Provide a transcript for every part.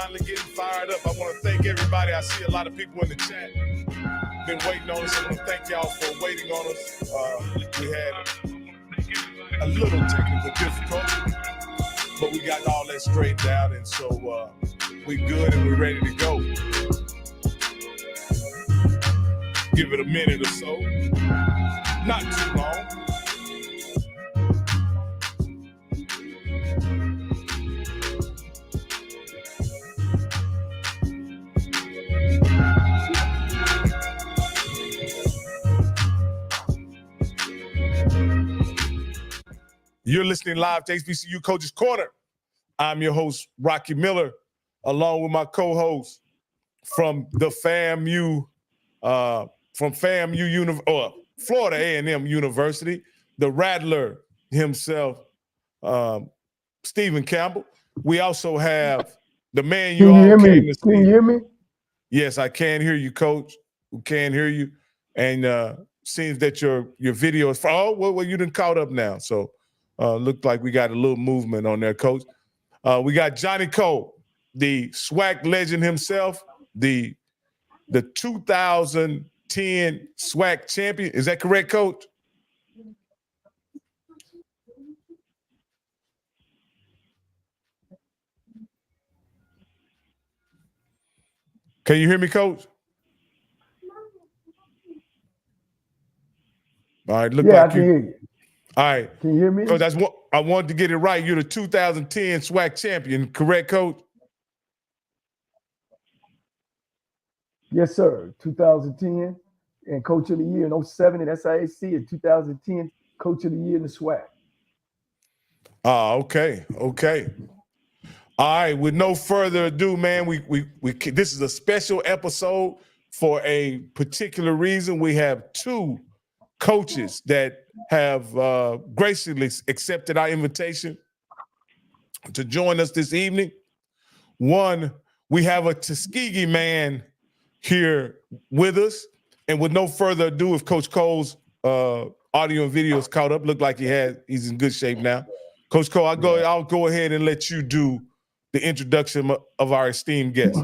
finally getting fired up. I want to thank everybody. I see a lot of people in the chat been waiting on us. I want to thank y'all for waiting on us. We had a little technical difficulty, but we got all that straightened out, and so we good and we're ready to go. Give it a minute or so. Not too long. You're listening live to HBCU Coaches Corner. I'm your host, Rocky Miller, along with my co-host from the FAMU, Florida A&M University, the Rattler himself, Stephen Campbell. We also have the man you all came to see. Can you hear me? Yes, I can hear you, Coach. We can hear you. And seems that your video is well, you done caught up now. So looked like we got a little movement on there, Coach. We got Johnny Cole, the SWAC legend himself, the 2010 SWAC champion. Is that correct, Coach? Can you hear me, Coach? All right, look yeah, like I can hear you. All right. Can you hear me? Coach, I wanted to get it right. You're the 2010 SWAC champion, correct, Coach? Yes, sir. 2010 and Coach of the Year in 07 at SIAC, and 2010 Coach of the Year in the SWAC. Okay. All right. With no further ado, man, we this is a special episode for a particular reason. We have two coaches that have graciously accepted our invitation to join us this evening. One, we have a Tuskegee man here with us. And with no further ado, if Coach Cole's audio and video is caught up, look like he's in good shape now. Coach Cole, I'll go ahead and let you do the introduction of our esteemed guest.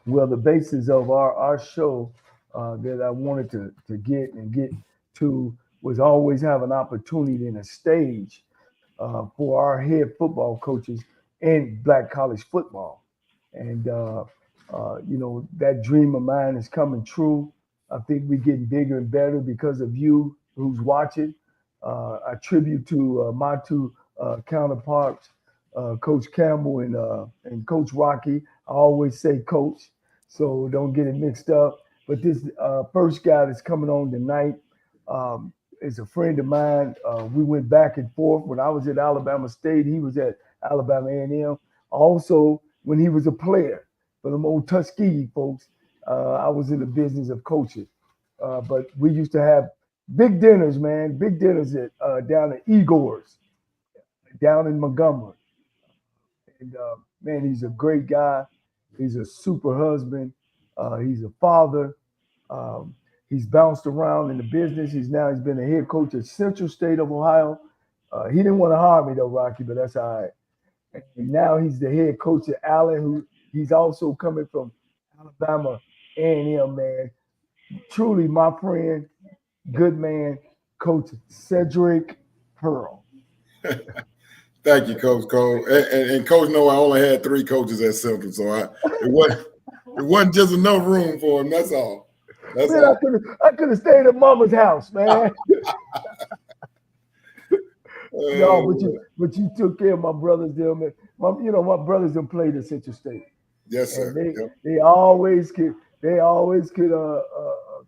Well, the basis of our show that I wanted to get to was always have an opportunity and a stage for our head football coaches in Black college football. And, that dream of mine is coming true. I think we're getting bigger and better because of you who's watching. I tribute to my two counterparts, Coach Campbell and Coach Rocky. I always say Coach, so don't get it mixed up. But this first guy that's coming on tonight is a friend of mine. We went back and forth. When I was at Alabama State, he was at Alabama A&M. Also, when he was a player for them old Tuskegee folks, I was in the business of coaching. But we used to have big dinners, man, at down at Igor's, down in Montgomery. And man, he's a great guy. He's a super husband. He's a father. He's bounced around in the business. He's been a head coach at Central State of Ohio. He didn't want to hire me though, Rocky, but that's all right. And now he's the head coach at Allen, who he's also coming from Alabama A&M, man. Truly my friend, good man, Coach Cedric Pearl. Thank you, Coach Cole. And Coach know I only had 3 coaches at Central, so it wasn't just enough room for him. That's all. That's man, all. I could have stayed at Mama's house, man. No, but you took care of my brothers there, man. My brothers them played at Central State. Yes, sir. They always could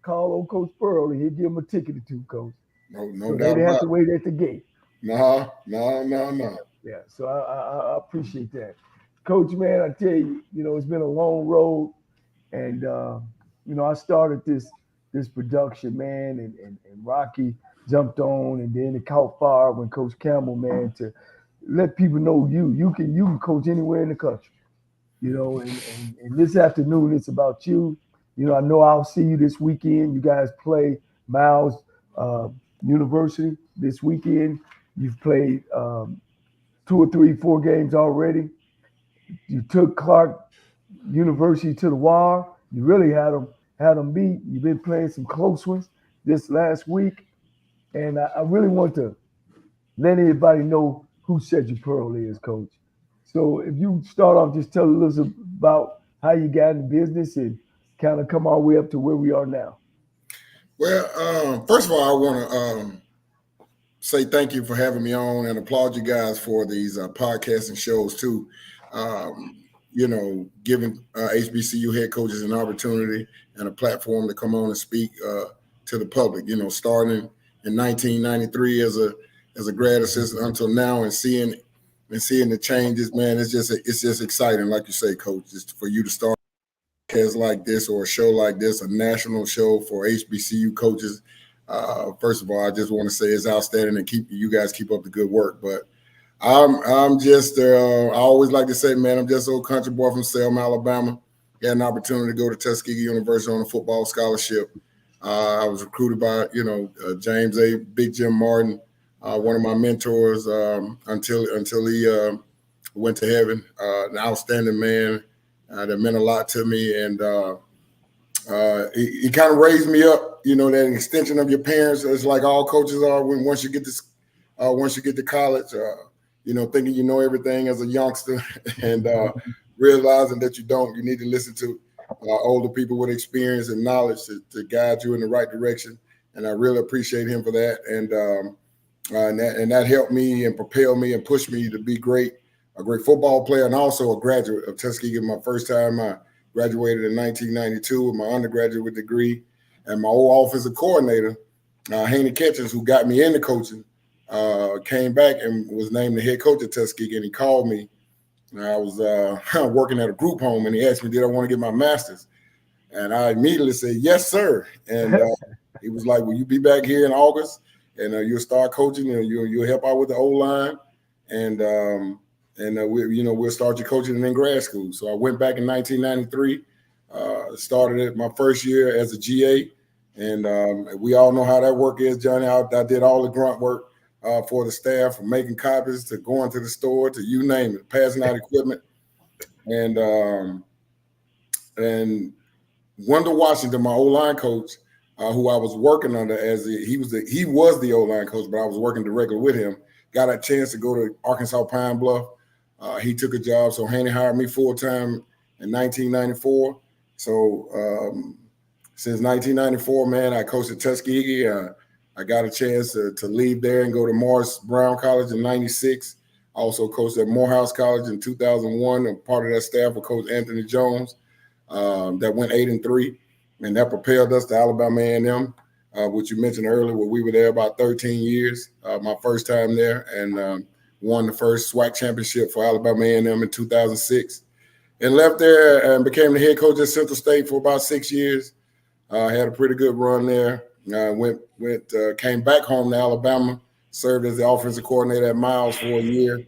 call on Coach Pearl and he'd give them a ticket or two, Coach. No so doubt. They didn't have to wait at the gate. No. Yeah, so I appreciate that. Coach, man, I tell you, it's been a long road. And, I started this production, man, and Rocky jumped on, and then it caught fire when Coach Campbell, man, to let people know you can coach anywhere in the country, and this afternoon it's about you. I know I'll see you this weekend. You guys play Miles University this weekend. You've played 2 or 3, 4 games already. You took Clark University to the wire. You really had them beat. You've been playing some close ones this last week, and I really want to let everybody know who Cedric Pearl is, Coach. So if you start off, just tell us about how you got in business and kind of come all the way up to where we are now. Well, first of all, I want to say thank you for having me on and applaud you guys for these podcasts and shows too. Giving HBCU head coaches an opportunity and a platform to come on and speak to the public. Starting in 1993 as a grad assistant until now, and seeing the changes, man, it's just exciting, like you say, Coach, just for you to start a podcast like this or a show like this, a national show for HBCU coaches. First of all, I just want to say it's outstanding, and you guys keep up the good work. But I'm just I always like to say, man, I'm just an old country boy from Selma, Alabama. Had an opportunity to go to Tuskegee University on a football scholarship. I was recruited by James A. Big Jim Martin, one of my mentors, until he went to heaven. An outstanding man that meant a lot to me, and he kind of raised me up. That extension of your parents, it's like all coaches are. Once you get to college, thinking you know everything as a youngster, and realizing that you don't. You need to listen to older people with experience and knowledge to guide you in the right direction. And I really appreciate him for that. And that helped me and propelled me and pushed me to be a great football player, and also a graduate of Tuskegee. My first time, I graduated in 1992 with my undergraduate degree. And my old offensive coordinator, Haney Catchings, who got me into coaching, came back and was named the head coach at Tuskegee. And he called me. And I was working at a group home, and he asked me, did I want to get my master's? And I immediately said, yes, sir. And he was like, will you be back here in August? And you'll start coaching, and you'll help out with the O-line. And we'll start your coaching in grad school. So I went back in 1993, started it my first year as a GA. And we all know how that work is, Johnny. I did all the grunt work for the staff, from making copies to going to the store to you name it, passing out equipment. And Wendell Washington, my O-line coach, who I was working under he was the O-line coach, but I was working directly with him, got a chance to go to Arkansas Pine Bluff. He took a job, so Haney hired me full-time in 1994. So since 1994, man, I coached at Tuskegee. I got a chance to leave there and go to Morris Brown College in 96. I also coached at Morehouse College in 2001. And part of that staff was Coach Anthony Jones that went 8-3. And that propelled us to Alabama A&M, which you mentioned earlier, where we were there about 13 years, my first time there, and won the first SWAC championship for Alabama A&M in 2006. And left there and became the head coach at Central State for about 6 years. Had a pretty good run there. Came back home to Alabama, served as the offensive coordinator at Miles for a year,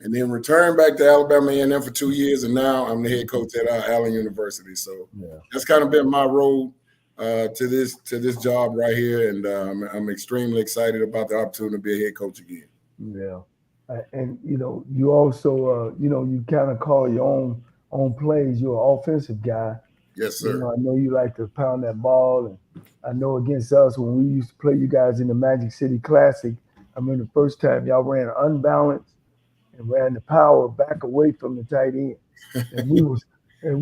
and then returned back to Alabama A&M for 2 years, and now I'm the head coach at Allen University. So that's kind of been my road to this job right here, and I'm extremely excited about the opportunity to be a head coach again. Yeah, and you also you kind of call your own plays. You're an offensive guy. Yes, sir. I know you like to pound that ball, and I know against us when we used to play you guys in the Magic City Classic, I remember the first time y'all ran unbalanced and ran the power back away from the tight end, and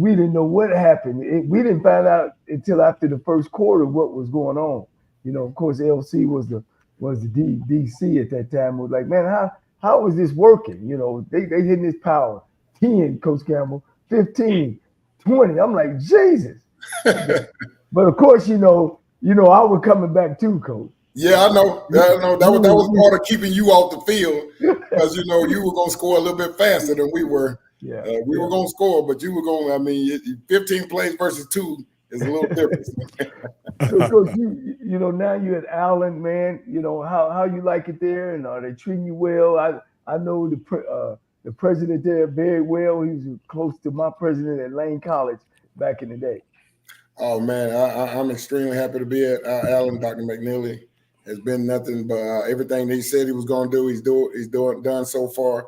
we didn't know what happened. We didn't find out until after the first quarter what was going on. Of course, LC was the DC at that time. Was like, man, how is this working? They hitting this power 10, Coach Campbell, 15. 20. I'm like, Jesus. But of course, I was coming back too, Coach. Yeah, I know. That was part of keeping you off the field, because you were going to score a little bit faster than we were. Yeah, we were going to score, but you were going. 15 plays versus 2 is a little different. So, Coach, now you're at Allen, man. How you like it there, and are they treating you well? I know the president there very well. He was close to my president at Lane College back in the day. Oh, man, I'm extremely happy to be at Allen. Dr. McNeely has been nothing but everything he said he was going to do. He's done so far.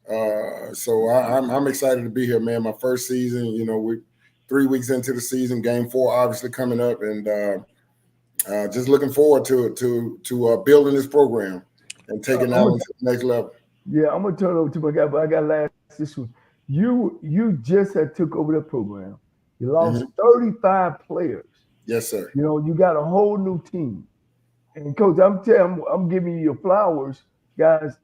So I'm excited to be here, man. My first season, you know, we're 3 weeks into the season, game 4 obviously coming up, and just looking forward to building this program and taking that to the next level. Yeah, I'm gonna turn it over to my guy, but I got last this one. You just had took over the program. You lost 35 players. Yes, sir. You know, you got a whole new team. And coach, I'm giving you your flowers, guys.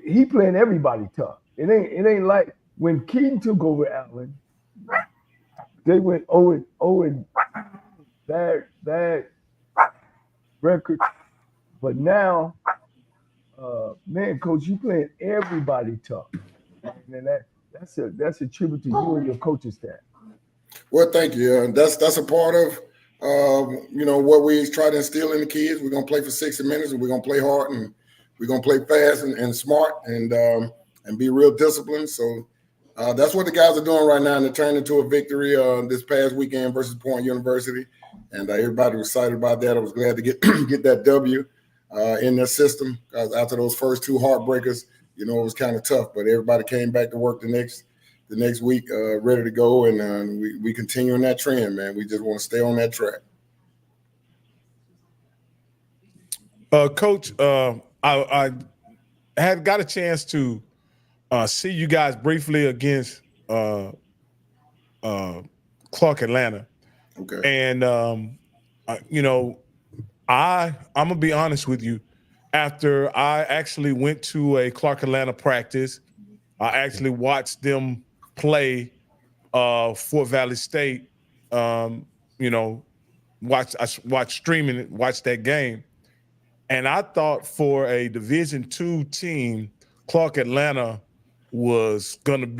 He playing everybody tough. It ain't like when Keaton took over Allen, they went 0 bad record. But now, man, coach, you playing everybody tough. And that's a tribute to you and your coaching staff. Well, thank you. That's a part of you know, what we try to instill in the kids. We're gonna play for 60 minutes, and we're gonna play hard, and we're gonna play fast and smart, and be real disciplined. So that's what the guys are doing right now, and they're turning into a victory this past weekend versus Point University, and everybody was excited about that. I was glad to get get that W in their system, because after those first 2 heartbreakers, you know, it was kind of tough, but everybody came back to work the next week, ready to go, and we continue on that trend, man. We just want to stay on that track. Coach, I had got a chance to see you guys briefly against Clark Atlanta. Okay. And you know, I'm gonna be honest with you. After I actually went to a Clark Atlanta practice, I actually watched them play Fort Valley State. You know, I watched streaming it, watched that game, and I thought for a Division II team, Clark Atlanta was gonna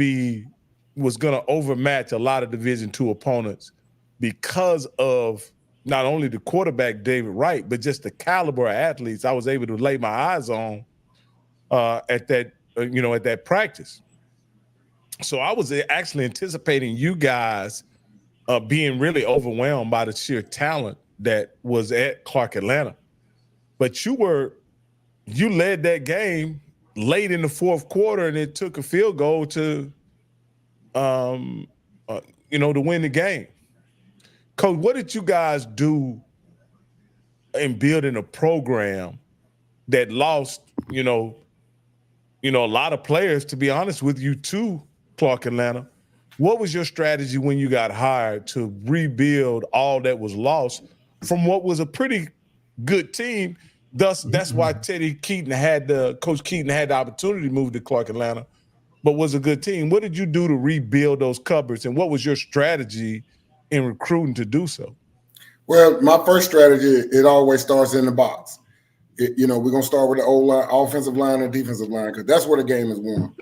overmatch a lot of Division II opponents because of not only the quarterback David Wright, but just the caliber of athletes I was able to lay my eyes on at that practice. So I was actually anticipating you guys being really overwhelmed by the sheer talent that was at Clark Atlanta. But you led that game late in the 4th quarter, and it took a field goal to win the game. Coach, what did you guys do in building a program that lost, a lot of players, to be honest with you, to Clark Atlanta? What was your strategy when you got hired to rebuild all that was lost from what was a pretty good team? That's why Coach Keaton had the opportunity to move to Clark Atlanta, but was a good team. What did you do to rebuild those cupboards, and what was your strategy in recruiting to do so? Well, my first strategy, it always starts in the box. We're going to start with the O-line, offensive line and defensive line, because that's where the game is won.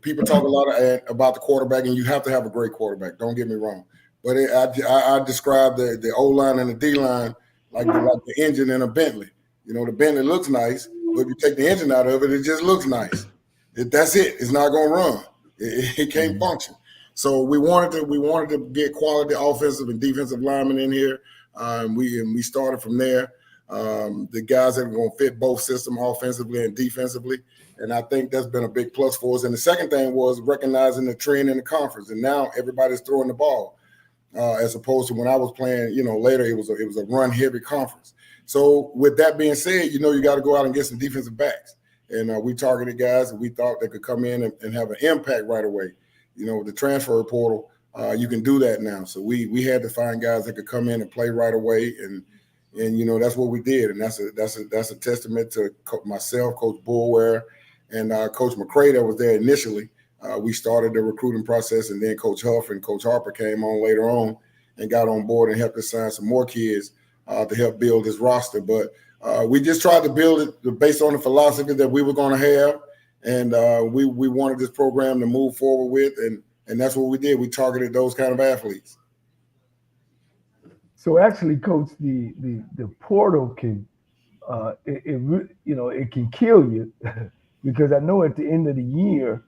People talk a lot about the quarterback, and you have to have a great quarterback. Don't get me wrong. But I describe the O-line and the D-line like the engine in a Bentley. The Bentley looks nice, but if you take the engine out of it, it just looks nice. That's it. It's not going to run. It can't function. So we wanted to get quality offensive and defensive linemen in here. We started from there. The guys that are going to fit both systems, offensively and defensively. And I think that's been a big plus for us. And the second thing was recognizing the trend in the conference. And now everybody's throwing the ball, as opposed to when I was playing, later it was a run heavy conference. So with that being said, you got to go out and get some defensive backs. And we targeted guys that we thought that could come in and have an impact right away. The transfer portal, you can do that now. So we had to find guys that could come in and play right away, and that's what we did. And that's a testament to myself, Coach Bullware, and Coach McCray that was there initially. We started the recruiting process, and then Coach Huff and Coach Harper came on later on and got on board and helped us sign some more kids to help build this roster. But we just tried to build it based on the philosophy that we were going to have. And we wanted this program to move forward with, and that's what we did. We targeted those kind of athletes. So actually, Coach, the portal can it can kill you because I know at the end of the year,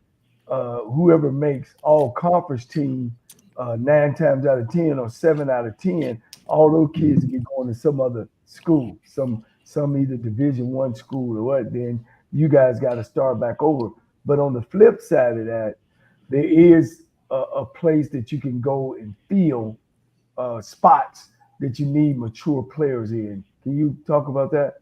whoever makes all conference team 9 times out of 10 or 7 out of 10, all those kids get going to some other school, some either Division I school or what. Then you guys got to start back over. But on the flip side of that, there is a place that you can go and feel spots that you need mature players in. Can you talk about that?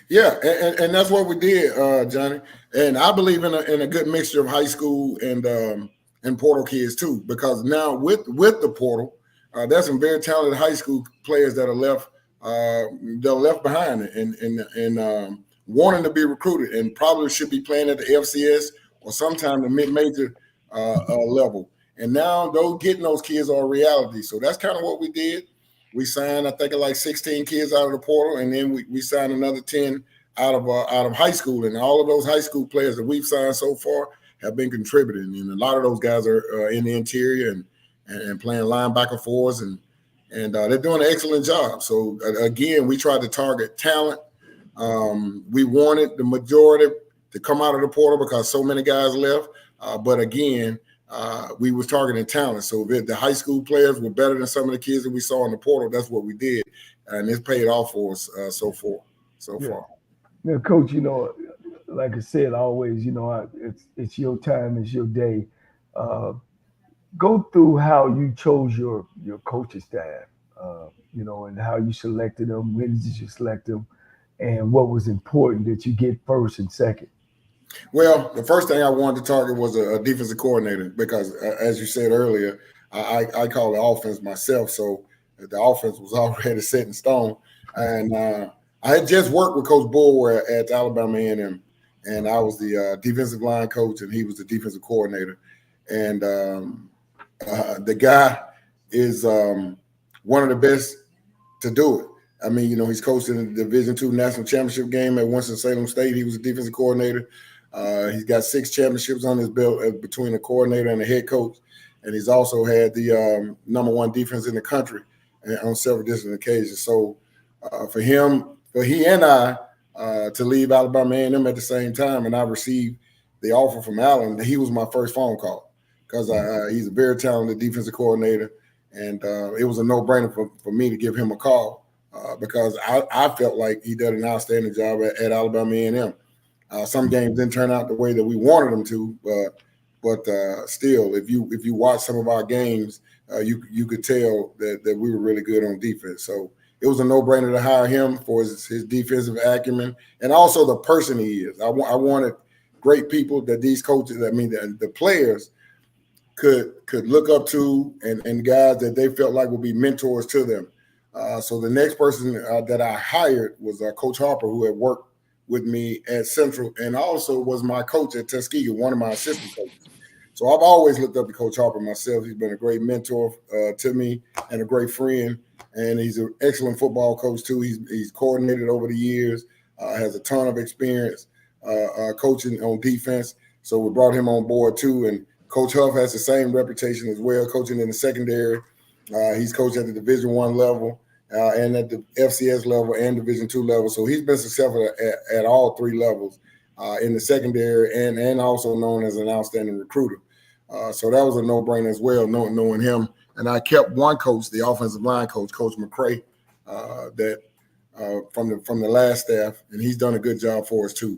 Yeah, and that's what we did, Johnny. And I believe in a good mixture of high school and portal kids too, because now with the portal, there's some very talented high school players that are left behind and wanting to be recruited and probably should be playing at the FCS or sometime the mid-major level. And now getting those kids are a reality. So that's kind of what we did. We signed, I think, like 16 kids out of the portal, and then we signed another 10 out of high school. And all of those high school players that we've signed so far have been contributing. And a lot of those guys are in the interior and playing linebacker for us, and they're doing an excellent job. So again, we tried to target talent. We wanted the majority to come out of the portal because so many guys left. But again, we was targeting talent. So if the high school players were better than some of the kids that we saw in the portal, that's what we did. And it's paid off for us so far. Now, Coach, like I said, always, it's your time, it's your day. Go through how you chose your coaching staff, and how you selected them, when did you select them, and what was important that you get first and second. Well, the first thing I wanted to target was a defensive coordinator because, as you said earlier, I call the offense myself. So the offense was already set in stone. And I had just worked with Coach Bulwer at Alabama A&M, and I was the defensive line coach, and he was the defensive coordinator. And the guy is one of the best to do it. I mean, he's coached in the Division II National Championship game at Winston-Salem State. He was a defensive coordinator. He's got 6 championships on his belt between a coordinator and a head coach. And he's also had the number 1 defense in the country on several different occasions. So for he and I to leave Alabama A&M at the same time, and I received the offer from Allen, he was my first phone call because he's a very talented defensive coordinator. And it was a no-brainer for me to give him a call because I felt like he did an outstanding job at Alabama A&M. Some games didn't turn out the way that we wanted them to, but still, if you watch some of our games, you could tell that we were really good on defense. So it was a no-brainer to hire him for his defensive acumen and also the person he is. I wanted great people that these coaches, the players could look up to and guys that they felt like would be mentors to them. So the next person that I hired was Coach Harper, who had worked with me at Central and also was my coach at Tuskegee, one of my assistant coaches. So I've always looked up to Coach Harper myself. He's been a great mentor to me and a great friend, and he's an excellent football coach too. He's coordinated over the years, has a ton of experience coaching on defense. So we brought him on board too, and Coach Huff has the same reputation as well, coaching in the secondary. He's coached at the Division I level. And at the FCS level and Division II level. So he's been successful at all 3 levels in the secondary and also known as an outstanding recruiter. So that was a no-brainer as well, knowing him. And I kept one coach, the offensive line coach, Coach McCray, from the last staff, and he's done a good job for us too.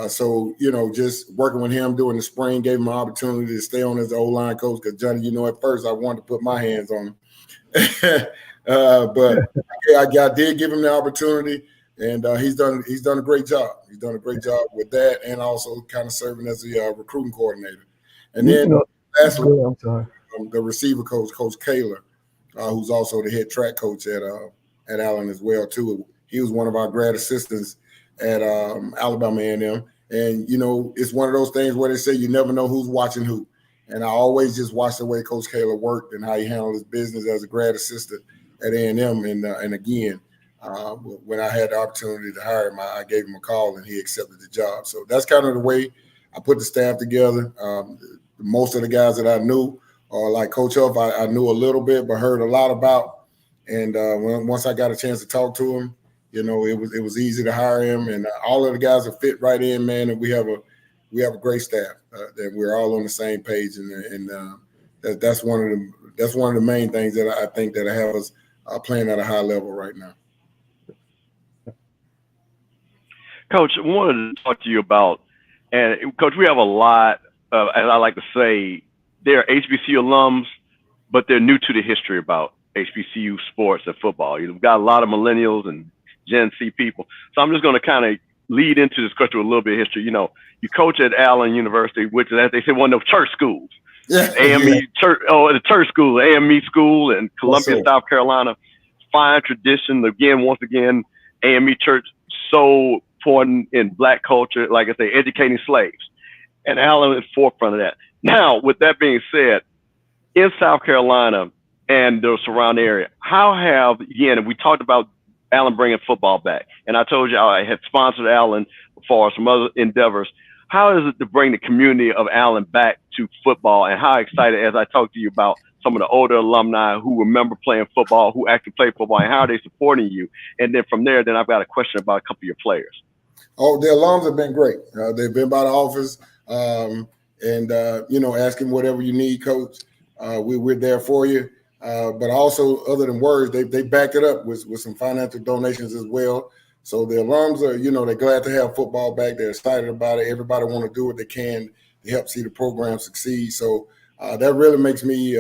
So, just working with him during the spring gave him an opportunity to stay on as the O-line coach because, Johnny, at first I wanted to put my hands on him. But I did give him the opportunity, and he's done a great job. He's done a great job with that, and also kind of serving as the recruiting coordinator. And then lastly, the receiver coach, Coach Kaler, who's also the head track coach at Allen as well too. He was one of our grad assistants at Alabama A&M, and it's one of those things where they say you never know who's watching who. And I always just watched the way Coach Kaler worked and how he handled his business as a grad assistant at A&M, and again, when I had the opportunity to hire him, I gave him a call and he accepted the job. So that's kind of the way I put the staff together. Most of the guys that I knew, like Coach Huff, I knew a little bit but heard a lot about. And once I got a chance to talk to him, it was easy to hire him, and all of the guys are fit right in, man. And we have a great staff that we're all on the same page, and that's one of the main things that I think that have us playing at a high level right now. Coach, I wanted to talk to you about And Coach, we have a lot of, as I like to say, they're HBCU alums, but they're new to the history about HBCU sports and football. You've got a lot of millennials and Gen Z people. So I'm just going to kind of lead into this question with a little bit of history. You know, you coach at Allen University, which is, as they say, one of those church schools. Yeah, AME church, the church school, AME school in Columbia, Yes, South Carolina. Fine tradition. Again, once again, AME church, so important in Black culture, like I say, educating slaves. And Allen is forefront of that. Now, with that being said, in South Carolina and the surrounding area, how have, again, we talked about Allen bringing football back, and I told you I had sponsored Allen for some other endeavors. How is it to bring the community of Allen back to football, and how excited, as I talked to you about some of the older alumni who remember playing football, who actually played football, and how are they supporting you? And then from there, then I've got a question about a couple of your players. Oh, the alums have been great. They've been by the office asking whatever you need, Coach. We're there for you. But also, other than words, they backed it up with some financial donations as well. So the alums are, they're glad to have football back. They're excited about it. Everybody want to do what they can to help see the program succeed. So that really makes me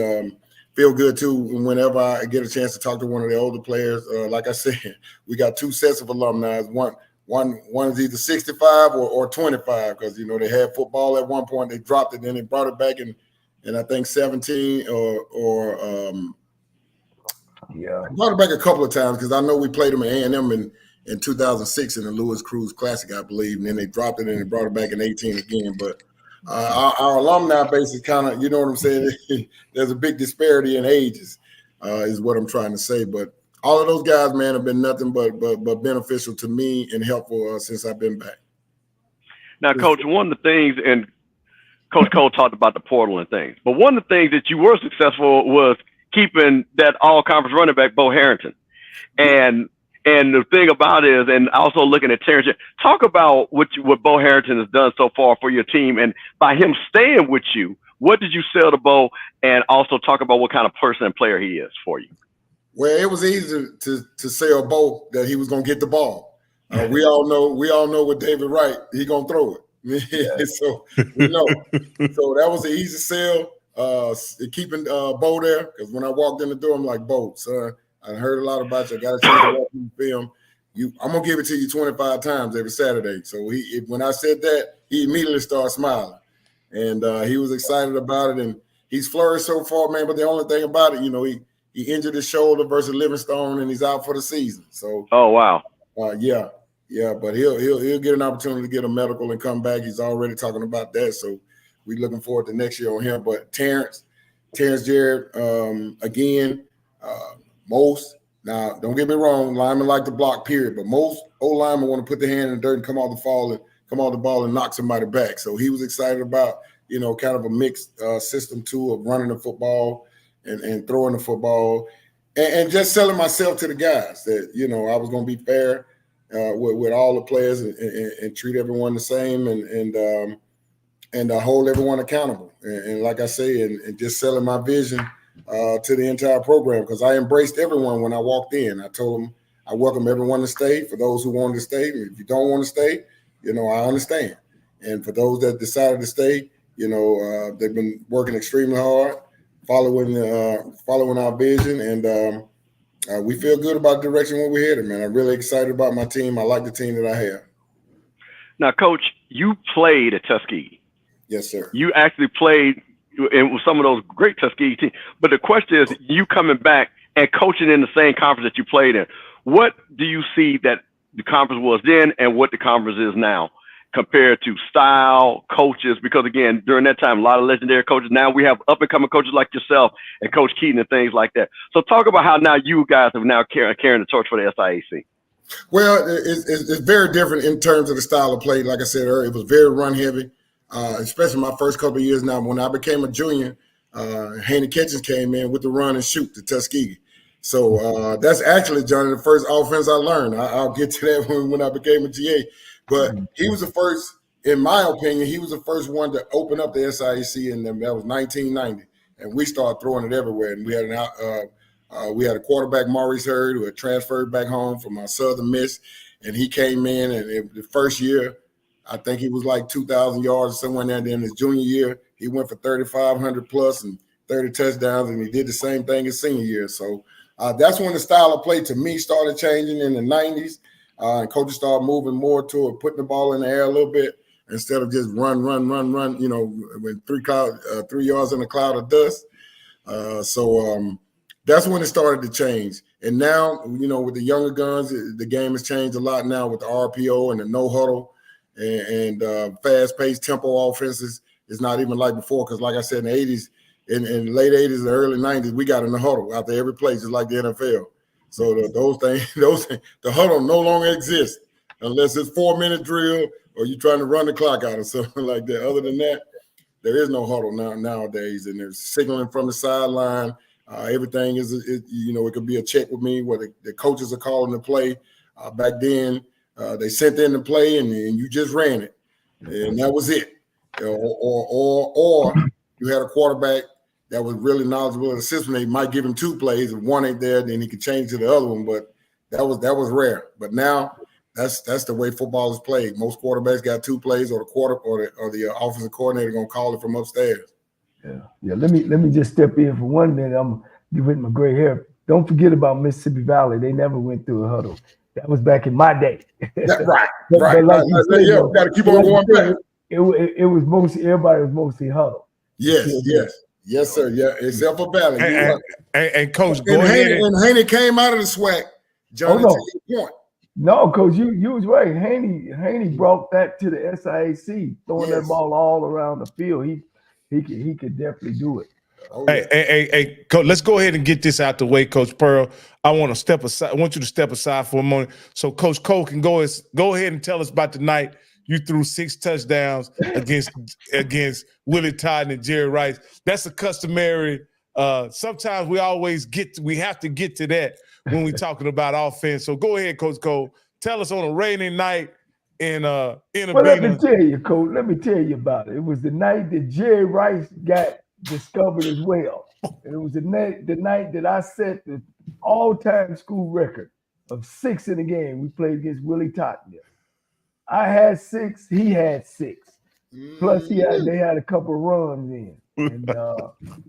feel good too. Whenever I get a chance to talk to one of the older players, like I said, we got two sets of alumni. One is either 65 or 25 because they had football at one point. They dropped it, then they brought it back in I think 17 I brought it back a couple of times because I know we played them at A&M in 2006 in the Lewis Cruz Classic, I believe, and then they dropped it and they brought it back in 18 again. But our alumni base is kind of, you know what I'm saying? There's a big disparity in ages, is what I'm trying to say. But all of those guys, man, have been nothing but beneficial to me and helpful since I've been back. Now, Coach, one of the things, and Coach Cole talked about the portal and things, but one of the things that you were successful was keeping that all-conference running back, Bo Harrington. And the thing about it is, and also looking at Terrence, talk about what Bo Harrington has done so far for your team, and by him staying with you, what did you sell to Bo, and also talk about what kind of person and player he is for you. Well, it was easy to sell Bo that he was going to get the ball. We all know with David Wright, he going to throw it. So we know. So that was an easy sell. Keeping Bo there, because when I walked in the door, I'm like, Bo, son, I heard a lot about you. I got a chance to watch you film. I'm gonna give it to you 25 times every Saturday. So when I said that, he immediately started smiling, and he was excited about it. And he's flourished so far, man. But the only thing about it, he injured his shoulder versus Livingstone, and he's out for the season. So oh wow, yeah. But he'll get an opportunity to get a medical and come back. He's already talking about that. So we're looking forward to next year on him. But Terrence Jarrett, again, most, now don't get me wrong, linemen like to block, period. But most old linemen want to put their hand in the dirt and come off the ball and knock somebody back. So he was excited about, kind of a mixed system too of running the football and throwing the football and just selling myself to the guys that, I was going to be fair with all the players and treat everyone the same and hold everyone accountable. And like I say, and just selling my vision to the entire program, because I embraced everyone when I walked in. I told them I welcome everyone to stay. For those who wanted to stay, if you don't want to stay, I understand. And for those that decided to stay, they've been working extremely hard, following our vision, and we feel good about the direction where we're headed, man. I'm really excited about my team. I like the team that I have. Now, Coach, you played at Tuskegee. Yes, sir. You actually played in some of those great Tuskegee teams. But the question is, you coming back and coaching in the same conference that you played in, what do you see that the conference was then and what the conference is now compared to style, coaches? Because, again, during that time, a lot of legendary coaches. Now we have up-and-coming coaches like yourself and Coach Keaton and things like that. So talk about how now you guys have now carrying the torch for the SIAC. Well, it's very different in terms of the style of play. Like I said earlier, it was very run-heavy. Especially my first couple of years now. When I became a junior, Haney Kitchens came in with the run and shoot to Tuskegee. So that's actually, Johnny, the first offense I learned. I'll get to that when I became a GA. But he was the first, in my opinion, he was the first one to open up the SIAC, and that was 1990. And we started throwing it everywhere. And we had a quarterback, Maurice Hurd, who had transferred back home from Southern Miss. And he came in, and the first year, I think he was like 2,000 yards or somewhere in there. Then his junior year, he went for 3,500 plus and 30 touchdowns, and he did the same thing his senior year. So that's when the style of play to me started changing in the 90s. And coaches started moving more toward putting the ball in the air a little bit instead of just run, you know, with 3 yards in a cloud of dust. So that's when it started to change. And now, you know, with the younger guns, the game has changed a lot now with the RPO and the no huddle and fast-paced tempo offenses. It's not even like before because, like I said, in the 80s, in the late 80s and early 90s, we got in the huddle after every play, just like the NFL. So the huddle no longer exists unless it's 4-minute drill or you're trying to run the clock out or something like that. Other than that, there is no huddle nowadays, and there's signaling from the sideline. Everything is, you know, it could be a check with me where the coaches are calling the play. Back then, they sent in the play and you just ran it, and that was it. Or you had a quarterback that was really knowledgeable of the system. They might give him 2 plays. If one ain't there, then he could change to the other one. But that was rare. But now that's the way football is played. Most quarterbacks got 2 plays, or the offensive coordinator gonna call it from upstairs. Yeah. Let me just step in for 1 minute. I'm giving my gray hair. Don't forget about Mississippi Valley. They never went through a huddle. That was back in my day. Right. Like you said, yeah, got to keep on going back. It was mostly everybody was mostly huddle. Yes, sir. Yeah, except for Valley. And Coach, go ahead. And Haney came out of the SWAC. Johnny, to your point. No, Coach, you was right. Haney brought that to the SIAC, throwing that ball all around the field. He could definitely do it. Hey, Coach, let's go ahead and get this out the way, Coach Pearl. I want to step aside. I want you to step aside for a moment so Coach Cole can go ahead and tell us about the night you threw 6 touchdowns against Willie Todd and Jerry Rice. That's a customary. Sometimes we have to get to that when we're talking about offense. So go ahead, Coach Cole. Tell us on a rainy night in Well, let me tell you, Coach. Let me tell you about it. It was the night that Jerry Rice got discovered as well. And it was the night that I set the all-time school record of 6 in the game. We played against Willie Tottenham. I had 6, he had 6. Plus they had a couple runs in. And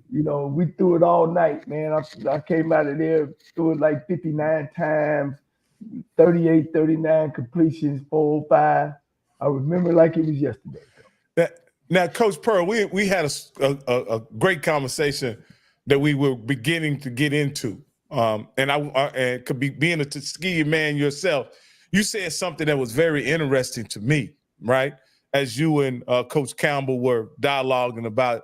you know, we threw it all night, man. I came out of there, threw it like 59 times, 38, 39 completions, 405. I remember like it was yesterday. Now, Coach Pearl, we had a great conversation that we were beginning to get into, and could be being a Tuskegee man yourself. You said something that was very interesting to me, right? As you and Coach Campbell were dialoguing about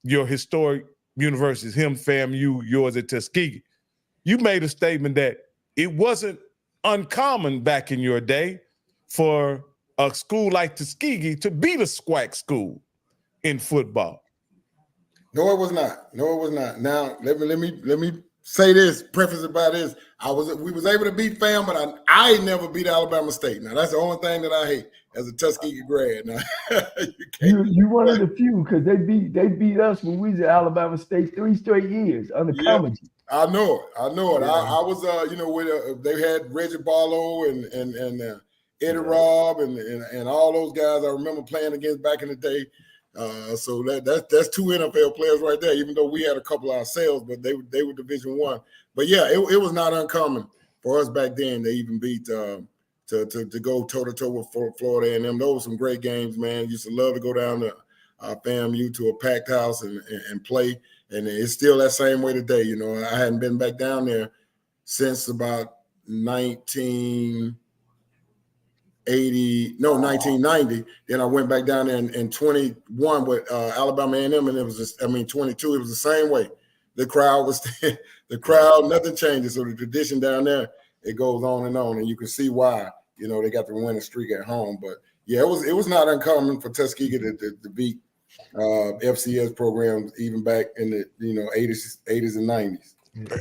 your historic universities, him, FAMU, yours at Tuskegee. You made a statement that it wasn't uncommon back in your day for a school like Tuskegee to be the SWAC school in football. No, it was not. Now, let me say this, preface it by this. We was able to beat FAM, but I never beat Alabama State. Now, that's the only thing that I hate as a Tuskegee grad. Now, you one of the few, because they beat us when we was at Alabama State 3 straight years under Comedy. I know it. Yeah. I was with they had Reggie Barlow and Eddie Robb and all those guys I remember playing against back in the day. So that's 2 NFL players right there, even though we had a couple ourselves, but they were Division I. But yeah, it was not uncommon for us back then to even beat to go toe-to-toe with Florida A&M. Those were some great games, man. Used to love to go down to FAMU to a packed house and play. And it's still that same way today. You know, I hadn't been back down there since about 1990. Then I went back down there in 21 with Alabama A&M, and it was just, 22. It was the same way. The crowd was the crowd. Nothing changes. So the tradition down there, it goes on, and you can see why. You know, they got the winning streak at home. But yeah, it was not uncommon for Tuskegee to beat FCS programs even back in the 80s and 90s.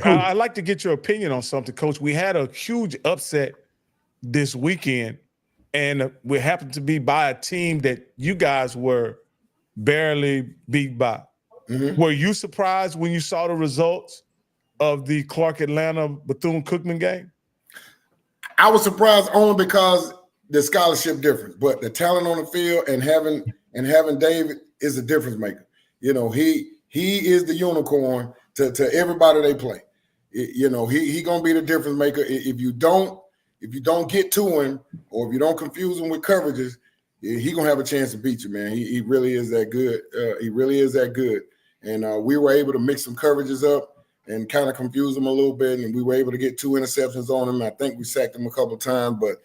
I'd like to get your opinion on something, Coach. We had a huge upset this weekend, and we happened to be by a team that you guys were barely beat by. Mm-hmm. Were you surprised when you saw the results of the Clark Atlanta Bethune-Cookman game? I was surprised only because the scholarship difference, but the talent on the field and having David is a difference maker. You know, he is the unicorn to everybody they play. You know, he gonna be the difference maker. If you don't get to him, or if you don't confuse him with coverages, he gonna have a chance to beat you, man. He really is that good. He really is that good. And we were able to mix some coverages up and kind of confuse him a little bit, and we were able to get 2 interceptions on him. I think we sacked him a couple of times, but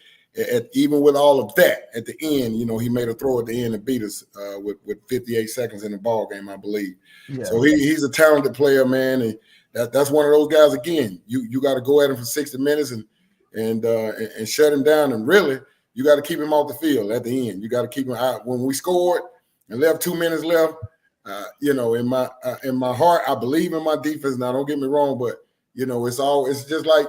even with all of that, at the end, you know, he made a throw at the end and beat us with 58 seconds in the ball game, I believe. Yeah. So he's a talented player, man, and that's one of those guys. Again, you got to go at him for 60 minutes and shut him down, and really, you got to keep him off the field at the end. You got to keep him out. When we scored and left 2 minutes left, you know, in my heart, I believe in my defense. Now, don't get me wrong, but you know, it's just like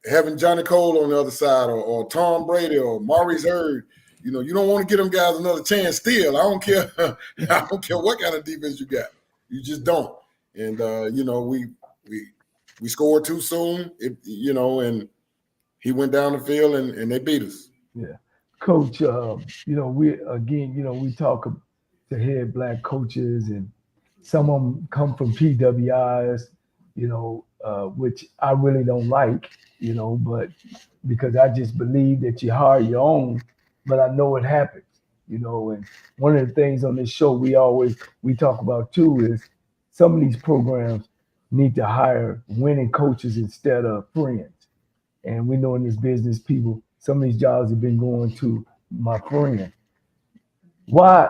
having Johnny Cole on the other side, or Tom Brady, or Maurice Hurd. You know, you don't want to give them guys another chance. Still, I don't care. I don't care what kind of defense you got. You just don't. And you know, we scored too soon. You know, and he went down the field and they beat us. Yeah, Coach. You know, we talk to head Black coaches, and some of them come from PWIs. You know, which I really don't like. You know, but because I just believe that you hire your own, but I know it happens. You know, and one of the things on this show we talk about too is some of these programs need to hire winning coaches instead of friends. And we know in this business, some of these jobs have been going to my friend. Why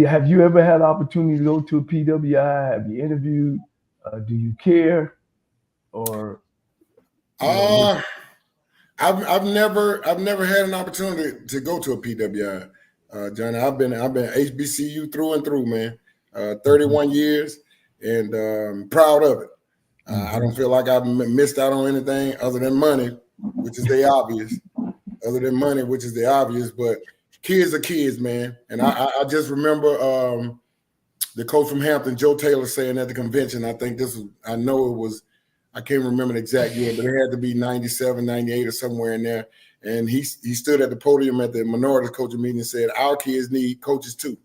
have you ever had an opportunity to go to a PWI? Have you interviewed? Do you care? Or I've never had an opportunity to go to a PWI, Johnny. I've been HBCU through and through, man. 31 years, and proud of it. I don't feel like I've missed out on anything other than money, which is the obvious. But kids are kids, man. And I just remember the coach from Hampton, Joe Taylor, saying at the convention, I can't remember the exact year, but it had to be 97, 98 or somewhere in there. And he stood at the podium at the minority coaching meeting and said, our kids need coaches too.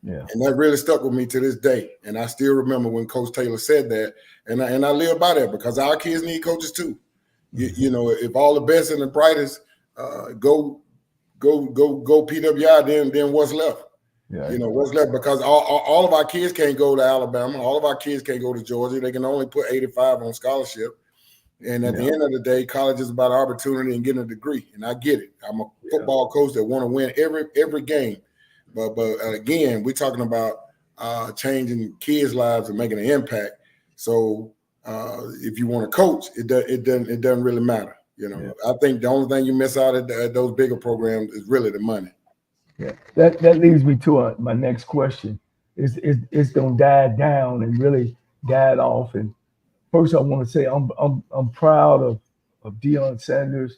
Yeah. And that really stuck with me to this day. And I still remember when Coach Taylor said that. And I live by that, because our kids need coaches too. Mm-hmm. You know, if all the best and the brightest go PWI, then what's left? Yeah, you know, what's left? Because all of our kids can't go to Alabama. All of our kids can't go to Georgia. They can only put 85 on scholarship. And at the end of the day, college is about opportunity and getting a degree. And I get it. I'm a football coach that want to win every game. But again, we're talking about changing kids' lives and making an impact. So if you want to coach, it doesn't really matter. You know, I think the only thing you miss out at those bigger programs is really the money. Yeah, that leads me to my next question. It's gonna die down and really died off. And first, I want to say I'm proud of Deion Sanders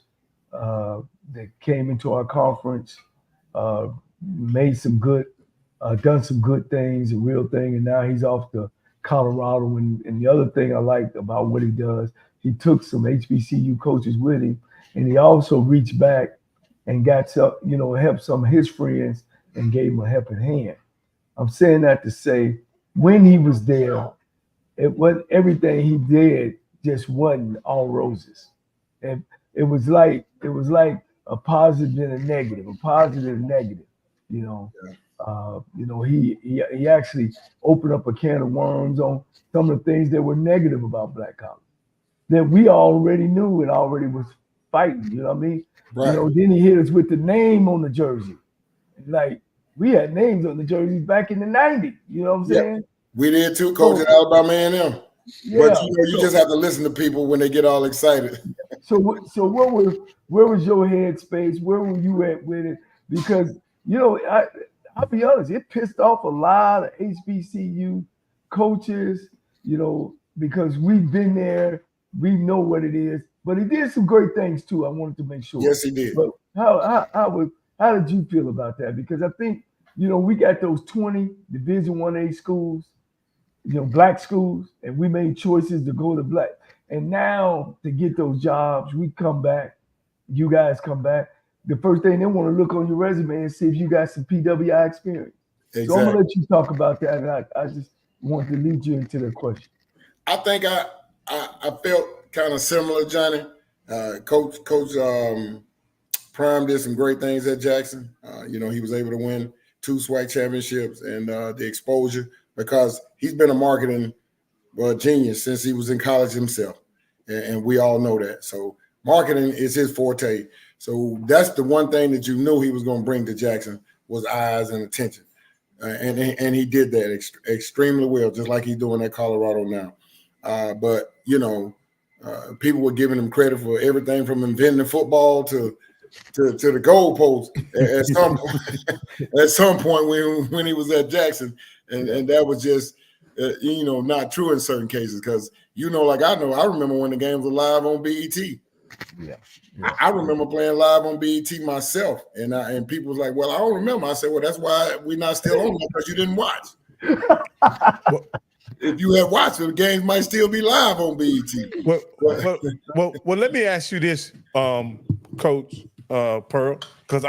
that came into our conference, made some good, done some good things, a real thing, and now he's off to Colorado. And the other thing I like about what he does, he took some HBCU coaches with him, and he also reached back and got some, helped some of his friends and gave him a helping hand. I'm saying that to say, when he was there, everything he did just wasn't all roses. And it was like a positive and a negative, He actually opened up a can of worms on some of the things that were negative about Black college that we already knew and already was fighting. You know what I mean? Right. Then he hit us with the name on the jersey. Like, we had names on the jerseys back in the 90s. You know what I'm saying? We did too, coach at Alabama A&M. Yeah, but you just have to listen to people when they get all excited. So where was your headspace? Where were you at with it? Because I'll be honest, it pissed off a lot of HBCU coaches. Because we've been there, we know what it is. But he did some great things too. I wanted to make sure. Yes, he did. But how did you feel about that? Because I think we got those 20 Division 1A schools, Black schools, and we made choices to go to Black. And now to get those jobs, we come back, you guys come back. the first thing they want to look on your resume and see if you got some PWI experience. Exactly. So I'm gonna let you talk about that. And I just want to lead you into the question. I think I felt kind of similar, Johnny. Coach Prime did some great things at Jackson. He was able to win 2 SWAC championships and the exposure, because he's been a marketing genius since he was in college himself. And we all know that. So marketing is his forte. So that's the one thing that you knew he was going to bring to Jackson was eyes and attention. And he did that extremely well, just like he's doing at Colorado now. But people were giving him credit for everything from inventing football to the goalpost at some point when he was at Jackson, and that was just not true in certain cases, because I remember when the games were live on BET. Yeah. I remember playing live on BET myself, and people was like, "Well, I don't remember." I said, "Well, that's why we're not still on, because you didn't watch." If you had watched it, the games might still be live on BET. Well, let me ask you this, Coach Pearl, because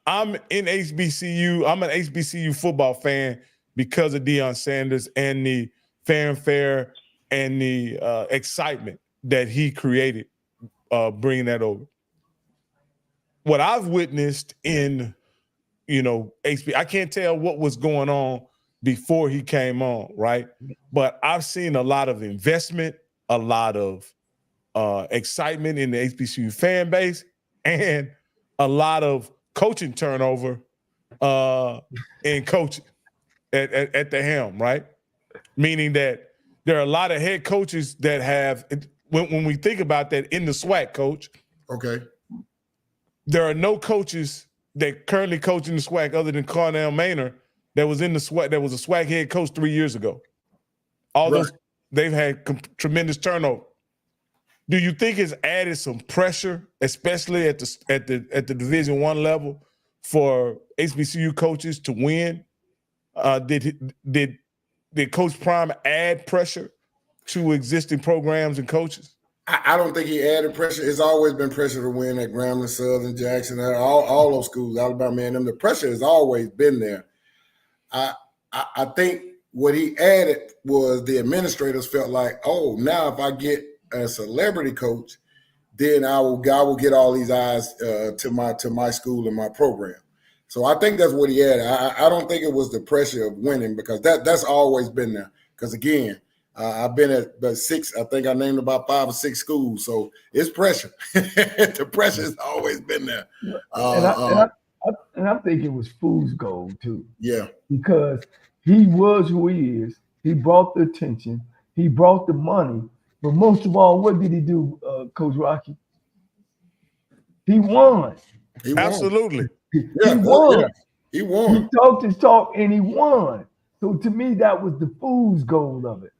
I'm in HBCU. I'm an HBCU football fan because of Deion Sanders and the fanfare and the excitement that he created, bringing that over. What I've witnessed in, I can't tell what was going on before he came on, right? But I've seen a lot of investment, a lot of excitement in the HBCU fan base, and a lot of coaching turnover in coaching at the helm, right? Meaning that there are a lot of head coaches that have, when we think about that in the SWAC, Coach, Okay. there are no coaches that currently coach in the SWAC other than Cornell Maynor that was in the SWAC, that was a SWAC head coach 3 years ago. All those, they've had tremendous turnover. Do you think it's added some pressure, especially at the Division I level, for HBCU coaches to win? Did Coach Prime add pressure to existing programs and coaches? I don't think he added pressure. It's always been pressure to win at Grambling, Southern, Jackson, all those schools, Alabama A&M. The pressure has always been there. I think what he added was the administrators felt like, oh, now if I get a celebrity coach, then I will get all these eyes to my school and my program. So I think that's what he added. I don't think it was the pressure of winning, because that's always been there. Because again, I've been at about 6. I think I named about 5 or 6 schools. So it's pressure. The pressure has always been there. And I think it was fool's gold too. Yeah. Because he was who he is. He brought the attention. He brought the money. But most of all, what did he do, Coach Rocky? He won. Absolutely. He won. Yeah. He won. He talked his talk and he won. So to me, that was the fool's gold of it.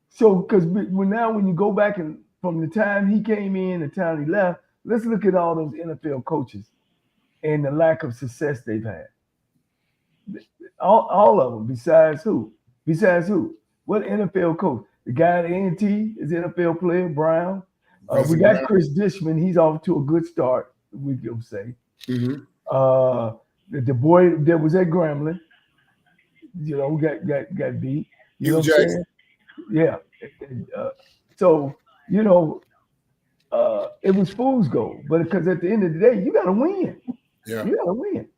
So because when you go back and from the time he came in, the time he left, let's look at all those NFL coaches and the lack of success they've had. All of them, besides who? What NFL coach? The guy at A&T is an NFL player, Brown. We got Chris Dishman. He's off to a good start, we can say. Mm-hmm. The boy that was at Grambling, got beat. You know what I'm saying? Yeah. So, it was fool's gold. But because at the end of the day, you got to win. Yeah. You got to win.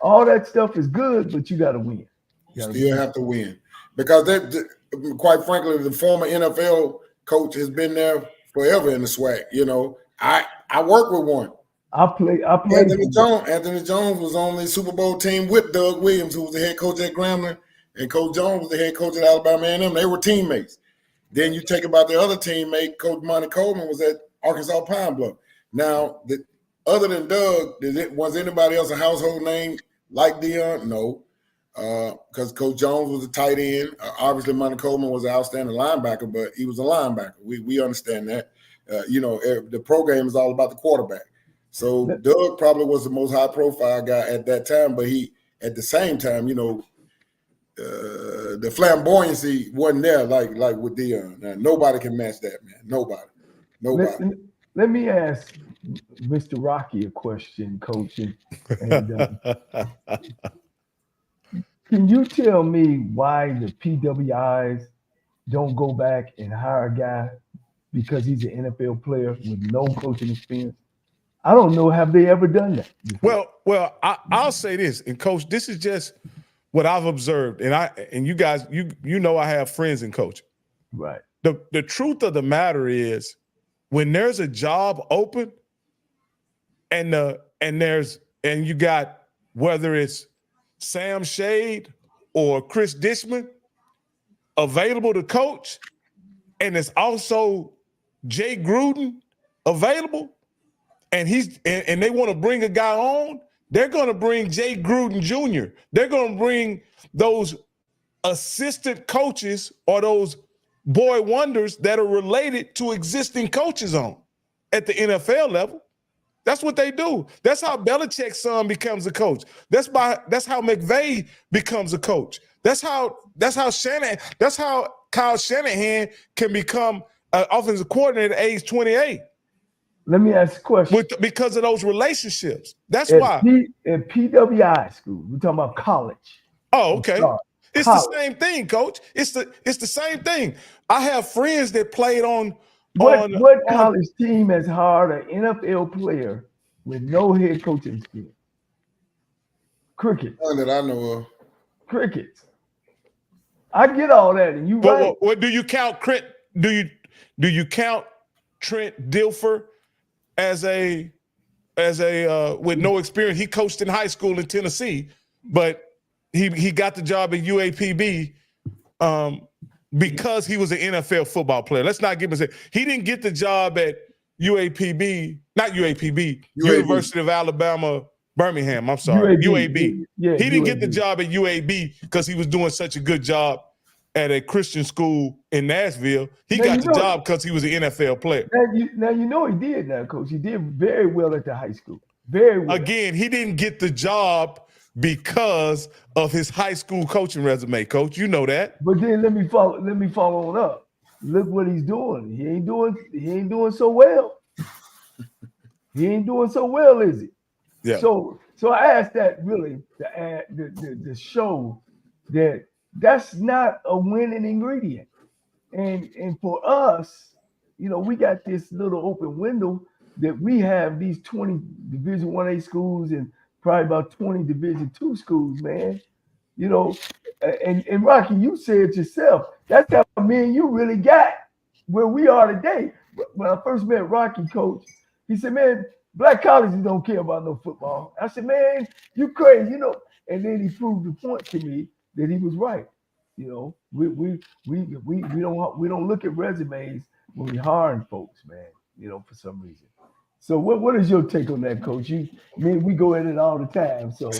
All that stuff is good, but you got to win. You still have to win. Because quite frankly, the former NFL coach has been there forever in the SWAC. I work with one. I played. Anthony Jones was on the Super Bowl team with Doug Williams, who was the head coach at Grambling, and Coach Jones was the head coach at Alabama A&M. They were teammates. Then you take about the other teammate, Coach Monty Coleman, was at Arkansas Pine Bluff. Now, other than Doug, was anybody else a household name like Deion? No, because Coach Jones was a tight end. Obviously, Monty Coleman was an outstanding linebacker, but he was a linebacker. We understand that. The program is all about the quarterback. So Doug probably was the most high-profile guy at that time, but he, at the same time, the flamboyancy wasn't there like with Deion. Now, nobody can match that, man. Nobody. let me ask Mr. Rocky a question, Coach. And can you tell me why the PWIs don't go back and hire a guy because he's an NFL player with no coaching experience? I don't know. Have they ever done that before? Well, I'll say this, and Coach, this is just what I've observed, and you guys, you know, I have friends in coaching. Right. The truth of the matter is, when there's a job open, and you got, whether it's Sam Shade or Chris Dishman available to coach, and it's also Jay Gruden available, and they want to bring a guy on, they're going to bring Jay Gruden Jr. They're going to bring those assistant coaches or those boy wonders that are related to existing coaches on at the NFL level. That's what they do. That's how Belichick's son becomes a coach. That's how McVay becomes a coach. That's how Kyle Shanahan can become an offensive coordinator at age 28. Let me ask a question. Because of those relationships. That's At why. At PWI school, we're talking about college. Oh, okay. It's college. the same thing, Coach. It's the same thing. I have friends that played on. What college team has hired an NFL player with no head coaching experience? Crickets. None that I know of. Crickets. I get all that, and you right. What do you count? Do you count Trent Dilfer as a with no experience? He coached in high school in Tennessee, but he got the job at UAPB because he was an NFL football player. Let's not give him he didn't get the job at UAPB, not UAPB, University of Alabama, Birmingham. I'm sorry, UAB. Yeah, he didn't get the job at UAB because he was doing such a good job at a Christian school in Nashville. He got the job because he was an NFL player. Now you know he did now, Coach. He did very well at the high school. Very well. Again, he didn't get the job because of his high school coaching resume, Coach. You know that. But then let me follow on up. Look what he's doing. He ain't doing so well. He ain't doing so well, is he? Yeah. So I asked that really to show that that's not a winning ingredient. And for us, you know, we got this little open window that we have these 20 Division 1A schools and probably about 20 Division 2 schools, man. You know, and Rocky, you said yourself, that's how me and you really got where we are today. When I first met Rocky, Coach, he said, man, black colleges don't care about no football. I said, man, you crazy, you know. And then he proved the point to me that he was right. You know, we don't look at resumes when we hiring folks, man. You know, for some reason. So what is your take on that, Coach? We go at it all the time. So,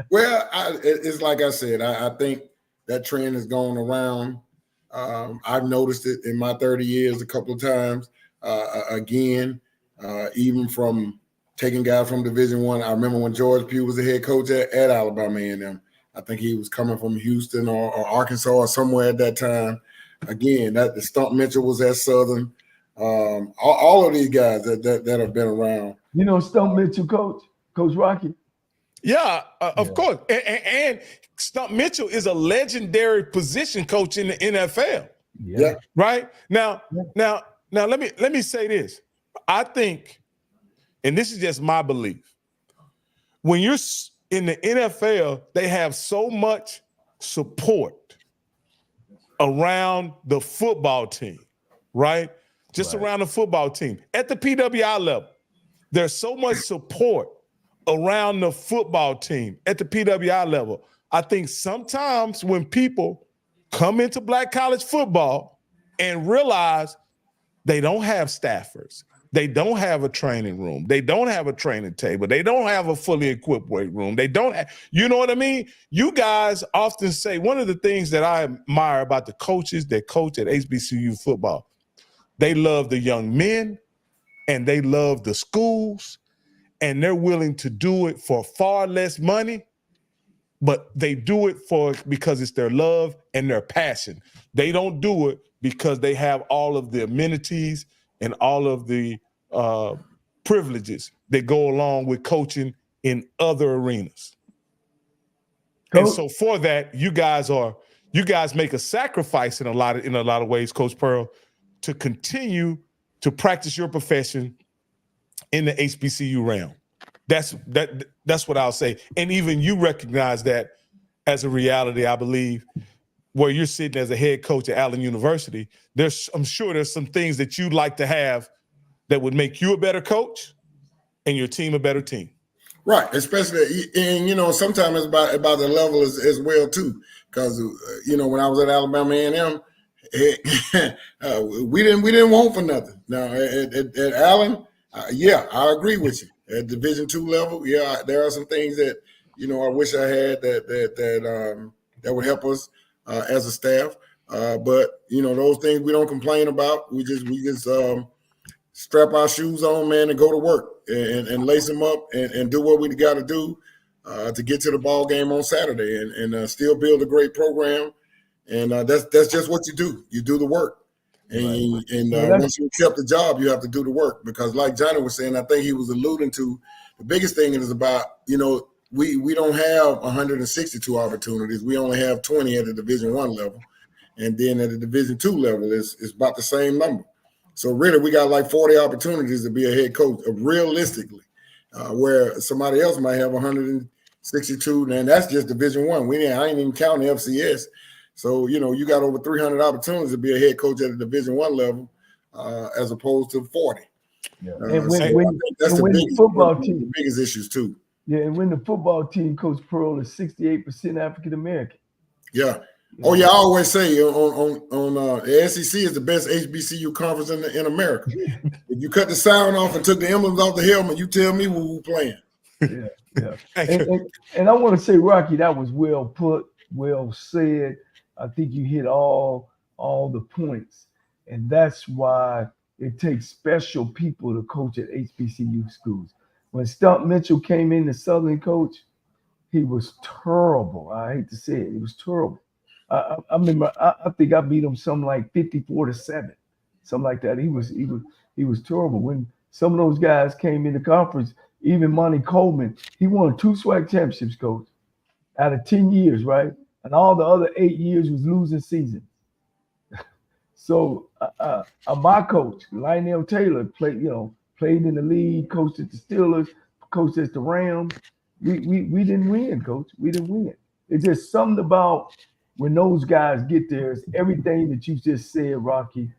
well, it's like I said. I think that trend is going around. I've noticed it in my 30 years a couple of times. Again, even from taking guys from Division I. I remember when George Pugh was the head coach at Alabama A&M. I think he was coming from Houston or Arkansas or somewhere at that time. Again, the Stump Mitchell was at Southern. All of these guys that have been around. You know Stump Mitchell, Coach Rocky? Yeah, of course. And Stump Mitchell is a legendary position coach in the NFL. Yeah. Right? Now let me say this. I think, and this is just my belief, when you're in the NFL, they have so much support around the football team, right? Just around the football team. At the PWI level, there's so much support around the football team at the PWI level. I think sometimes when people come into black college football and realize they don't have staffers, they don't have a training room, they don't have a training table, they don't have a fully equipped weight room, they don't have, you know what I mean? You guys often say, one of the things that I admire about the coaches that coach at HBCU football, they love the young men and they love the schools, and they're willing to do it for far less money, but they do it because it's their love and their passion. They don't do it because they have all of the amenities and all of the privileges that go along with coaching in other arenas. And Coach? so for that, you guys make a sacrifice in a lot of ways, Coach Pearl, to continue to practice your profession in the HBCU realm. That's what I'll say. And even you recognize that as a reality, I believe, where you're sitting as a head coach at Allen University. I'm sure there's some things that you'd like to have that would make you a better coach and your team a better team. Right, especially, and sometimes it's about the level as well too. Because when I was at Alabama A&M, we didn't want for nothing. Now at Allen, yeah, I agree with you. At Division II level, yeah, there are some things that I wish I had that would help us as a staff. But those things we don't complain about. We just strap our shoes on, man, and go to work and lace them up and do what we got to do to get to the ball game on Saturday and still build a great program. And that's just what you do. You do the work. And, once you accept the job, you have to do the work, because like Johnny was saying, I think he was alluding to, the biggest thing is about, we don't have 162 opportunities. We only have 20 at the Division I level. And then at the Division II level, it's about the same number. So really, we got like 40 opportunities to be a head coach, realistically, where somebody else might have 162, and that's just Division I. I ain't even counting FCS. So, you got over 300 opportunities to be a head coach at the Division I level, as opposed to 40. Yeah. And that's the biggest issues too. Yeah, and when the football team, Coach Pearl, is 68% African American. Yeah. Oh yeah, I always say on the SEC is the best HBCU conference in America. If you cut the sound off and took the emblems off the helmet, you tell me who we playing. Yeah. And I want to say, Rocky, that was well put, well said. I think you hit all the points, and that's why it takes special people to coach at HBCU schools. When Stump Mitchell came in, the Southern coach, he was terrible. I hate to say it, he was terrible. I remember, I think I beat him something like 54-7, something like that. He was terrible. When some of those guys came in the conference, even Monty Coleman, he won 2 SWAC championships, coach, out of 10 years, right? And all the other 8 years was losing season. So my coach, Lionel Taylor, played in the league, coached at the Steelers, coached at the Rams. We didn't win, coach. We didn't win. It's just something about when those guys get there, it's everything that you just said, Rocky,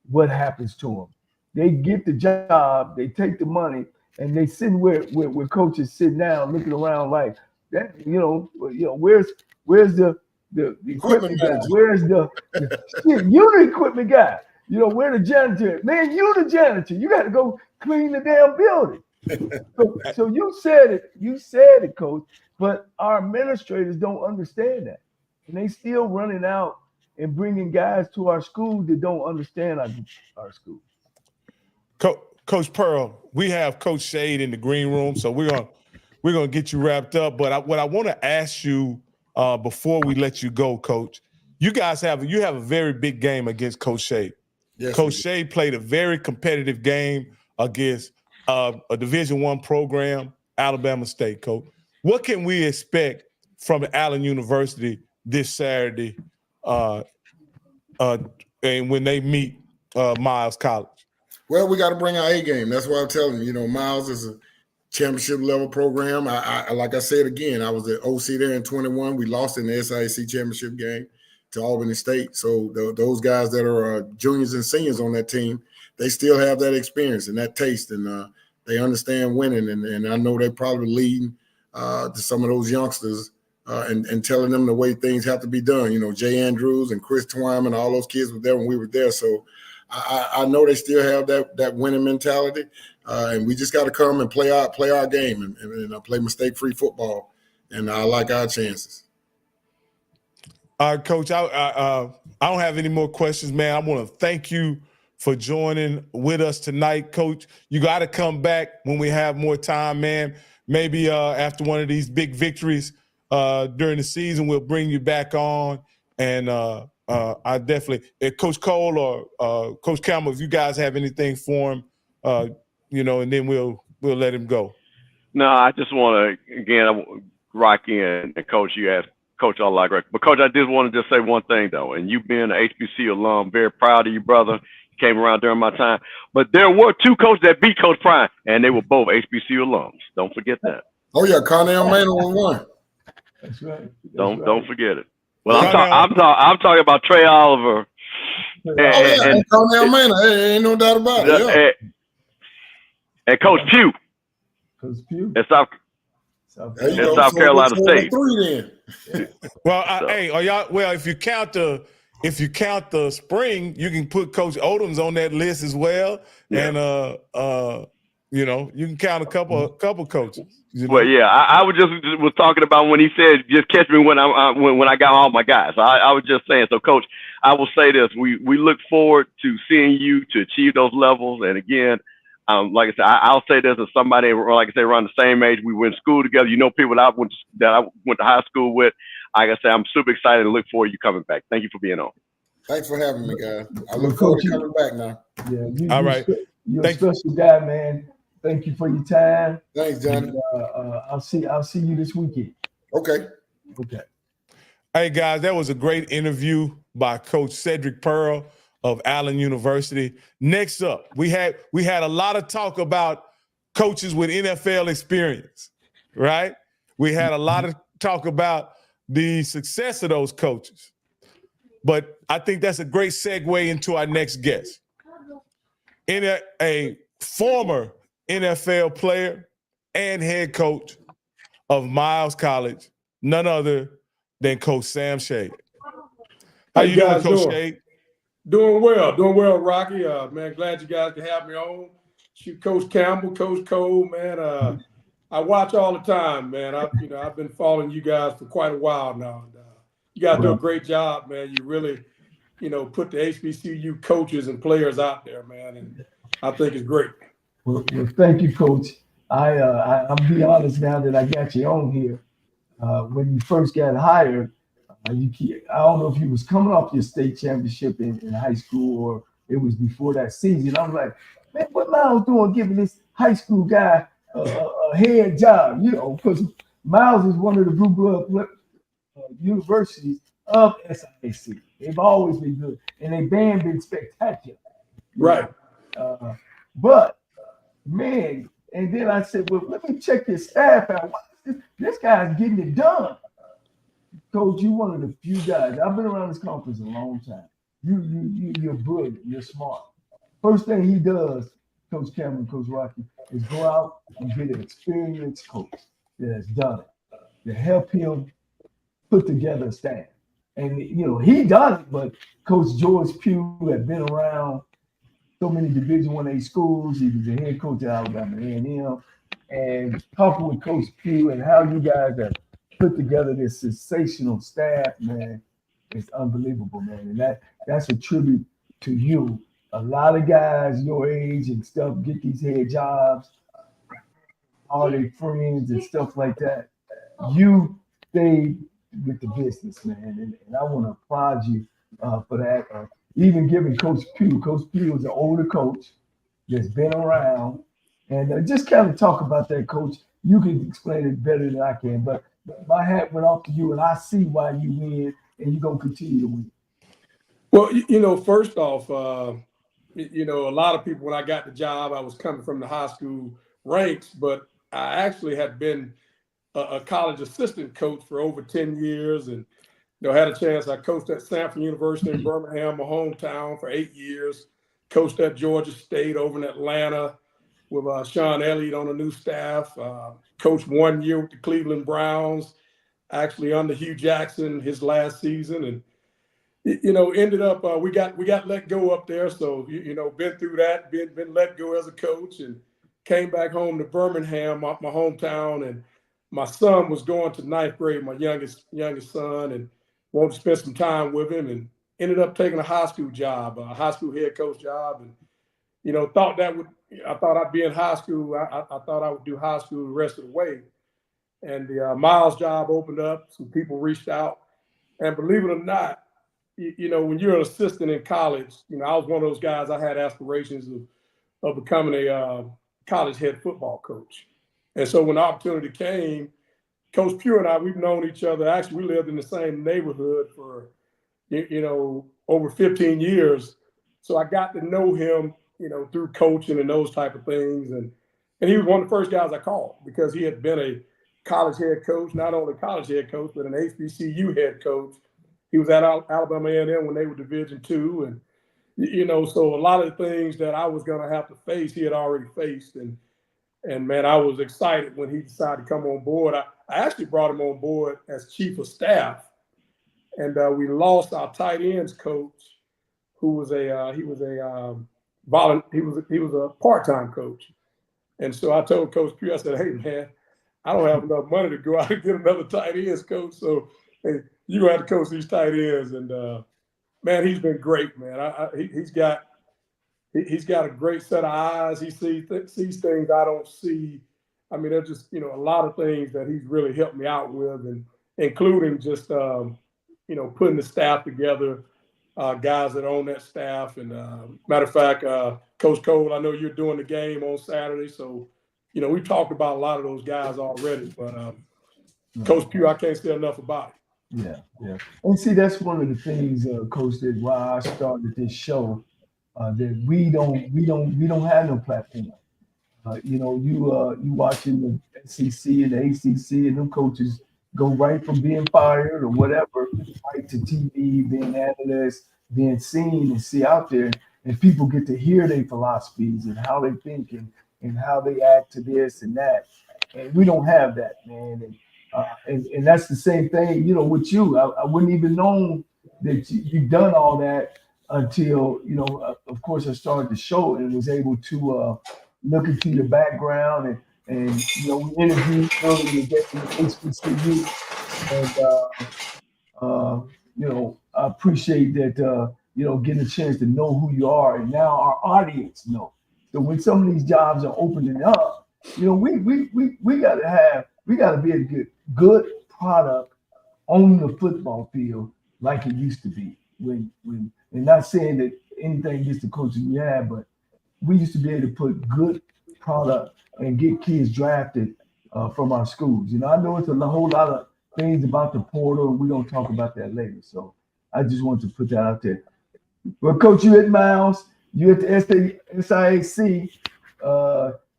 what happens to them. They get the job, they take the money, and they sit where coaches sit down looking around like that, where's the equipment guy? Where's the you the equipment guy? Where the janitor? Man, you the janitor. You got to go clean the damn building. So you said it, coach, but our administrators don't understand that. And they still running out and bringing guys to our school that don't understand our school. Coach Pearl, we have Coach Shade in the green room, so we're gonna get you wrapped up. But what I want to ask you before we let you go, Coach, you have a very big game against Coach Shade. Yes, Coach Shade played a very competitive game against a Division I program, Alabama State. Coach, what can we expect from Allen University this Saturday, and when they meet Miles College? Well, we got to bring our A game. That's what I'm telling you. Miles is a championship level program. I like I said again, I was at OC there in 21. We lost in the SIAC championship game to Albany State. So those guys that are juniors and seniors on that team, they still have that experience and that taste, and they understand winning. And I know they're probably leading to some of those youngsters and telling them the way things have to be done. Jay Andrews and Chris Twyman, all those kids were there when we were there. So I know they still have that winning mentality, and we just got to come and play our game and play mistake-free football, and I like our chances. All right, Coach, I don't have any more questions, man. I want to thank you for joining with us tonight, Coach. You got to come back when we have more time, man. Maybe after one of these big victories during the season, we'll bring you back on and I definitely, Coach Cole or Coach Campbell, if you guys have anything for him, and then we'll let him go. No, I just want to, again, Rocky and Coach, you asked Coach all like, but Coach, I just want to just say one thing though, and you being an HBCU alum, very proud of you, brother. You came around during my time, but there were 2 coaches that beat Coach Prime, and they were both HBCU alums. Don't forget that. Oh yeah, Cornell Manor was one. That's right. Don't forget it. Well, Cornell, I'm talking about Trey Oliver. And Cornell Manor, hey, ain't no doubt about it. Yeah. And Coach Pugh. Coach Pugh. And South Carolina State. 3 then. Well, hey, are y'all? Well, if you count the spring, you can put Coach Odom's on that list as well, and you can count a couple coaches. Well, yeah, I was talking about when he said just catch me when I got all my guys. I was just saying. So, Coach, I will say this: we look forward to seeing you to achieve those levels, and again. Like I said, I'll say this as somebody, like I say, around the same age. We went to school together. You know, people that I went to high school with. Like I said, I'm super excited and look forward to you coming back. Thank you for being on. Thanks for having me, guys. I look forward to coming back now. Yeah. All right. You're a special guy, man. Thank you for your time. Thanks, Johnny. I'll see you this weekend. Okay. Hey guys, that was a great interview by Coach Cedric Pearl of Allen University. Next up, we had a lot of talk about coaches with NFL experience, right? We had a lot of talk about the success of those coaches. But I think that's a great segue into our next guest. A former NFL player and head coach of Miles College, none other than Coach Sam Shade. How you doing, Coach Shade? Doing well, Rocky. Man, glad you guys can have me on. Shoot, Coach Campbell, Coach Cole, man. I watch all the time, man. I've been following you guys for quite a while now. And, you guys do a great job, man. You really, put the HBCU coaches and players out there, man. And I think it's great. Well, thank you, Coach. I'll be honest now that I got you on here. When you first got hired, I don't know if you was coming off your state championship in high school or it was before that season. I was like, man, what Miles doing giving this high school guy a head job? Because Miles is one of the blue blood universities of SIAC. They've always been good, and they been spectacular. Right. But man, and then I said, well, let me check your staff out. This guy's getting it done. Coach, you're one of the few guys. I've been around this conference a long time. You're brilliant. You're smart. First thing he does, Coach Cameron, Coach Rocky, is go out and get an experienced coach that has done it to help him put together a staff. And he does it, but Coach George Pugh had been around so many Division I schools. He was the head coach at Alabama A&M. And talking with Coach Pugh and how you guys have put together this sensational staff, man, it's unbelievable, man. And that's a tribute to you. A lot of guys your age and stuff get these head jobs, all their friends and stuff like that. You stayed with the business, man, and I want to applaud you for that. Even giving Coach Pugh is an older coach that's been around, and just kind of talk about that, Coach. You can explain it better than I can, but my hat went off to you, and I see why you win, and you're gonna continue to win. Well, first off, a lot of people when I got the job, I was coming from the high school ranks, but I actually had been a college assistant coach for over 10 years, and had a chance. I coached at Samford University in Birmingham, my hometown, for 8 years. Coached at Georgia State over in Atlanta with Sean Elliott on the new staff. Coached 1 year with the Cleveland Browns, actually under Hugh Jackson his last season, and ended up we got let go up there. So been through that, been let go as a coach, and came back home to Birmingham, my hometown, and my son was going to 9th grade, my youngest son, and wanted to spend some time with him, and ended up taking a high school job, a high school head coach job, and I thought I'd be in high school. I thought I would do high school the rest of the way, and the Miles job opened up. Some people reached out, and believe it or not, you know, when you're an assistant in college, you know, I was one of those guys. I had aspirations of becoming a college head football coach, and so when the opportunity came, Coach Pure and I, we've known each other. Actually, we lived in the same neighborhood for, you know, over 15 years. So I got to know him, you know, through coaching and those type of things. And he was one of the first guys I called because he had been a college head coach, not only college head coach, but an HBCU head coach. He was at Alabama A&M when they were Division II. And, you know, so a lot of the things that I was going to have to face, he had already faced. And man, I was excited when he decided to come on board. I actually brought him on board as chief of staff. And we lost our tight ends coach, who was a part-time coach. And so I told Coach Pugh, I said, "Hey man, I don't have enough money to go out and get another tight ends coach. So hey, you have to coach these tight ends." And man, he's been great, man. He's got a great set of eyes. He sees things I don't see. I mean, there's just, you know, a lot of things that he's really helped me out with, and including just you know, putting the staff together, guys that own that staff. And matter of fact, Coach Cole, I know you're doing the game on Saturday, so you know, we talked about a lot of those guys already. But Coach Pugh, I can't say enough about it. Yeah. And see, that's one of the things, Coach, that why I started this show. That we don't have no platform. You know, you watching the SEC and the ACC, and them coaches go right from being fired or whatever right to TV, being analysts, being seen and see out there, and people get to hear their philosophies and how they think and how they act to this and that. And we don't have that, man. And that's the same thing, you know, with you. I wouldn't even know that you've done all that until, you know, of course, I started the show and was able to look into your background and you know, we interviewed earlier today in the HBCU, and you know, I appreciate that, you know, getting a chance to know who you are, and now our audience know. So when some of these jobs are opening up, you know, we gotta be a good product on the football field like it used to be. When and not saying that anything against the coaches we had, but we used to be able to put good product and get kids drafted from our schools. You know, I know it's a whole lot of things about the portal, and we're gonna talk about that later. So I just wanted to put that out there. Well, Coach, you at Miles, you at the SIAC.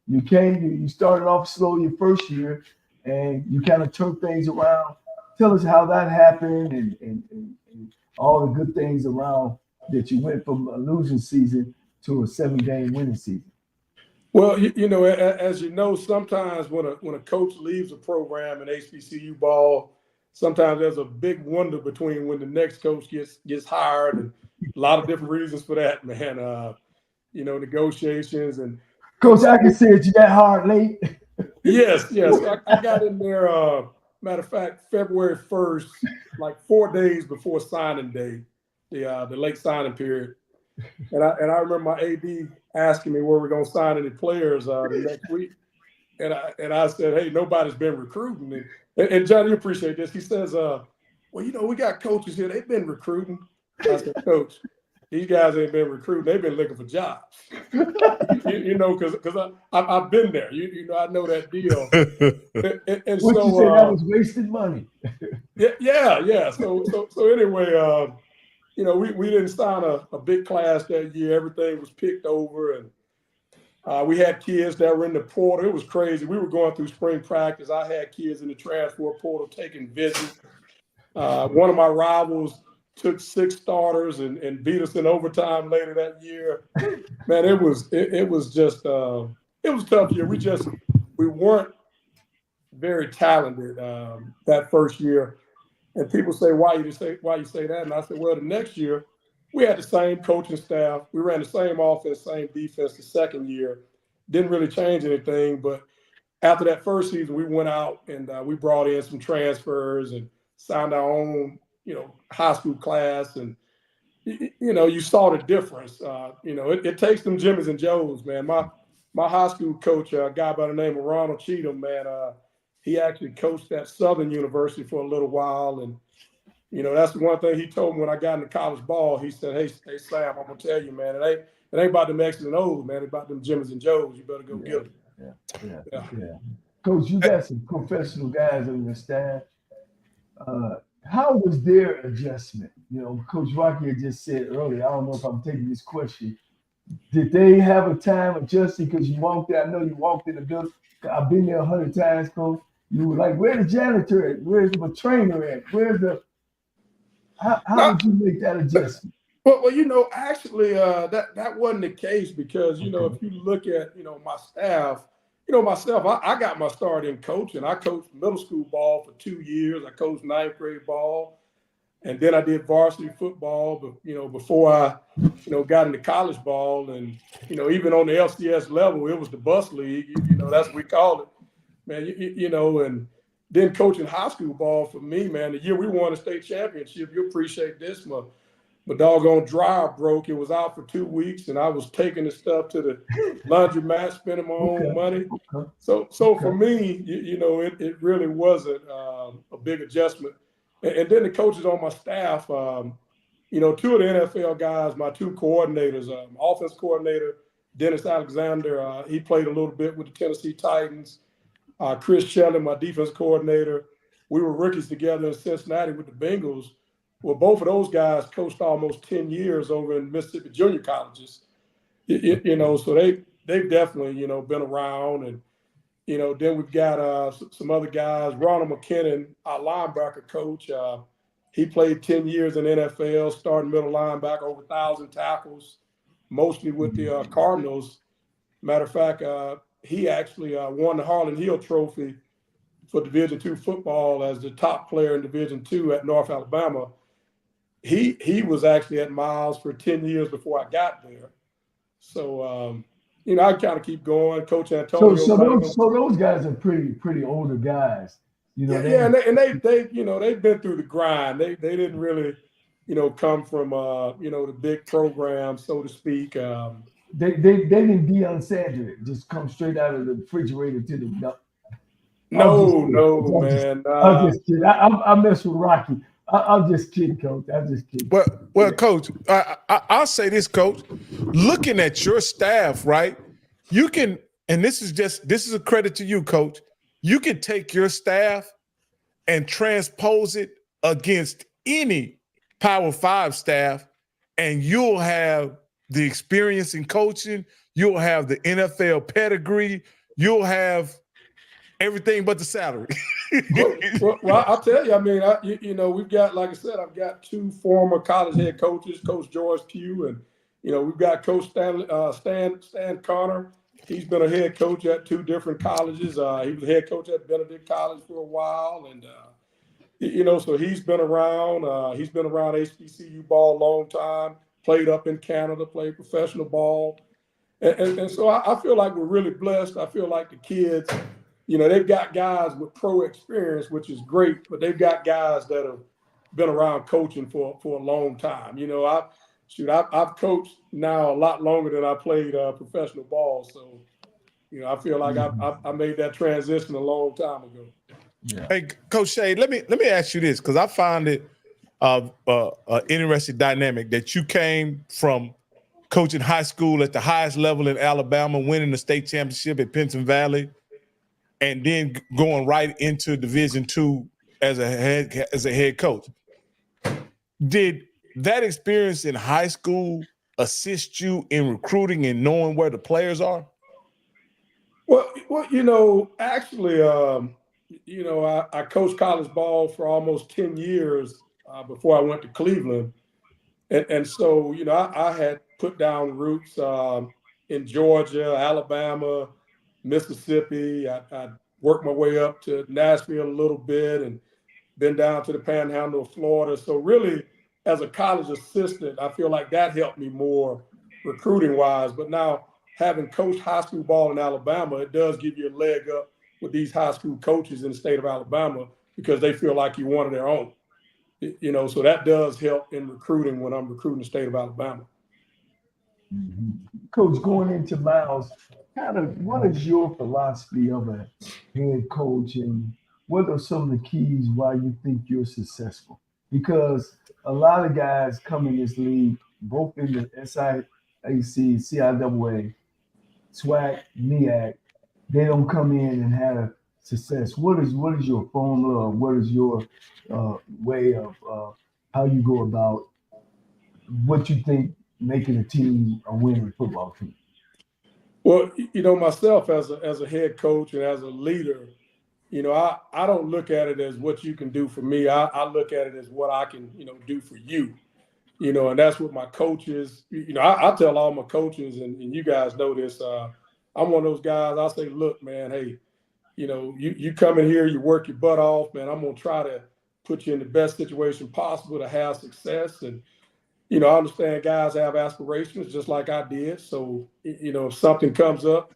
You started off slow your first year, and you kind of turned things around. Tell us how that happened and all the good things around that you went from a losing season to a 7-game winning season. Well, you know, as you know, sometimes when a coach leaves a program in HBCU ball, sometimes there's a big wonder between when the next coach gets hired, and a lot of different reasons for that, man. You know, negotiations and Coach, I can see it. You got hard late. Yes. I got in there. Matter of fact, February 1st, like 4 days before signing day, the late signing period. And I remember my AD asking me where we're going to sign any players the next week. And I said, hey, nobody's been recruiting. And John, you appreciate this. He says, well, you know, we got coaches here. They've been recruiting. I said, Coach, these guys ain't been recruiting. They've been looking for jobs. you know, because I've been there. You know, I know that deal. And what so you say that was wasted money. Yeah. So anyway, you know, we didn't sign a big class that year. Everything was picked over, and we had kids that were in the portal. It was crazy. We were going through spring practice. I had kids in the transfer portal taking visits. One of my rivals took 6 starters and beat us in overtime later that year. Man, it was just it was a tough year. We weren't very talented that first year. And people say, why you say that? And I said, well, the next year we had the same coaching staff. We ran the same offense, same defense the second year. Didn't really change anything. But after that first season, we went out and we brought in some transfers and signed our own, you know, high school class. And, you know, you saw the difference. You know, it takes them Jimmys and Joes, man. My high school coach, a guy by the name of Ronald Cheatham, man, he actually coached at Southern University for a little while. And You know, that's the one thing he told me when I got into college ball. He said, hey, Sam, I'm gonna tell you, man, it ain't about them X's and O's, man. It's about them Jimmys and Joes. You better go get them. Yeah. Coach, you got some professional guys on your staff. How was their adjustment? You know, Coach Rocky had just said earlier, I don't know if I'm taking this question. Did they have a time adjusting? Because you walked there, I know you walked in the building. I've been there 100 times, Coach. You were like, where's the janitor at? Where's the trainer at? How did you make that adjustment? Well, you know, actually, that wasn't the case because, you know, if you look at, you know, my staff, you know, myself, I got my start in coaching. I coached middle school ball for 2 years. I coached 9th grade ball. And then I did varsity football, but, you know, before I, you know, got into college ball. And, you know, even on the LCS level, it was the bus league. You know, that's what we called it. Man, you know, and then coaching high school ball for me, man, the year we won the state championship, you appreciate this, my doggone dryer broke. It was out for 2 weeks, and I was taking the stuff to the laundromat, spending my own money. So for me, you know, it really wasn't a big adjustment. And then the coaches on my staff, you know, 2 of the NFL guys, my 2 coordinators, offense coordinator, Dennis Alexander, he played a little bit with the Tennessee Titans. Chris Shelley, my defense coordinator, we were rookies together in Cincinnati with the Bengals. Well, both of those guys coached almost 10 years over in Mississippi junior colleges. You know, so they've definitely, you know, been around. And, you know, then we've got some other guys. Ronald McKinnon, our linebacker coach, he played 10 years in NFL, starting middle linebacker, over 1,000 tackles, mostly with the Cardinals. Matter of fact, he actually won the Harlan Hill Trophy for Division II football as the top player in Division II at North Alabama. He was actually at Miles for 10 years before I got there. So, you know, I kind of keep going. Coach Antonio. So those guys are pretty older guys. You know, they you know, they've been through the grind. They didn't really, you know, come from you know, the big program, so to speak. They didn't be on Cedric, just come straight out of the refrigerator to the. No, man. I'm just kidding. I mess with Rocky. I'm just kidding, Coach. I'm just kidding. Well, Coach, I'll say this, Coach. Looking at your staff, right? You can, and this is a credit to you, Coach. You can take your staff and transpose it against any Power 5 staff, and you'll have the experience in coaching. You'll have the NFL pedigree. You'll have everything but the salary. well, I'll tell you, I mean, you know, we've got, like I said, I've got 2 former college head coaches, Coach George Pugh, and, you know, we've got Coach Stan Connor. He's been a head coach at 2 different colleges. He was a head coach at Benedict College for a while. And, you know, so he's been around. He's been around HBCU ball a long time, played up in Canada, played professional ball. And so I feel like we're really blessed. I feel like the kids, you know, they've got guys with pro experience, which is great, but they've got guys that have been around coaching for a long time. You know, I've coached now a lot longer than I played professional ball. So, you know, I feel like I made that transition a long time ago. Yeah. Hey, Coach Shay, let me ask you this, because I find it an interesting dynamic that you came from coaching high school at the highest level in Alabama, winning the state championship at Penton Valley, and then going right into Division II as a head coach. Did that experience in high school assist you in recruiting and knowing where the players are? Well, you know, actually, you know, I coached college ball for almost 10 years before I went to Cleveland. And so, you know, I had put down roots in Georgia, Alabama, Mississippi. I worked my way up to Nashville a little bit and been down to the Panhandle of Florida. So really, as a college assistant, I feel like that helped me more recruiting-wise. But now, having coached high school ball in Alabama, it does give you a leg up with these high school coaches in the state of Alabama because they feel like you're one of their own. You know, so that does help in recruiting when I'm recruiting the state of Alabama. Mm-hmm. Coach, going into Miles, what is your philosophy of a head coach, and what are some of the keys why you think you're successful? because a lot of guys come in this league, both in the SIAC, CIAA, SWAC, MEAC, they don't come in and have success. What is your formula? What is your way of how you go about what you think making a team a winning football team? Well, myself as a head coach and as a leader, I don't look at it as what you can do for me. I look at it as what I can, do for you. And that's what my coaches, I tell all my coaches, and you guys know this, I'm one of those guys, I say, look, man, hey, you come in here, you work your butt off, man, I'm going to try to put you in the best situation possible to have success. And, I understand guys have aspirations just like I did. So, if something comes up,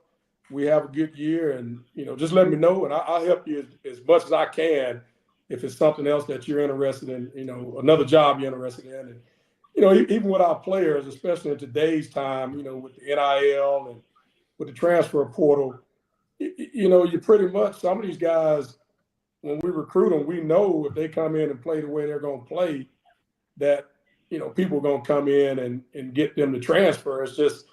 we have a good year, and, just let me know, and I'll help you as much as I can if it's something else that you're interested in, another job you're interested in. And, even with our players, especially in today's time, with the NIL and with the transfer portal, you pretty much, some of these guys, when we recruit them, we know if they come in and play the way they're going to play, that, people are going to come in and get them to transfer. It's just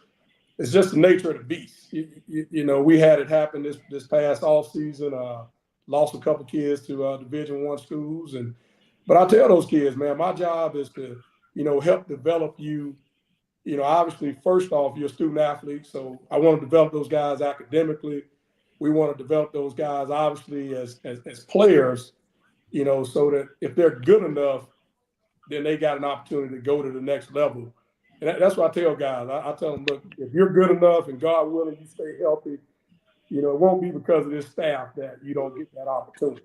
the nature of the beast. We had it happen this past off season. Lost a couple kids to Division I schools, but I tell those kids, man, my job is to help develop you. Obviously, first off, you're a student athlete, so I want to develop those guys academically. We want to develop those guys, obviously, as players. So that if they're good enough, then they got an opportunity to go to the next level. And that's what I tell guys. I tell them, look, if you're good enough and God willing, you stay healthy, it won't be because of this staff that you don't get that opportunity.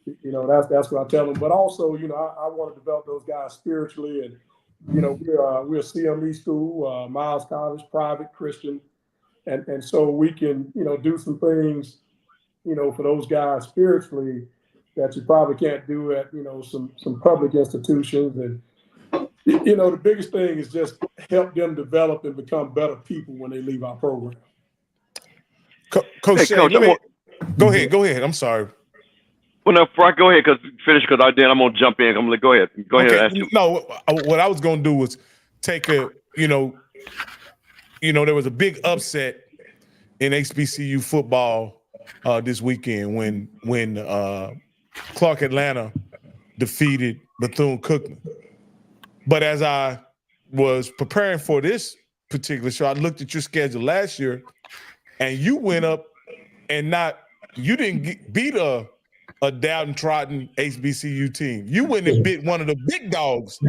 That's what I tell them. But also, I want to develop those guys spiritually. And, we're a CME school, Miles College, private, Christian. And so we can, do some things, for those guys spiritually that you probably can't do at, some public institutions. And, the biggest thing is just help them develop and become better people when they leave our program. Coach Hey, Shay, Coach, go ahead. I'm sorry. Well, no, before I go ahead, finish, because then I'm going to jump in. I'm going to go ahead. Go ahead. Okay. Ask you. No, what I was going to do was take there was a big upset in HBCU football this weekend when Clark Atlanta defeated Bethune-Cookman. But as I was preparing for this particular show, I looked at your schedule last year, and you went up and you didn't beat a downtrodden HBCU team. You went and beat one of the big dogs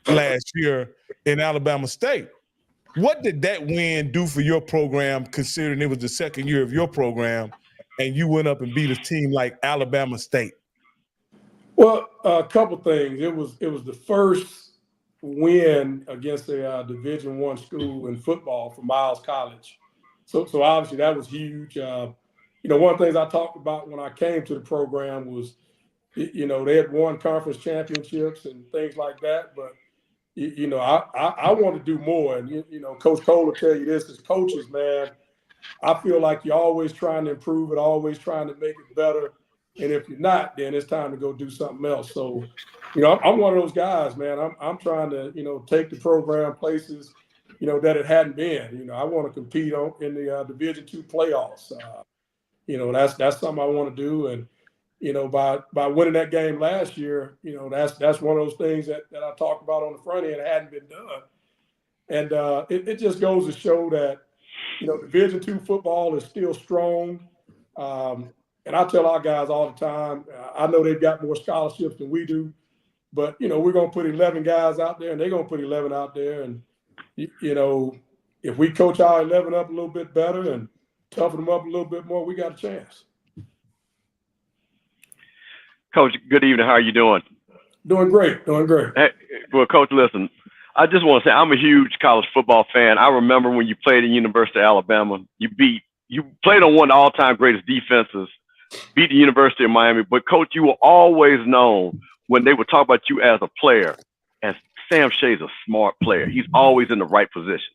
last year in Alabama State. What did that win do for your program, considering it was the second year of your program, and you went up and beat a team like Alabama State? Well, a couple things. It was the first win against a Division I school in football for Miles College. So obviously that was huge. One of the things I talked about when I came to the program was, they had won conference championships and things like that. But, I want to do more. And, Coach Cole will tell you this as coaches, man, I feel like you're always trying to improve it, always trying to make it better. And if you're not, then it's time to go do something else. So, I'm one of those guys, man. I'm trying to, take the program places, that it hadn't been. I want to compete in the Division II playoffs. That's something I want to do. And, by winning that game last year, that's one of those things that I talked about on the front end hadn't been done. And it just goes to show that, Division II football is still strong. And I tell our guys all the time, I know they've got more scholarships than we do, but, we're going to put 11 guys out there, and they're going to put 11 out there. And, if we coach our 11 up a little bit better and toughen them up a little bit more, we got a chance. Coach, good evening. How are you doing? Doing great. Hey, well, Coach, listen, I just want to say I'm a huge college football fan. I remember when you played at University of Alabama, you played on one of the all-time greatest defenses, beat the University of Miami. But, Coach, you were always known when they would talk about you as a player, as Sam Shea's a smart player. He's always in the right position.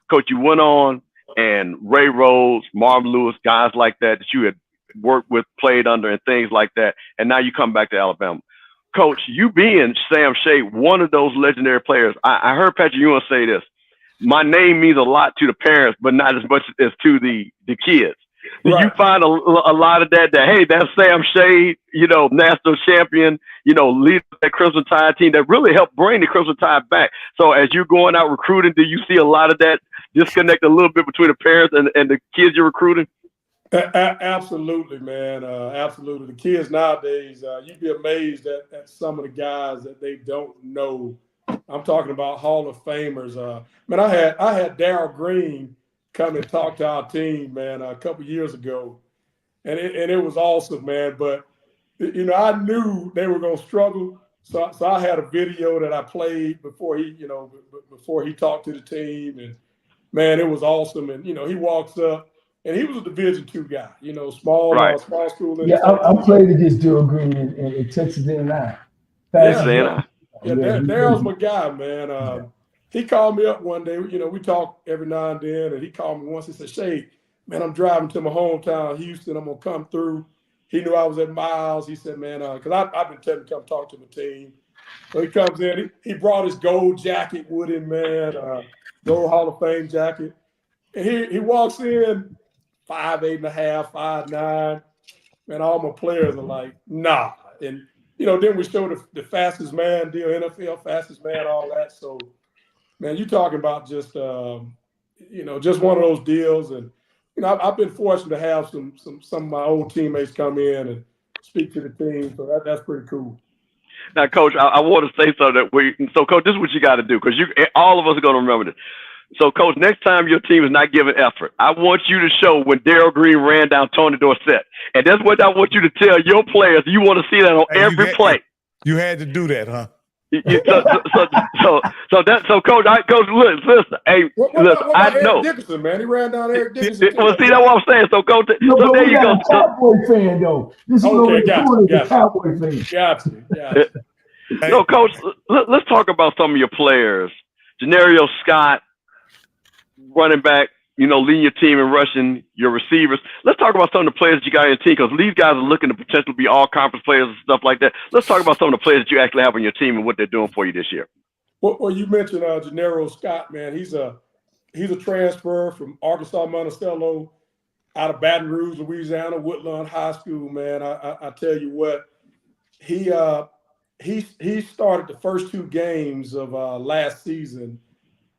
Coach, you went on, and Ray Rhodes, Marvin Lewis, guys like that you had worked with, played under, and things like that, and now you come back to Alabama. Coach, you being Sam Shea, one of those legendary players, I heard Patrick Ewing say this. My name means a lot to the parents, but not as much as to the kids. Do you find a lot of that, hey, that's Sam Shea, national champion, leader of that Crimson Tide team that really helped bring the Crimson Tide back? So as you're going out recruiting, do you see a lot of that disconnect a little bit between the parents and the kids you're recruiting? Absolutely, man. Absolutely. The kids nowadays, you'd be amazed at some of the guys that they don't know. I'm talking about Hall of Famers. Man, I had Darryl Green come and talk to our team, man, a couple years ago, and it was awesome, man. But I knew they were going to struggle, so I had a video that I played before he talked to the team, and man, it was awesome. And he walks up. And he was a Division II guy, small school. Yeah, I played against Darryl Green in Texas A&I. Darryl's my guy, man. He called me up one day. We talk every now and then, and he called me once. He said, "Shay, man, I'm driving to my hometown, Houston. I'm gonna come through." He knew I was at Miles. He said, "Man, because I've been telling him to come talk to my team." So he comes in. He brought his gold jacket with him, man, gold Hall of Fame jacket, and he walks in. 5'8.5", 5'9". Man, all my players are like, nah. And, then we show the fastest man deal, NFL fastest man, all that. So, man, you talking about just, just one of those deals. And, I've been fortunate to have some of my old teammates come in and speak to the team. So that's pretty cool. Now, Coach, I want to say something. Coach, this is what you got to do, because all of us are going to remember this. So, Coach, next time your team is not giving effort, I want you to show when Darryl Green ran down Tony Dorsett. And that's what I want you to tell your players. You want to see that on every play. You had to do that, huh? So, Coach, listen. Hey, I know. Eric Dickerson, man, he ran down Eric Dickerson. Well, see, that's what I'm saying. So, Coach, there you go. Cowboy fan, though. This is a Cowboy fan. Gotcha. No, Coach, let's talk about some of your players. Janario Scott, running back, leading your team in rushing, your receivers. Let's talk about some of the players that you got in your team, because these guys are looking to potentially be all conference players and stuff like that. Let's talk about some of the players that you actually have on your team and what they're doing for you this year. Well, you mentioned Janario Scott, man. He's a transfer from Arkansas Monticello out of Baton Rouge, Louisiana, Woodlawn High School, man. I tell you what, he started the first 2 games of last season,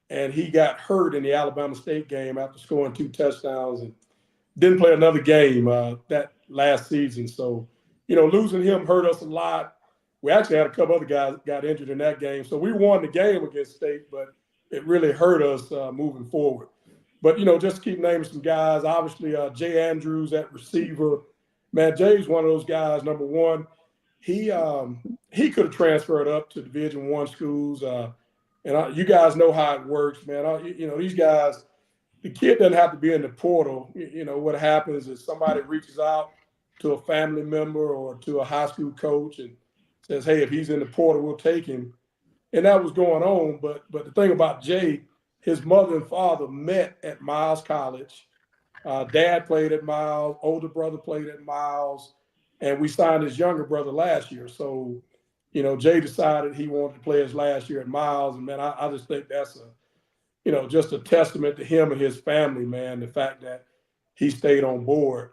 and he got hurt in the Alabama State game after scoring 2 touchdowns and didn't play another game that last season. So, losing him hurt us a lot. We actually had a couple other guys got injured in that game. So we won the game against State, but it really hurt us moving forward. But, just keep naming some guys. Obviously, Jay Andrews at receiver. Man, Jay's one of those guys, number one. He could have transferred up to Division I schools. And you guys know how it works, man. These guys, the kid doesn't have to be in the portal. What happens is somebody reaches out to a family member or to a high school coach and says, hey, if he's in the portal, we'll take him. And that was going on. But the thing about Jay, his mother and father met at Miles College. Dad played at Miles, older brother played at Miles, and we signed his younger brother last year. So, Jay decided he wanted to play his last year at Miles. And, man, I just think that's just a testament to him and his family, man, the fact that he stayed on board.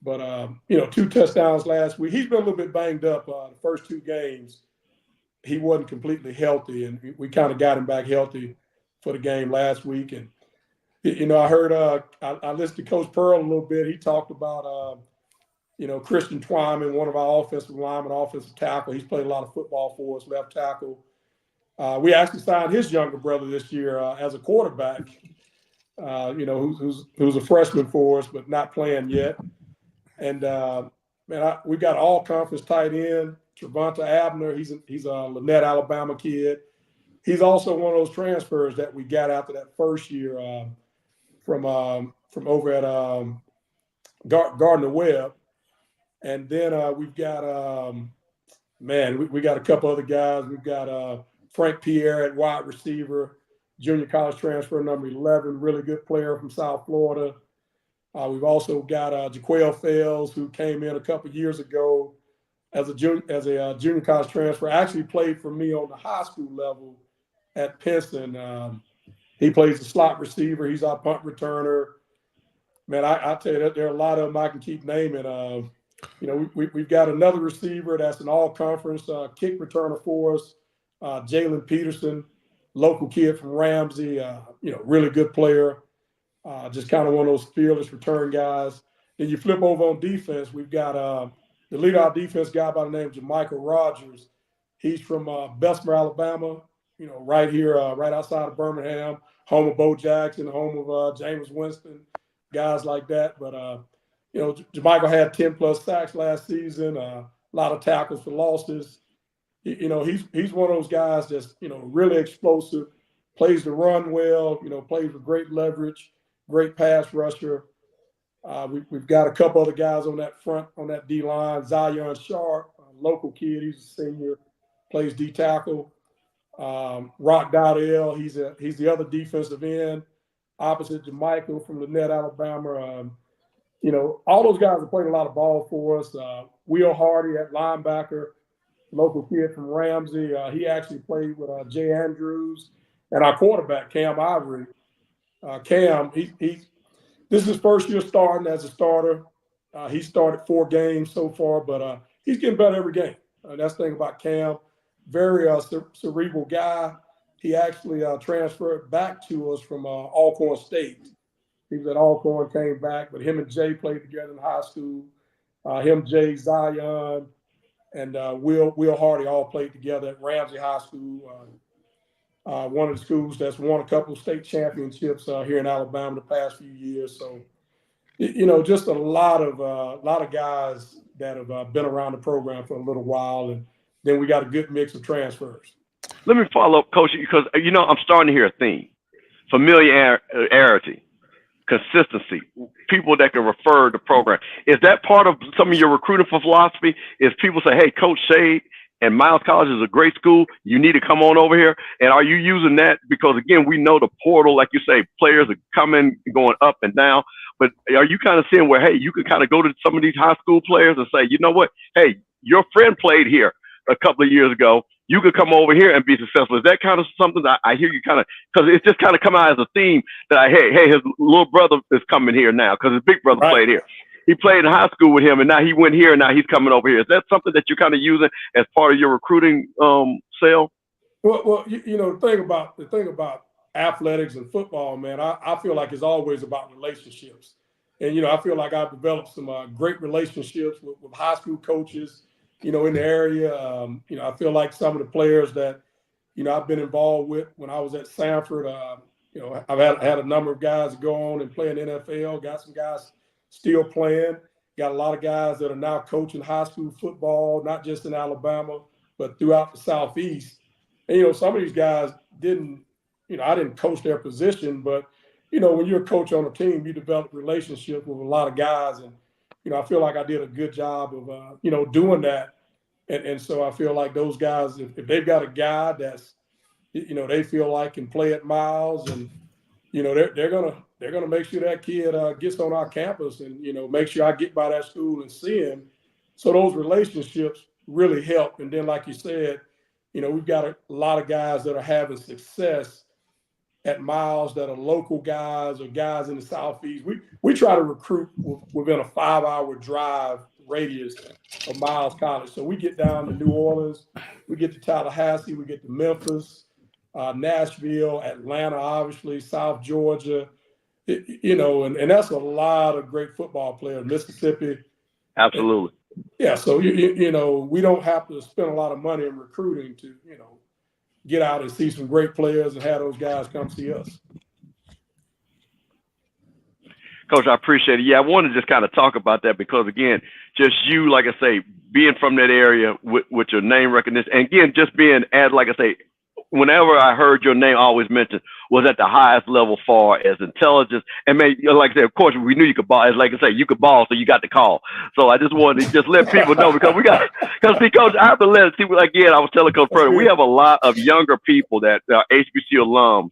But, 2 touchdowns last week. He's been a little bit banged up the first 2 games. He wasn't completely healthy, and we kind of got him back healthy for the game last week. And, I heard I listened to Coach Pearl a little bit. He talked about, Christian Twyman, one of our offensive linemen, offensive tackle. He's played a lot of football for us, left tackle. We actually signed his younger brother this year as a quarterback, who's a freshman for us, but not playing yet. And, we got an all-conference tight end, Trevonta Abner. He's a Lynette, Alabama kid. He's also one of those transfers that we got after that first year from over at Gardner-Webb. And then we've got, we got a couple other guys. We've got Frank Pierre at wide receiver, junior college transfer, number 11, really good player from South Florida. We've also got Jaquel Fells, who came in a couple years ago as a junior college transfer. Actually played for me on the high school level at Princeton. He plays the slot receiver. He's our punt returner. Man, I tell you that there are a lot of them I can keep naming. We've got another receiver that's an all-conference kick returner for us, Jalen Peterson, local kid from Ramsey. Really good player. Just kind of one of those fearless return guys. Then you flip over on defense. We've got the leader of our defense guy by the name of Jermichael Rogers. He's from Bessemer, Alabama. Right here, right outside of Birmingham, home of Bo Jackson, home of James Winston, guys like that. But Jermichael had 10+ sacks last season. A lot of tackles for losses. He's one of those guys that's really explosive, plays the run well. Plays with great leverage, great pass rusher. We've got a couple other guys on that front, on that D line. Zion Sharp, a local kid, he's a senior, plays D tackle. Rock Dowdell, he's the other defensive end, opposite Jermichael from Lynette, Alabama. All those guys have played a lot of ball for us. Will Hardy at linebacker, local kid from Ramsey. He actually played with Jay Andrews, and our quarterback Cam Ivory. Cam, this is his first year starting as a starter. He started 4 games so far, but he's getting better every game. That's the thing about Cam. Very cerebral guy. He actually transferred back to us from Alcorn State. He was at Alcorn, came back, but him and Jay played together in high school. Jay, Zion, and Will Hardy all played together at Ramsey High School, one of the schools that's won a couple of state championships here in Alabama the past few years. So, just a lot of guys that have been around the program for a little while, and then we got a good mix of transfers. Let me follow up, Coach, because I'm starting to hear a theme: familiarity, consistency, people that can refer the program. Is that part of some of your recruiting philosophy? Is people say, "Hey, Coach Shade and Miles College is a great school. You need to come on over here." And are you using that because, again, we know the portal, like you say, players are coming, going up and down. But are you kind of seeing where, hey, you can kind of go to some of these high school players and say, you know what, hey, your friend played here a couple of years ago. You could come over here and be successful. Is that kind of something that I hear you kind of, because it's just kind of come out as a theme that hey, his little brother is coming here now because his big brother played here. He played in high school with him, and now he went here, and now he's coming over here. Is that something that you're kind of using as part of your recruiting sale? Well, the thing about athletics and football, man, I feel like it's always about relationships. And, I feel like I've developed some great relationships with high school coaches, in the area. I feel like some of the players that, I've been involved with when I was at Sanford, I've had a number of guys go on and play in the NFL, got some guys still playing, got a lot of guys that are now coaching high school football, not just in Alabama, but throughout the Southeast. And, some of these guys didn't, I didn't coach their position, but, when you're a coach on a team, you develop relationships with a lot of guys. And, I feel like I did a good job of, doing that. And so I feel like those guys, if they've got a guy that's, they feel like can play at Miles, and, they're gonna make sure that kid gets on our campus, and make sure I get by that school and see him. So those relationships really help. And then, like you said, we've got a lot of guys that are having success at Miles that are local guys or guys in the Southeast. We try to recruit within a 5-hour drive radius of Miles College. So we get down to New Orleans, we get to Tallahassee, we get to Memphis, Nashville, Atlanta, obviously, South Georgia, and that's a lot of great football players, Mississippi. Absolutely. Yeah, so, we don't have to spend a lot of money in recruiting to, get out and see some great players and have those guys come see us. Coach, I appreciate it. Yeah, I want to just kind of talk about that because, again, just you, like I say, being from that area with your name recognition, and again, just being, as like I say, whenever I heard your name always mentioned, was at the highest level far as intelligence. And maybe, like I said, of course, we knew you could ball. As like I say, you could ball, so you got the call. So I just wanted to just let people know because see, Coach, I have to let people, again, I was telling Coach Pearl, we have a lot of younger people that are HBCU alums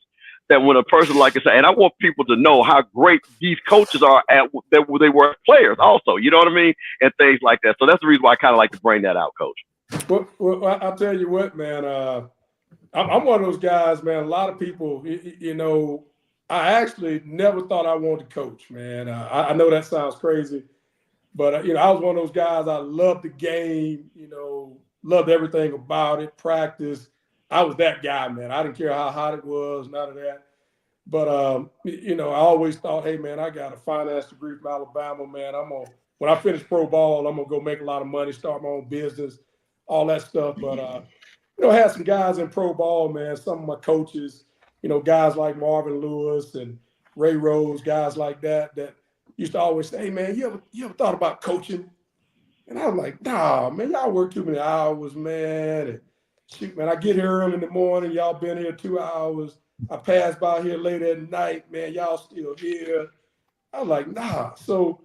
that when a person like I say, and I want people to know how great these coaches are at that they were players also, you know what I mean? And things like that. So that's the reason why I kind of like to bring that out, Coach. Well, I'll tell you what, man, I'm one of those guys, man. A lot of people, you know, I actually never thought I wanted to coach, man. I know that sounds crazy, but, you know, I was one of those guys. I loved the game, you know, loved everything about it, practice. I was that guy, man. I didn't care how hot it was, none of that. But, you know, I always thought, hey, man, I got a finance degree from Alabama, man. When I finish pro ball, I'm going to go make a lot of money, start my own business, all that stuff. But, you know, I had some guys in pro ball, man, some of my coaches, you know, guys like Marvin Lewis and Ray Rose, guys like that used to always say, hey, man, you ever thought about coaching? And I was like, nah, man, y'all work too many hours, man. And shoot, man, I get here early in the morning. Y'all been here 2 hours. I pass by here late at night, man. Y'all still here. I was like, nah. So,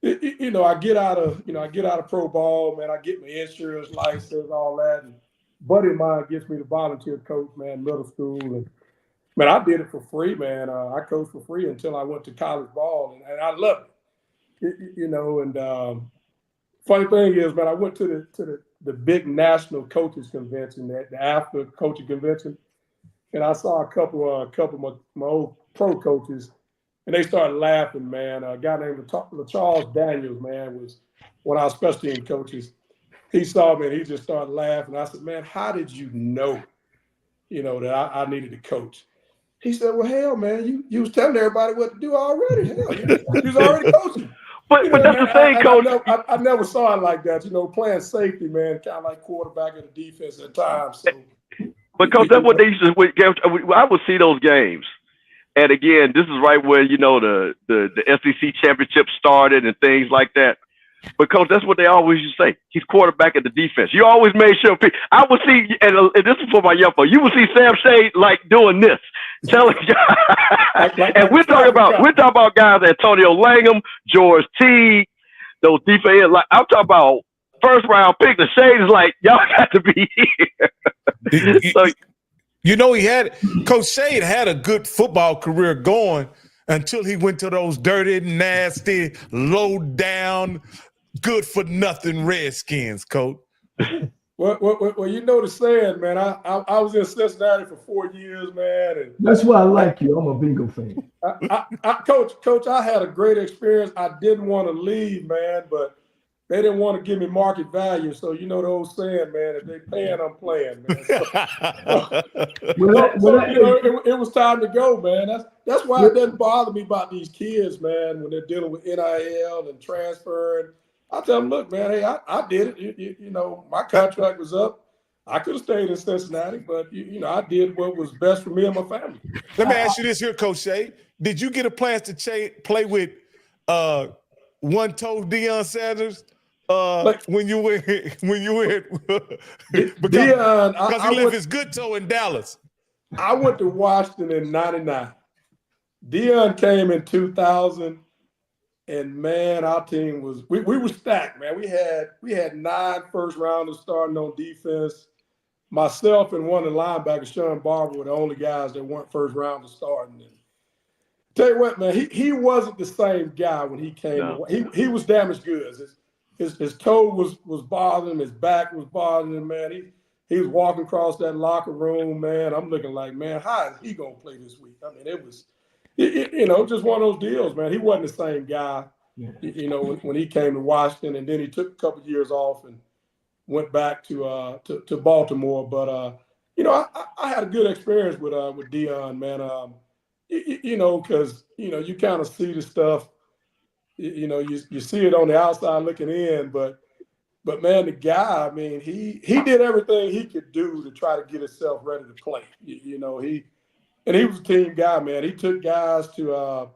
you know, I get out of pro ball, man. I get my insurance license, all that. And buddy of mine gets me to volunteer coach, man, middle school. And man, I did it for free, man. I coached for free until I went to college ball, and I loved it. You know, and funny thing is, man, I went to the big national coaches convention, the after coaching convention, and I saw a couple of my old pro coaches, and they started laughing, man. A guy named Charles Daniels, man, was one of our special team coaches. He saw me and he just started laughing. I said, man, how did you know, that I needed to coach? He said, well, hell, man, you was telling everybody what to do already. Hell, you was already coaching. But that's man, the thing, Coach. I never saw it like that. Playing safety, man, kind of like quarterback of the defense at times. So, because that's what they used to. I would see those games, and again, this is right where the SEC championship started and things like that. Because that's what they always used to say. He's quarterback at the defense. You always made sure. I would see, and this is for my young folks. You would see Sam Shade like doing this, telling guys. And we're talking about guys, Antonio Langham, George Teague, those defense. Like I'm talking about first round pick. The Shade is like, y'all got to be here. So, Coach Shade had a good football career going until he went to those dirty, nasty, low down, good for nothing Redskins, Coach. Well, the saying, man. I was in Cincinnati for 4 years, man. And that's why I like you. I'm a Bengal fan. Coach, I had a great experience. I didn't want to leave, man, but they didn't want to give me market value. So the old saying, man, if they paying, I'm playing, man. It was time to go, man. That's why it doesn't bother me about these kids, man, when they're dealing with NIL and transferring. I tell them, look, man, hey, I did it. My contract was up. I could have stayed in Cincinnati, but I did what was best for me and my family. Let me ask you this here, Coach Shea. Did you get a chance to play with one-toe Deion Sanders when you went because he left his good toe in Dallas? I went to Washington in '99. Deion came in 2000. And man, our team we were stacked, man. We had 9 first rounders starting on defense. Myself and one of the linebackers, Sean Barber, were the only guys that weren't first rounders starting. And tell you what, man, he wasn't the same guy when he came. No. He was damaged goods. His toe was bothering him, his back was bothering him, man. He was walking across that locker room, man. I'm looking like, man, how is he gonna play this week? I mean, it was. Just one of those deals, man. He wasn't the same guy, when he came to Washington, and then he took a couple of years off and went back to Baltimore. But I had a good experience with Deion, man. Because you kind of see the stuff, you see it on the outside looking in, but man, the guy, I mean, he did everything he could do to try to get himself ready to play. And he was a team guy, man. He took guys to,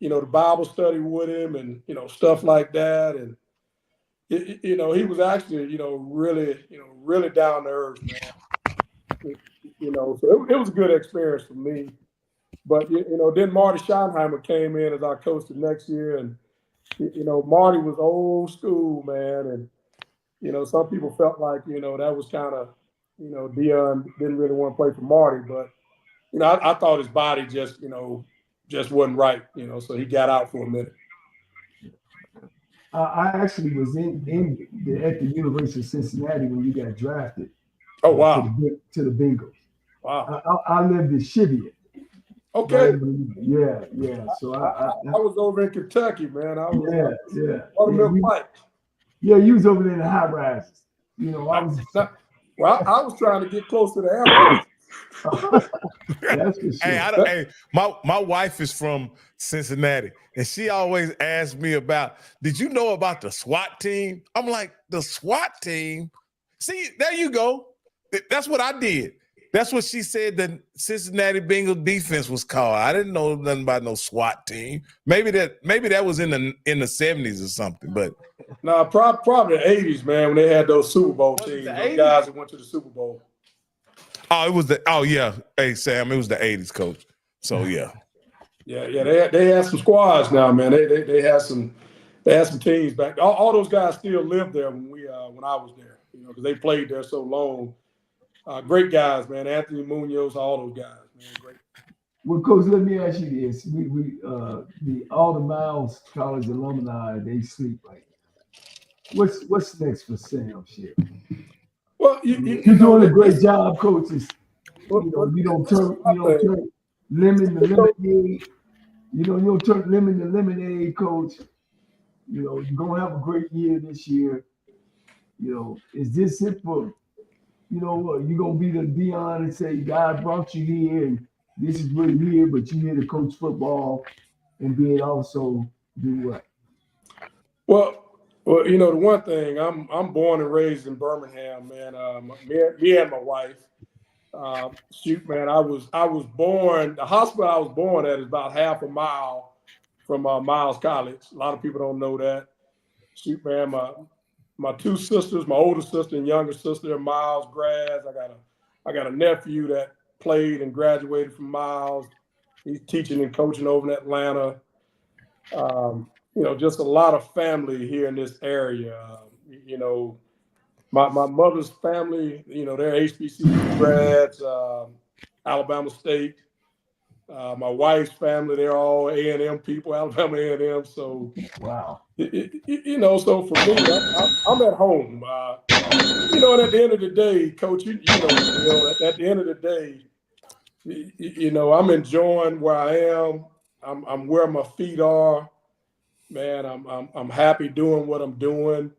the Bible study with him and, stuff like that. And, he was actually, really down to earth, man. So it was a good experience for me. But, then Marty Schottenheimer came in as our coach the next year. And, Marty was old school, man. And, some people felt like, that was kind of, Deion didn't really want to play for Marty. But I thought his body just wasn't right, so he got out for a minute. I actually was at the University of Cincinnati when you got drafted. Oh, wow. To the Bengals. Wow. I lived in Cheviot. Okay. Yeah. So I was over in Kentucky, man. I was Buttermilk Pike. Yeah, you was over there in the high rises. I was trying to get close to the airport. That's for sure. Hey, my wife is from Cincinnati, and she always asks me about, did you know about the SWAT team? I'm like, the SWAT team? See, there you go. That's what I did. That's what she said the Cincinnati Bengals defense was called. I didn't know nothing about no SWAT team. Maybe that was in the 70s or something, but no, probably the 80s, man, when they had those Super Bowl teams. Those guys that went to the Super Bowl. Hey, Sam, it was the 80s, coach. So yeah. Yeah, they had some squads now, man. They had some teams back. All those guys still live there when I was there, because they played there so long. Great guys, man. Anthony Munoz, all those guys, man. Great. Well, Coach, let me ask you this: all the Miles College alumni, they sleep right now. What's next for Sam? Shit. Well, you're doing a great job, coaches. You don't turn lemon to lemonade. You don't turn lemon to lemonade, coach. You're gonna have a great year this year. Is this it for? You're gonna be the Dion and say, God brought you here, and this is what you're here, but you're here to coach football and then also do what? Well, the one thing, I'm born and raised in Birmingham, man. Me and my wife. Man, I was born. The hospital I was born at is about half a mile from Miles College. A lot of people don't know that. Shoot, man, my two sisters, my older sister and younger sister, are Miles grads. I got a nephew that played and graduated from Miles. He's teaching and coaching over in Atlanta. Just a lot of family here in this area. My mother's family, they're HBCU grads, Alabama State. My wife's family, they're all A&M people, Alabama A&M. So, wow. So for me, I'm at home. And at the end of the day, Coach, at the end of the day, I'm enjoying where I am. I'm where my feet are. Man, I'm happy doing what I'm doing.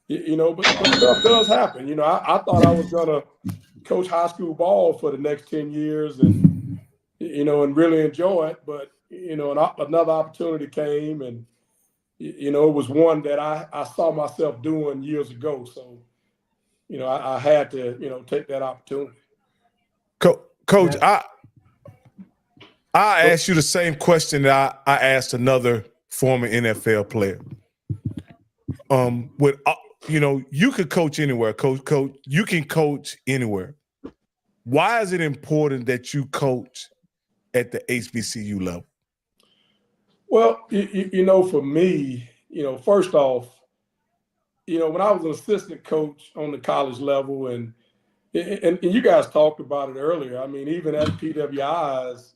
But stuff does happen. I thought I was gonna coach high school ball for the next 10 years and really enjoy it. But another opportunity came, and it was one that I saw myself doing years ago. So I had to take that opportunity. Coach, I asked you the same question that I asked another former NFL player. You could coach anywhere, coach. You can coach anywhere. Why is it important that you coach at the HBCU level? Well, for me, first off, when I was an assistant coach on the college level, and you guys talked about it earlier. I mean, even at PWIs,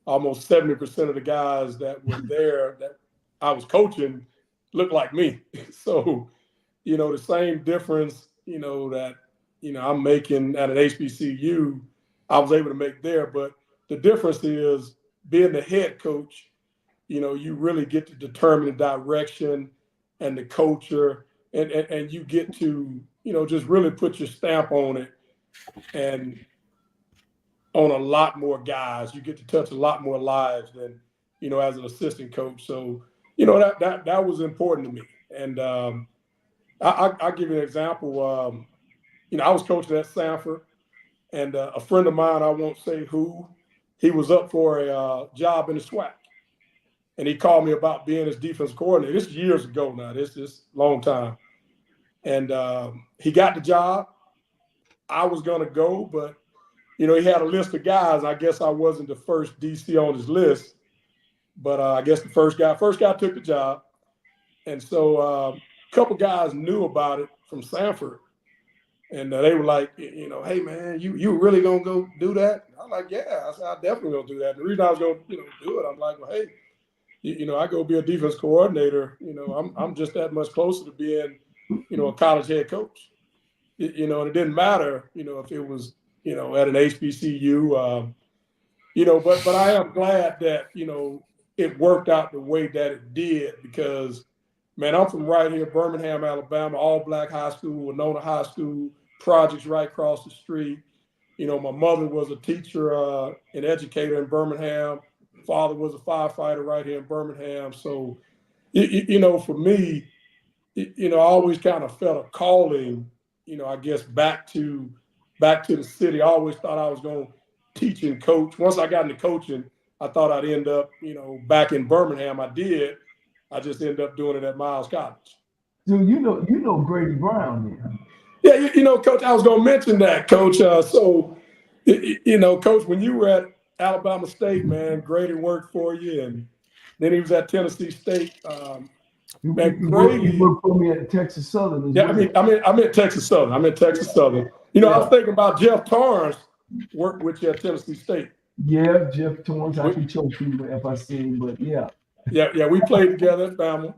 almost 70% of the guys that were there that I was coaching looked like me. So, the same difference, that, I'm making at an HBCU, I was able to make there. But the difference is being the head coach, you really get to determine the direction and the culture, and you get to, just really put your stamp on it, and on a lot more guys. You get to touch a lot more lives than, as an assistant coach. So, that was important to me. And I'll give you an example. I was coaching at Sanford, and a friend of mine, I won't say who, he was up for a job in the SWAC. And he called me about being his defense coordinator. This is years ago now. This is a long time. And he got the job. I was going to go, but, he had a list of guys. I guess I wasn't the first DC on his list. But I guess the first guy took the job. And so a couple guys knew about it from Sanford. And they were like, hey, man, you really going to go do that? I I'm like, yeah. I said, I definitely gonna do that. The reason I was gonna, do it, I'm like, well, hey, I go be a defense coordinator. I'm just that much closer to being, a college head coach. And it didn't matter, if it was, at an HBCU. But I am glad that, it worked out the way that it did because, man, I'm from right here, Birmingham, Alabama, all black high school, Winona High School, projects right across the street. My mother was a teacher, an educator in Birmingham. Father was a firefighter right here in Birmingham. So, for me, I always kind of felt a calling, I guess back to the city. I always thought I was going to teach and coach. Once I got into coaching, I thought I'd end up, back in Birmingham. I did. I just ended up doing it at Miles College. So you know Grady Brown then. Yeah, Coach, I was going to mention that, Coach. Coach, when you were at Alabama State, man, Grady worked for you, and then he was at Tennessee State. Man, Grady worked for me at Texas Southern. Yeah, well. I'm in Texas Southern. I was thinking about Jeff Torrance worked with you at Tennessee State. Yeah, Jeff Torrance. I can choke you if I see him, but yeah. Yeah, we played together at Bama.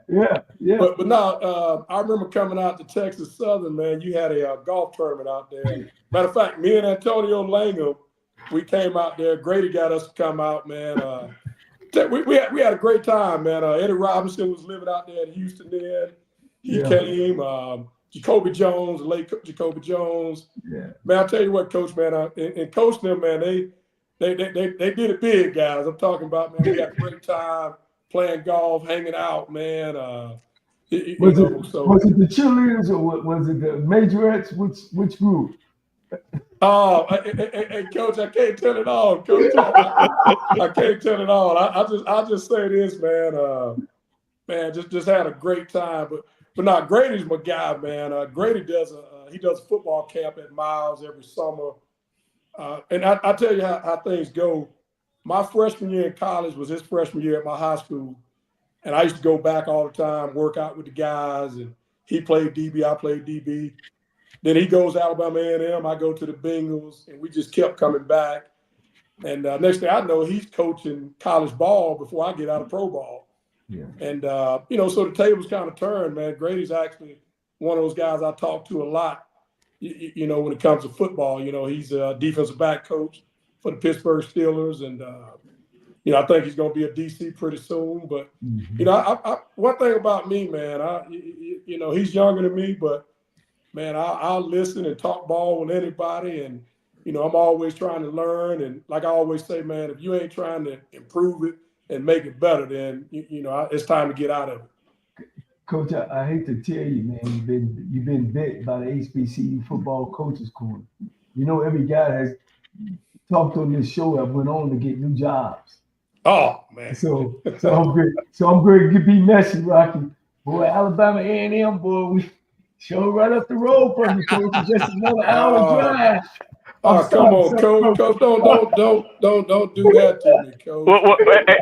Yeah. But now, I remember coming out to Texas Southern, man. You had a golf tournament out there. Matter of fact, me and Antonio Langham, we came out there. Grady got us to come out, man. We had a great time, man. Eddie Robinson was living out there in Houston then. He came. Jacoby Jones, late Jacoby Jones. Yeah. Man, I'll tell you what, Coach, man, and Coach them, man, they did it big, guys. I'm talking about, man, we had a great time playing golf, hanging out, man. Was it the cheerleaders or was it the majorettes? Which group? Oh, and Coach, I can't tell it all, Coach. I can't tell it all. I'll just say this, man. Man, just had a great time. But now Grady's my guy, man. Grady does a football camp at Miles every summer. And I tell you how things go. My freshman year in college was his freshman year at my high school. And I used to go back all the time, work out with the guys. And he played DB, I played DB. Then he goes to Alabama A&M, I go to the Bengals. And we just kept coming back. And next thing I know, he's coaching college ball before I get out of pro ball. Yeah. And, so the tables kind of turned, man. Grady's actually one of those guys I talk to a lot, when it comes to football. He's a defensive back coach for the Pittsburgh Steelers. And, I think he's going to be a DC pretty soon. But, one thing about me, man, he's younger than me, but, man, I'll listen and talk ball with anybody. And, I'm always trying to learn. And like I always say, man, if you ain't trying to improve it and make it better, then, it's time to get out of it. Coach, I hate to tell you, man, you've been bit by the HBCU Football Coaches Corner. Every guy has talked on this show that went on to get new jobs. Oh, man. So I'm great. So I'm great to be messy, Rocky. Boy, Alabama A&M, boy, we show right up the road from you, Coach. It's just another hour drive. Oh, come on, Coach. Coach, don't do that to me, Coach. Well,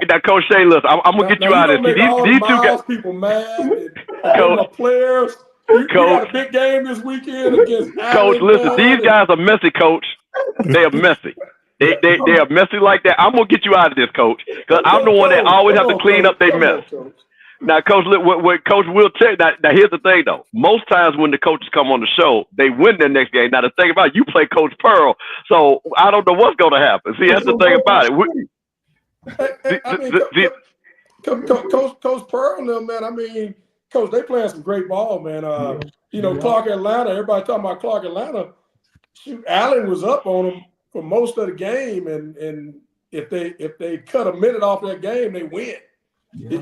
now, Coach Shane, listen, I'm gonna get you out of this. These two guys, people mad. And my players. We got a big game this weekend against Coach, listen, these guys are messy, Coach. They are messy. They are messy like that. I'm gonna get you out of this, Coach, because I'm the one that always have to clean up their mess. Now, Coach, what Coach will tell you, now here's the thing, though. Most times when the coaches come on the show, they win their next game. Now, the thing about it, you play Coach Pearl, so I don't know what's going to happen. See, that's the thing about it. Coach Pearl, man, Coach, they playing some great ball, man. Clark Atlanta, everybody talking about Clark Atlanta. Shoot, Allen was up on them for most of the game, and if they cut a minute off that game, they win. Yeah.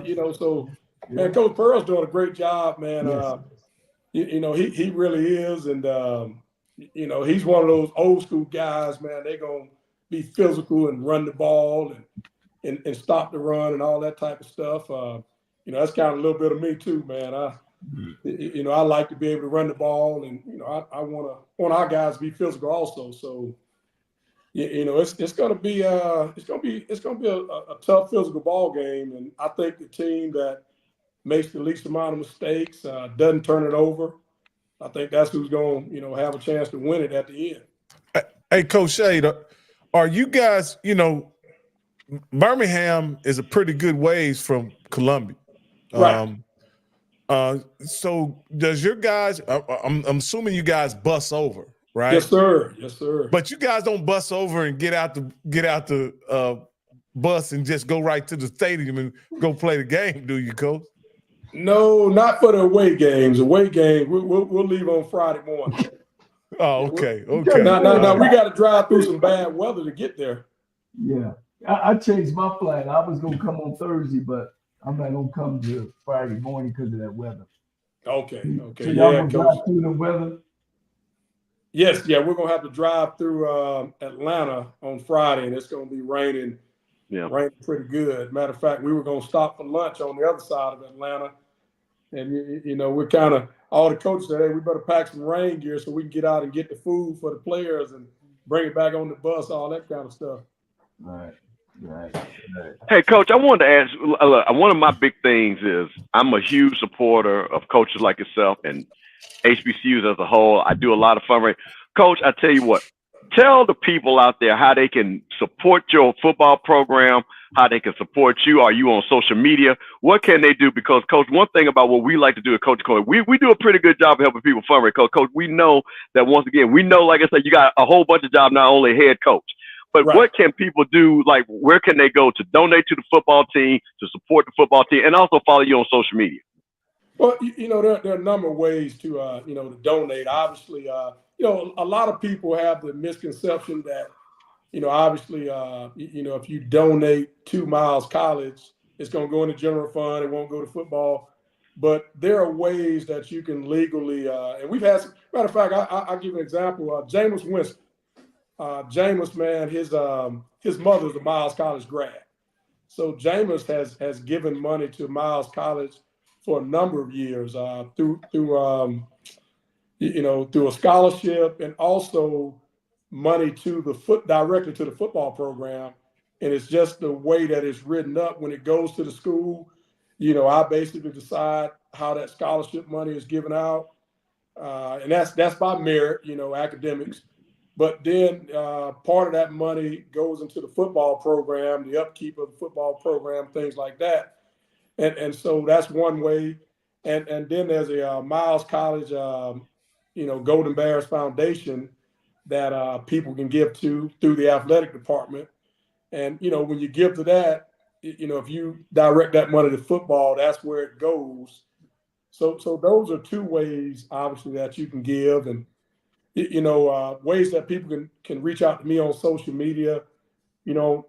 Man, Coach Pearl's doing a great job, man. Yes. He really is, and he's one of those old school guys, man. They're gonna be physical and run the ball and stop the run and all that type of stuff. That's kind of a little bit of me too, man. I like to be able to run the ball, and I want our guys to be physical also. So. It's gonna be a tough physical ball game, and I think the team that makes the least amount of mistakes doesn't turn it over. I think that's who's going to have a chance to win it at the end. Hey, Coach Shade, Are you guys, Birmingham is a pretty good ways from Columbia. Right. So does your guys, I'm assuming you guys bus over, right? Yes, sir. Yes, sir. But you guys don't bus over and get out the bus and just go right to the stadium and go play the game, do you, Coach? No, not for the away games. Away games, we'll leave on Friday morning. Oh, Yeah, okay. Now we got to drive through some bad weather to get there. Yeah, I changed my flight. I was gonna come on Thursday, but I'm not gonna come to Friday morning because of that weather. Okay. So y'all Yeah, gonna Coach. drive through the weather? Yes, yeah, we're gonna have to drive through Atlanta on Friday, and it's gonna be raining. Yeah. Raining pretty good. Matter of fact, we were gonna stop for lunch on the other side of Atlanta, and we're kind of all the coaches said, hey, we better pack some rain gear so we can get out and get the food for the players and bring it back on the bus, all that kind of stuff. Right. Hey, Coach, I wanted to ask. Look, one of my big things is I'm a huge supporter of coaches like yourself and HBCUs as a whole. I do a lot of fundraising. Coach, I tell you what, tell the people out there how they can support your football program, how they can support you. Are you on social media? What can they do? Because, Coach, one thing about what we like to do at Coach Corner, we do a pretty good job of helping people fundraise. Coach, we know that once again, like I said, you got a whole bunch of jobs, not only head coach. But Right. What can people do? Like, where can they go to donate to the football team, to support the football team, and also follow you on social media? Well, there are a number of ways to to donate. Obviously, a lot of people have the misconception that, obviously, if you donate to Miles College, it's going to go in the general fund. It won't go to football. But there are ways that you can legally, and we've had, matter of fact, I'll give an example. Jameis Winston. Jameis, man, his mother's a Miles College grad. So Jameis has given money to Miles College for a number of years through a scholarship and also money directly to the football program. And it's just the way that it's written up when it goes to the school. I basically decide how that scholarship money is given out, and that's by merit, academics. But then part of that money goes into the football program, the upkeep of the football program, things like that. And so that's one way. And then there's a Miles College, Golden Bears Foundation that people can give to through the athletic department. And, when you give to that, if you direct that money to football, that's where it goes. So those are two ways, obviously, that you can give. And ways that people can reach out to me on social media,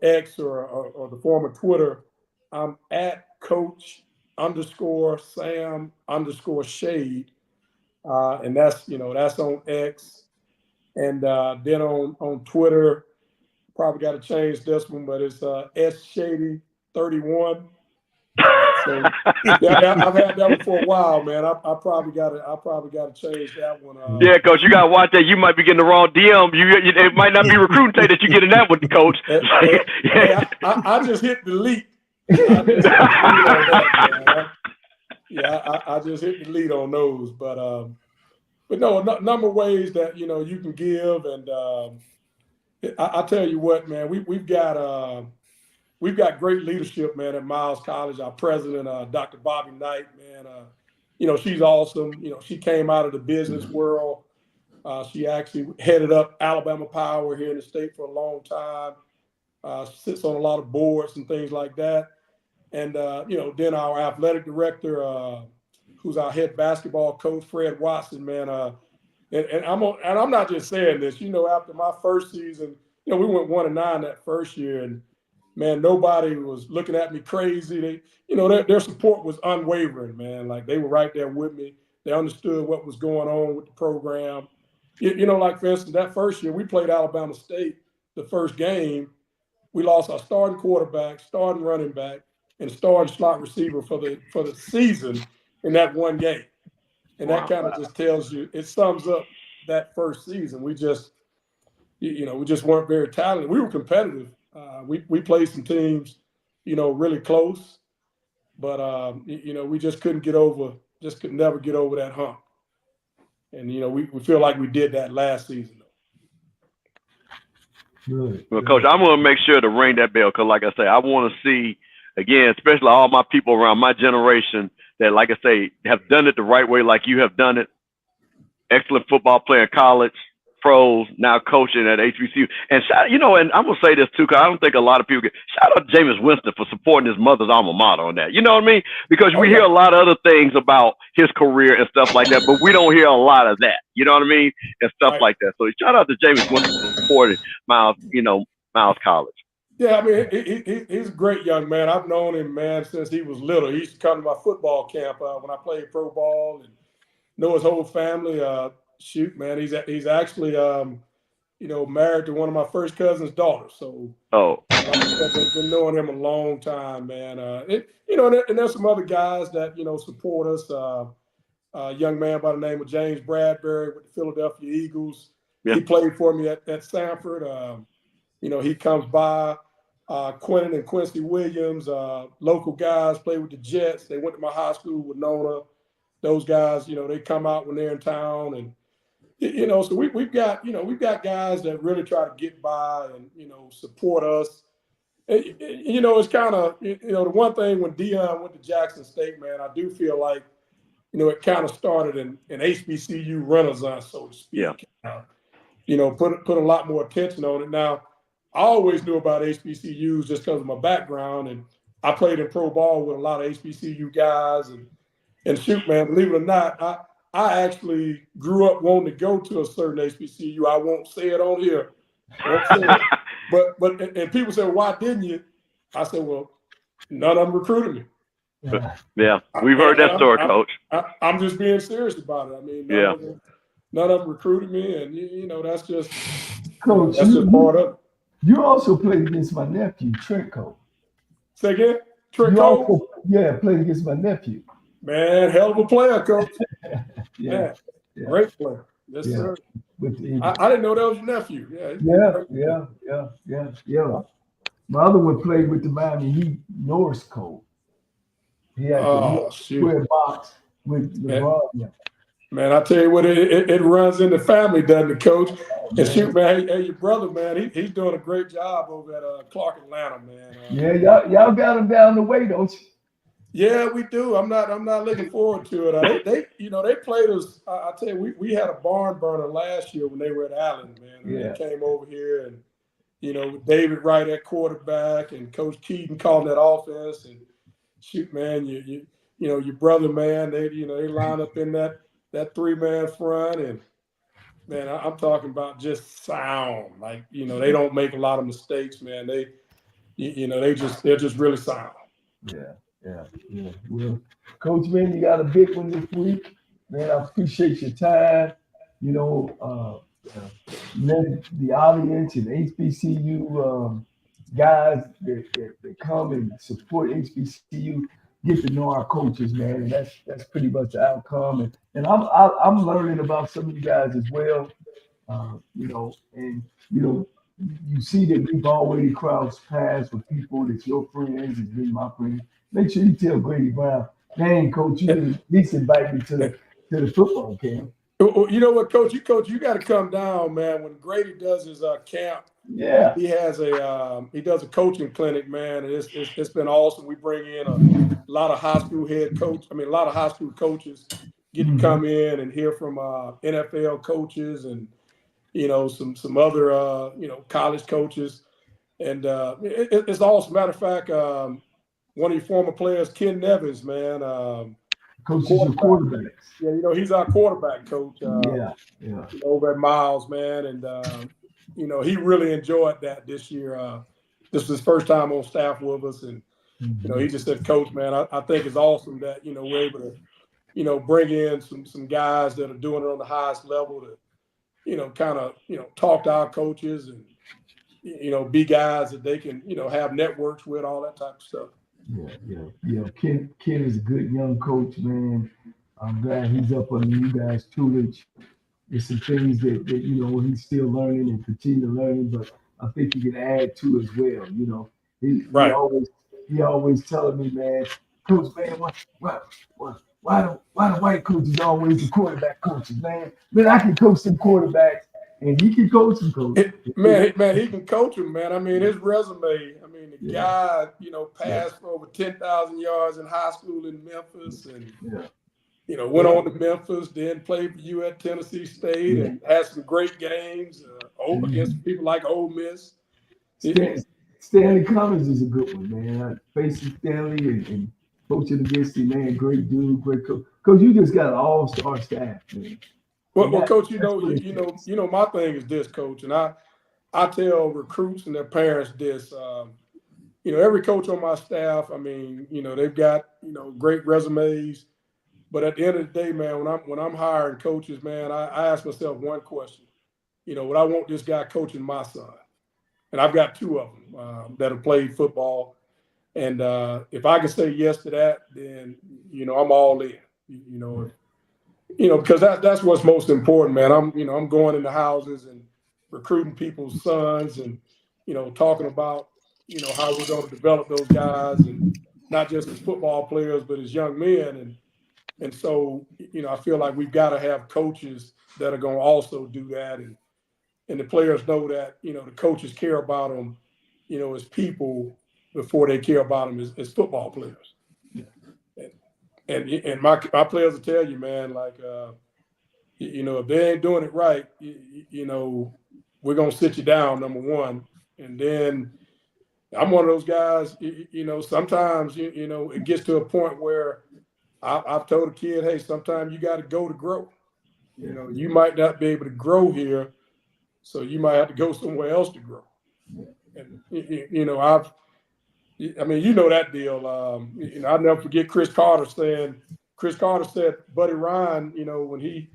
X or the former Twitter. I'm at Coach_Sam_Shade. And that's on X. And then on Twitter, probably got to change this one, but it's SShady31. So yeah, I've had that one for a while, man. I probably got to change that one. Yeah, Coach, you got to watch that. You might be getting the wrong DM. It might not be recruiting day that you get in that one, Coach. I just hit delete. I just hit delete on that, man. I just hit delete on those, but no, a number of ways that you can give, and I tell you what, man, we've got great leadership, man, at Miles College. Our president, Dr. Bobby Knight, man, she's awesome. She came out of the business world. She actually headed up Alabama Power here in the state for a long time. Sits on a lot of boards and things like that. And then our athletic director, who's our head basketball coach, Fred Watson, man. And I'm not just saying this. After my first season, we went 1-9 that first year, and man, nobody was looking at me crazy. Their support was unwavering, man. Like they were right there with me. They understood what was going on with the program. Like for instance, that first year we played Alabama State. The first game, we lost our starting quarterback, starting running back, and starting slot receiver for the season in that one game. And that kind of just tells you, it sums up that first season. We just, we just weren't very talented. We were competitive. We played some teams, really close, but we just could never get over that hump. And we feel like we did that last season. Good. Well, Coach, I'm going to make sure to ring that bell because, like I say, I want to see, again, especially all my people around my generation that, like I say, have done it the right way like you have done it. Excellent football player in college, pros, now coaching at HBCU. And, and I'm going to say this, too, because I don't think a lot of people shout out to Jameis Winston for supporting his mother's alma mater on that. You know what I mean? Because we hear a lot of other things about his career and stuff like that, but we don't hear a lot of that. You know what I mean? And stuff like that. So shout out to Jameis Winston for supporting Miles College. Yeah, I mean, he's a great young man. I've known him, man, since he was little. He used to come to my football camp when I played pro ball and know his whole family. Shoot, man, he's actually, married to one of my first cousin's daughters. So, I've been knowing him a long time, man. And there's some other guys that, support us. A young man by the name of James Bradbury with the Philadelphia Eagles. Yeah. He played for me at Sanford. He comes by. Quentin and Quincy Williams, local guys, played with the Jets. They went to my high school with Nona. Those guys, they come out when they're in town, and so we've got guys that really try to get by and support us. It's kind of the one thing when Dion went to Jackson State, man, I do feel like it kind of started an HBCU renaissance, so to speak. Yeah. Put a lot more attention on it. Now, I always knew about HBCUs just because of my background, and I played in pro ball with a lot of HBCU guys, and shoot, man, believe it or not, I actually grew up wanting to go to a certain HBCU. I won't say it on here. But people say, well, why didn't you? I said, well, none of them recruited me. Yeah, we've heard that story, Coach. I'm just being serious about it. I mean, none of them recruited me, and that's just Coach, that's just part of it. You also played against my nephew, Trent Cole. Say again? Trent Cole? Played against my nephew. Man, hell of a player, Coach. Yeah. Great player. Yes, sir. I didn't know that was your nephew. Yeah. My other one played with the Miami Heat, Norris Cole. He had the square box with LeBron. Man, I tell you what, it runs in the family, doesn't it, Coach? And shoot, man, hey, your brother, man, he's doing a great job over at Clark Atlanta, man. Y'all got him down the way, don't you? Yeah, we do. I'm not looking forward to it. They played us. I tell you, we had a barn burner last year when they wwere at Allen, man. They came over here, and with David Wright at quarterback and Coach Keaton calling that offense, and shoot, man, your brother, man, they line up in that 3-man front, and man, I'm talking about just sound. Like, they don't make a lot of mistakes, man. They're just really sound. Yeah. Well, Coach, man, you got a big one this week. Man, I appreciate your time. Let the audience and HBCU guys that come and support HBCU get to know our coaches, man, and that's pretty much the outcome. And I'm learning about some of you guys as well. You see that we've already crossed paths with people that's your friends and been my friends. Make sure you tell Grady Brown, dang, Coach, you didn't at least invite me to the football camp. You know what, Coach? You got to come down, man. When Grady does his camp, he has he does a coaching clinic, man, and it's been awesome. We bring in a lot of high school a lot of high school coaches get to come in and hear from NFL coaches and some other college coaches, and it's awesome. Matter of fact, one of your former players, Ken Nevins, man, coaches your quarterbacks. Yeah, he's our quarterback coach. Over at Miles, man, and he really enjoyed that this year. This was his first time on staff with us, and he just said, Coach, man, I think it's awesome that we're able to bring in some guys that are doing it on the highest level to kind of talk to our coaches and be guys that they can have networks with, all that type of stuff. Yeah. Ken is a good young coach, man. I'm glad he's up under you guys' tutelage. There's some things that he's still learning and continue learning, but I think he can add to as well. He always telling me, man, Coach, man, why the white coaches always the quarterback coaches, man? Man, I can coach some quarterbacks And he can coach him, coach. Man, he can coach him, man. I mean, his resume. I mean, the guy, passed for over 10,000 yards in high school in Memphis, and went on to Memphis, then played for you at Tennessee State, and had some great games against people like Ole Miss. Stanley Cummings is a good one, man. Facing Stanley and coaching against him, man. Great dude, great coach. Coach, you just got an all-star staff, man. Well, Coach, my thing is this, Coach, and I tell recruits and their parents this. Every coach on my staff, I mean, they've got great resumes, but at the end of the day, man, when I'm hiring coaches, man, I ask myself one question. Would I want this guy coaching my son? And I've got two of them that have played football, and if I can say yes to that, then I'm all in. Because that's what's most important, man. I'm going into houses and recruiting people's sons, and talking about how we're going to develop those guys, and not just as football players, but as young men. And so I feel like we've got to have coaches that are going to also do that, and the players know that the coaches care about them, as people before they care about them as football players. And my players will tell you, man, like, if they ain't doing it right, we're going to sit you down, number one. And then I'm one of those guys, sometimes, it gets to a point where I've told a kid, hey, sometimes you got to go to grow. You might not be able to grow here, so you might have to go somewhere else to grow. And, that deal. I'll never forget Chris Carter said, Buddy Ryan, when he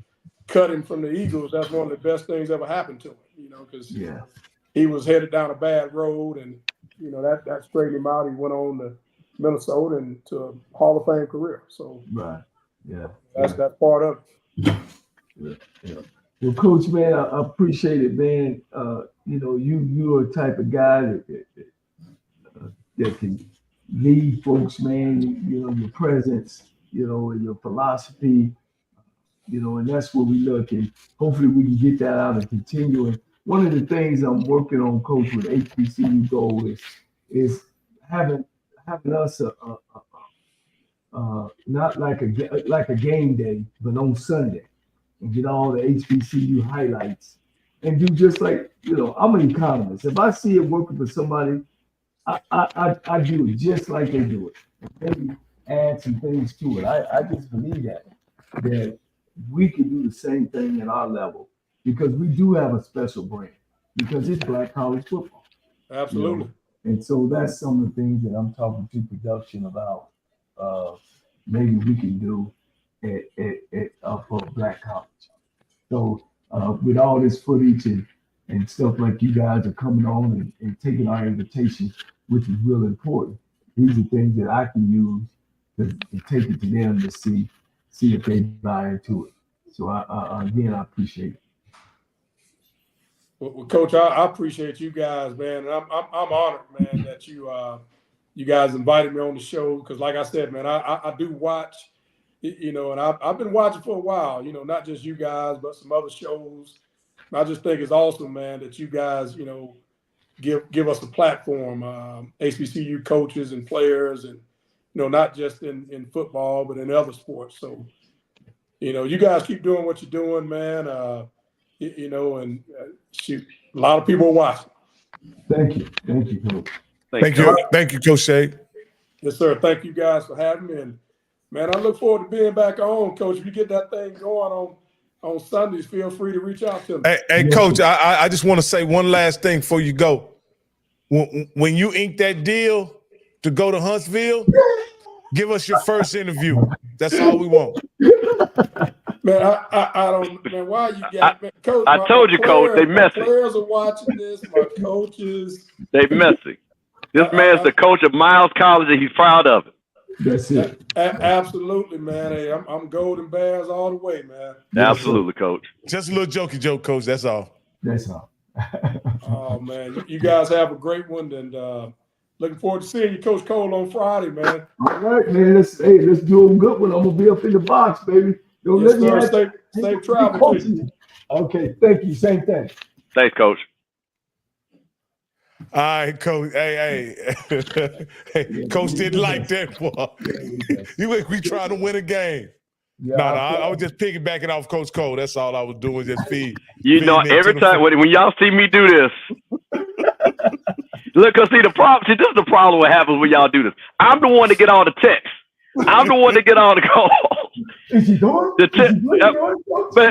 cut him from the Eagles, that's one of the best things ever happened to him, because he was headed down a bad road, and, that straightened him out. He went on to Minnesota and to a Hall of Fame career. So that's part of it. Well, Coach, man, I appreciate it, man. You're a type of guy that can lead folks, man. Your presence, and your philosophy, and that's what we look. And hopefully we can get that out and continue. And one of the things I'm working on, Coach, with HBCU Goal is having us not like a game day, but on Sunday, and get all the HBCU highlights, and do just like I'm an economist. If I see it working for somebody, I do it just like they do it. Maybe add some things to it. I just believe that we can do the same thing at our level, because we do have a special brand, because it's Black college football. Absolutely. And so that's some of the things that I'm talking to production about. Maybe we can do for Black college. So with all this footage and stuff like you guys are coming on and taking our invitation, which is real important. These are things that I can use to take it to them to see if they buy into it. So again, I appreciate it. Well, Coach, I appreciate you guys, man. And I'm honored, man, that you guys invited me on the show, because, like I said, man, I do watch, and I've been watching for a while. Not just you guys, but some other shows. And I just think it's awesome, man, that you guys, give us a platform, HBCU coaches and players, and not just in football, but in other sports. So, you guys keep doing what you're doing, man. And shoot, a lot of people are watching. Thank you, Coach. Thank you, Coach Shay. Yes, sir. Thank you guys for having me. And man, I look forward to being back on, Coach. If you get that thing going on Sundays, feel free to reach out to me. Hey, Coach, I just want to say one last thing before you go. When you ink that deal to go to Huntsville, give us your first interview. That's all we want. Man, I don't, man, why you got it? Coach, I told you, Coach, they messy. My players are watching this, my coaches. They messy. This man's the coach of Miles College, and he's proud of it. That's it. Absolutely, man. Hey, I'm Golden Bears all the way, man. Absolutely, Coach. Just a little jokey joke, Coach. That's all. That's all. Oh, man. You guys have a great one, and looking forward to seeing you, Coach Cole, on Friday, man. All right, man. Let's do a good one. I'm gonna be up in the box, baby. Yes, sir. Safe travel to you. Okay, thank you. Same thing. Thanks, Coach. All right, Coach. Hey, hey, Coach didn't like that, boy. We trying to win a game. Yeah, No, I was just piggybacking off Coach Cole. That's all I was doing, just feeding Every into time when y'all see me do this, look, cause see this is the problem what happens when y'all do this. I'm the one to get all the texts. I'm the one to get all the calls. Is he going? But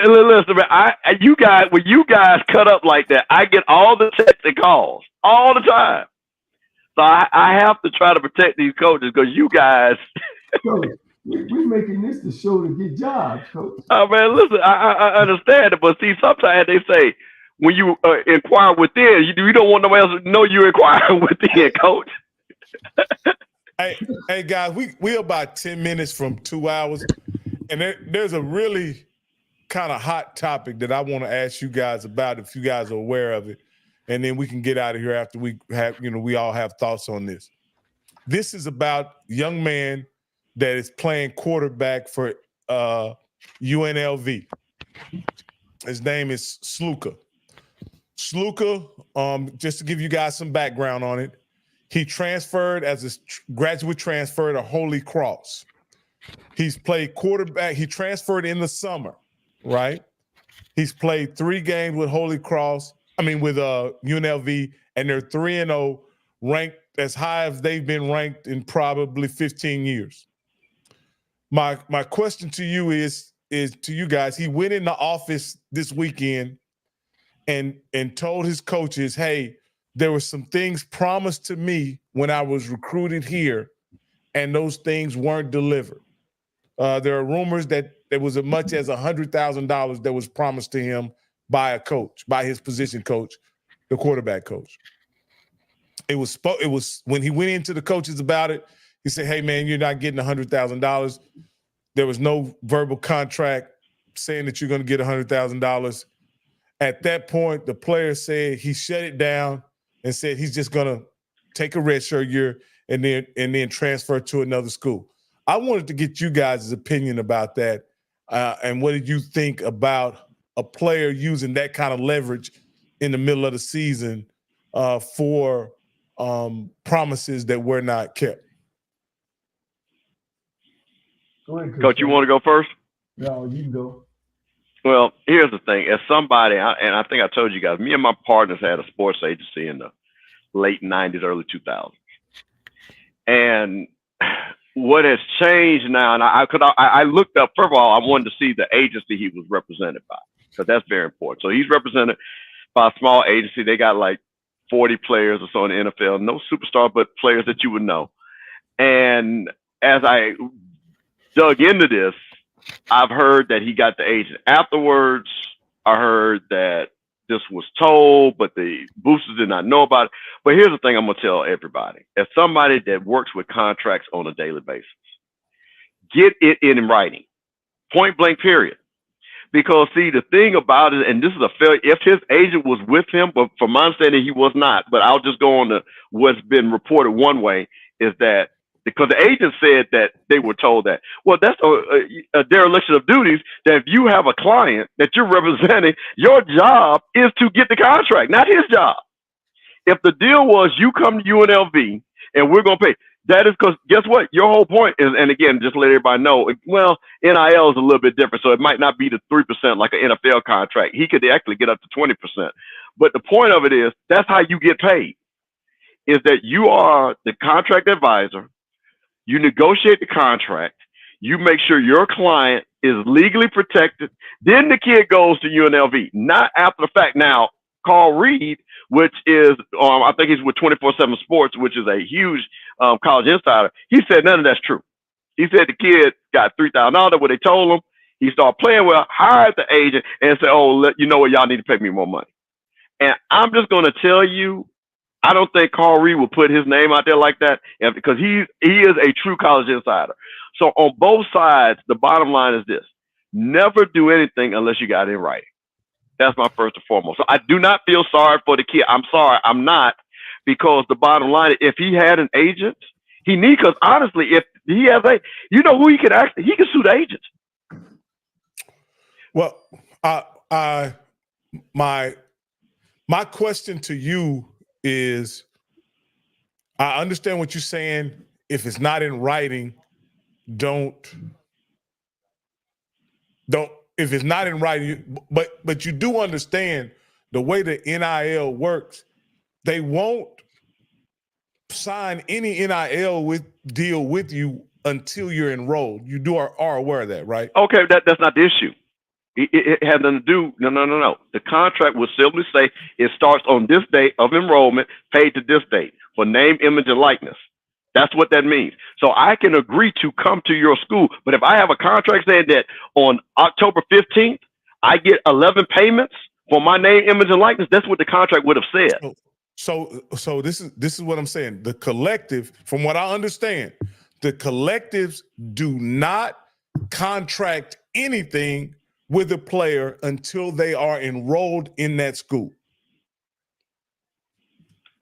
listen, man, when you guys cut up like that, I get all the texts and calls all the time. So I have to try to protect these coaches because you guys. Coach, we're making this the show to get jobs, Coach. Oh man, listen, I understand it, but see, sometimes they say when you inquire within, you don't want nobody else to know you inquire within, Coach. Hey guys, we're about 10 minutes from 2 hours, and there's a really kind of hot topic that I want to ask you guys about, if you guys are aware of it, and then we can get out of here after we have, we all have thoughts on this. This is about a young man that is playing quarterback for UNLV. His name is Sluka. Sluka, just to give you guys some background on it, he transferred as a graduate transfer to Holy Cross. He's played quarterback. He transferred in the summer, right? He's played 3 games with with UNLV, and they're 3-0, ranked as high as they've been ranked in probably 15 years. My question to you is to you guys, he went in the office this weekend and told his coaches, hey, there were some things promised to me when I was recruited here, and those things weren't delivered. There are rumors that there was as much as $100,000 that was promised to him by a coach, by his position coach, the quarterback coach. It was when he went into the coaches about it, he said, hey, man, you're not getting $100,000. There was no verbal contract saying that you're going to get $100,000. At that point, the player said he shut it down and said he's just going to take a redshirt year and then transfer to another school. I wanted to get you guys' opinion about that. And what did you think about a player using that kind of leverage in the middle of the season for promises that were not kept? Go ahead, Coach, you want to go first? No, you can go. Well, here's the thing. As somebody, and I think I told you guys, me and my partners had a sports agency in the late 90s, early 2000s. And what has changed now, and I looked up, first of all, I wanted to see the agency he was represented by, because that's very important. So he's represented by a small agency. They got like 40 players or so in the NFL, no superstar, but players that you would know. And as I dug into this, I've heard that he got the agent afterwards. I heard that this was told, but the boosters did not know about it. But here's the thing I'm going to tell everybody. As somebody that works with contracts on a daily basis, get it in writing, point blank, period. Because, see, the thing about it, and this is a failure, if his agent was with him, but from my understanding, he was not, but I'll just go on to what's been reported one way, is that because the agent said that they were told that. Well, that's a dereliction of duties, that if you have a client that you're representing, your job is to get the contract, not his job. If the deal was you come to UNLV and we're going to pay, that is because guess what? Your whole point is, and again, just let everybody know, well, NIL is a little bit different, so it might not be the 3% like an NFL contract. He could actually get up to 20%. But the point of it is, that's how you get paid, is that you are the contract advisor. You negotiate the contract. You make sure your client is legally protected. Then the kid goes to UNLV, not after the fact. Now, Carl Reed, which is, I think he's with 24/7 Sports, which is a huge college insider. He said none of that's true. He said the kid got $3,000, what they told him. He started playing well, hired the agent, and said, oh, you know what, y'all need to pay me more money. And I'm just going to tell you, I don't think Carl Reed will put his name out there like that, because he is a true college insider. So on both sides, the bottom line is this: never do anything unless you got it in writing. That's my first and foremost. So I do not feel sorry for the kid. I'm sorry, I'm not, because the bottom line is, if he had an agent, he needs, because honestly, if he has who he could actually, he can sue the agent. Well, my question to you is, I understand what you're saying. If it's not in writing, don't. If it's not in writing, but you do understand the way the NIL works. They won't sign any NIL deal with you until you're enrolled. You are aware of that, right? Okay, that's not the issue. It has nothing to do. No. The contract will simply say it starts on this date of enrollment, paid to this date for name, image, and likeness. That's what that means. So I can agree to come to your school, but if I have a contract saying that on October 15th, I get 11 payments for my name, image, and likeness, that's what the contract would have said. So this is what I'm saying. The collective, from what I understand, the collectives do not contract anything with a player until they are enrolled in that school.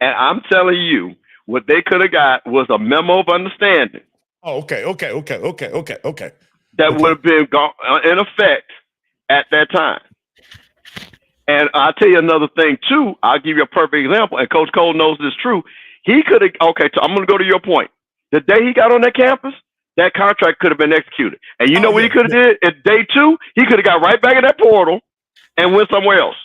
And I'm telling you, what they could have got was a memo of understanding. Oh, okay. That would have been in effect at that time. And I'll tell you another thing too. I'll give you a perfect example. And Coach Cole knows this is true. He could have, okay, so I'm going to go to your point. The day he got on that campus, that contract could have been executed. And you know what he could have did at day 2? He could have got right back in that portal and went somewhere else.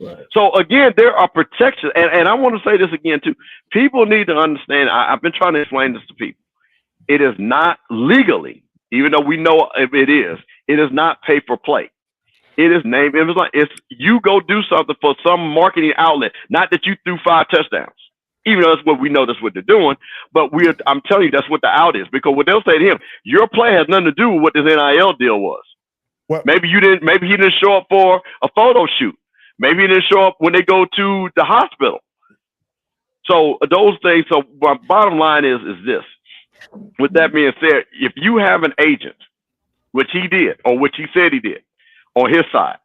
Right. So again, there are protections, and I want to say this again too. People need to understand. I've been trying to explain this to people. It is not legally, even though we know if it is not pay for play. It is name, image, like it's you go do something for some marketing outlet. Not that you threw 5 touchdowns, even though that's what we know that's what they're doing. But I'm telling you, that's what the out is, because what they'll say to him, your play has nothing to do with what this NIL deal was. What? Maybe he didn't show up for a photo shoot. Maybe he didn't show up when they go to the hospital. So those things. So my bottom line is this. With that being said, if you have an agent, which he did, or which he said he did, on his side,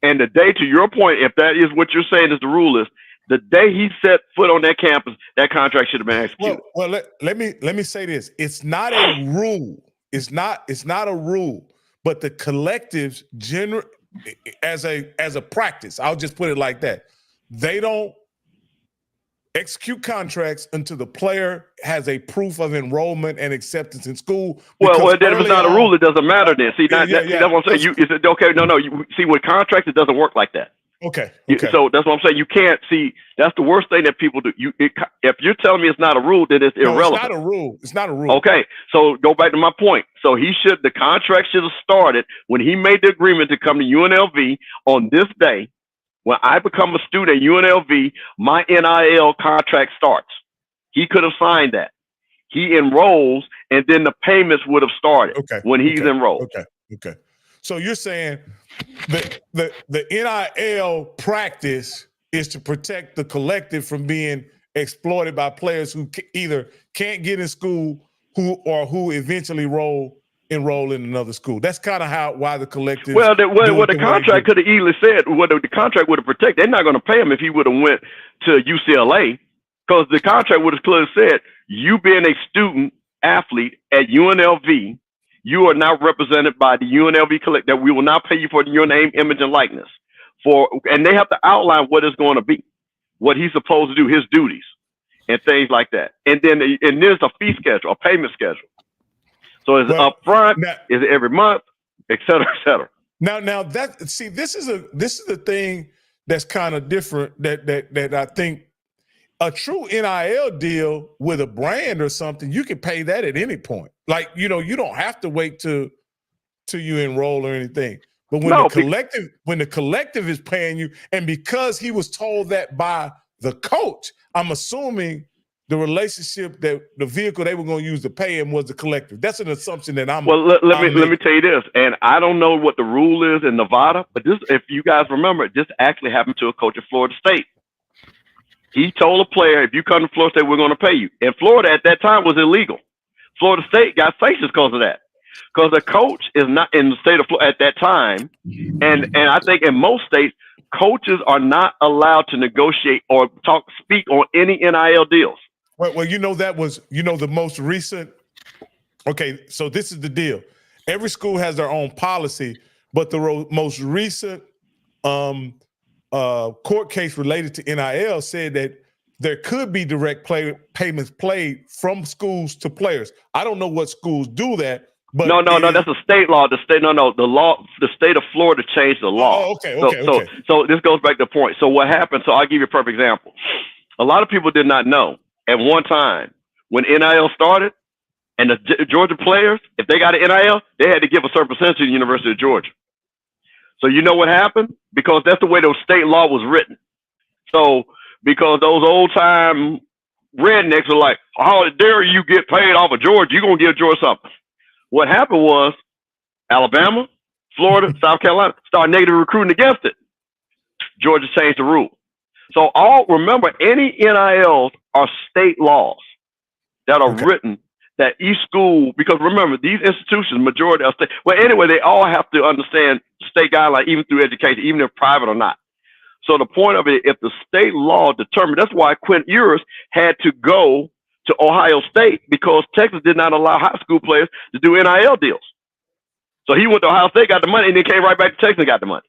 and the day, to your point, if that is what you're saying is the rule, is the day he set foot on that campus, that contract should have been executed. Well, let me say this. It's not a rule. It's not a rule, but the collectives as a practice, I'll just put it like that. They don't execute contracts until the player has a proof of enrollment and acceptance in school. Well, then if it's not a rule, it doesn't matter then. See, that's what I'm saying. Is it okay? No. You see, with contracts, it doesn't work like that. Okay. So that's what I'm saying. You can't see. That's the worst thing that people do. If you're telling me it's not a rule, then it's irrelevant. It's not a rule. It's not a rule. Okay. So go back to my point. So the contract should have started when he made the agreement to come to UNLV on this day. When I become a student at UNLV, my NIL contract starts. He could have signed that. He enrolls, and then the payments would have started when he's enrolled. Okay. So you're saying the NIL practice is to protect the collective from being exploited by players who either can't get in school who eventually enroll in another school. That's kind of why the collective. Well, what the contract could have easily said, what the contract would have protected. They're not going to pay him if he would have went to UCLA, because the contract would have clearly said, you being a student athlete at UNLV, you are now represented by the UNLV collective, that we will not pay you for your name, image, and likeness. And they have to outline what it's going to be, what he's supposed to do, his duties, and things like that. And there's a fee schedule, a payment schedule. So it's upfront, is it every month, et cetera, et cetera. Now this is the thing that's kind of different that I think a true NIL deal with a brand or something, you can pay that at any point. Like, you don't have to wait till you enroll or anything. But when the collective is paying you, and because he was told that by the coach, I'm assuming the relationship, that the vehicle they were going to use to pay him was the collective. That's an assumption that I'm. Well, let me tell you this, and I don't know what the rule is in Nevada, but this, if you guys remember, this actually happened to a coach at Florida State. He told a player, if you come to Florida State, we're going to pay you. And Florida at that time was illegal. Florida State got sanctions because of that. Because the coach is not in the state of Florida at that time. And I think in most states, coaches are not allowed to negotiate or speak on any NIL deals. Well, that was, the most recent. Okay, so this is the deal. Every school has their own policy, but the most recent court case related to NIL said that there could be direct payments played from schools to players. I don't know what schools do that, but no, that's a state law. The state of Florida changed the law. Oh, okay. So this goes back to the point. So what happened? So I'll give you a perfect example. A lot of people did not know at one time when NIL started, and the Georgia players, if they got an NIL, they had to give a certain percentage to the University of Georgia. So you know what happened? Because that's the way the state law was written. So because those old time rednecks were like, how dare you get paid off of Georgia? You're going to give Georgia something. What happened was Alabama, Florida, South Carolina started negative recruiting against it. Georgia changed the rule. So remember, any NILs are state laws that are written that each school, because remember, these institutions, majority of state, well, anyway, they all have to understand state guidelines, even through education, even if private or not. So the point of it, if the state law determined, that's why Quint Ewers had to go to Ohio State, because Texas did not allow high school players to do NIL deals. So he went to Ohio State, got the money, and then came right back to Texas and got the money.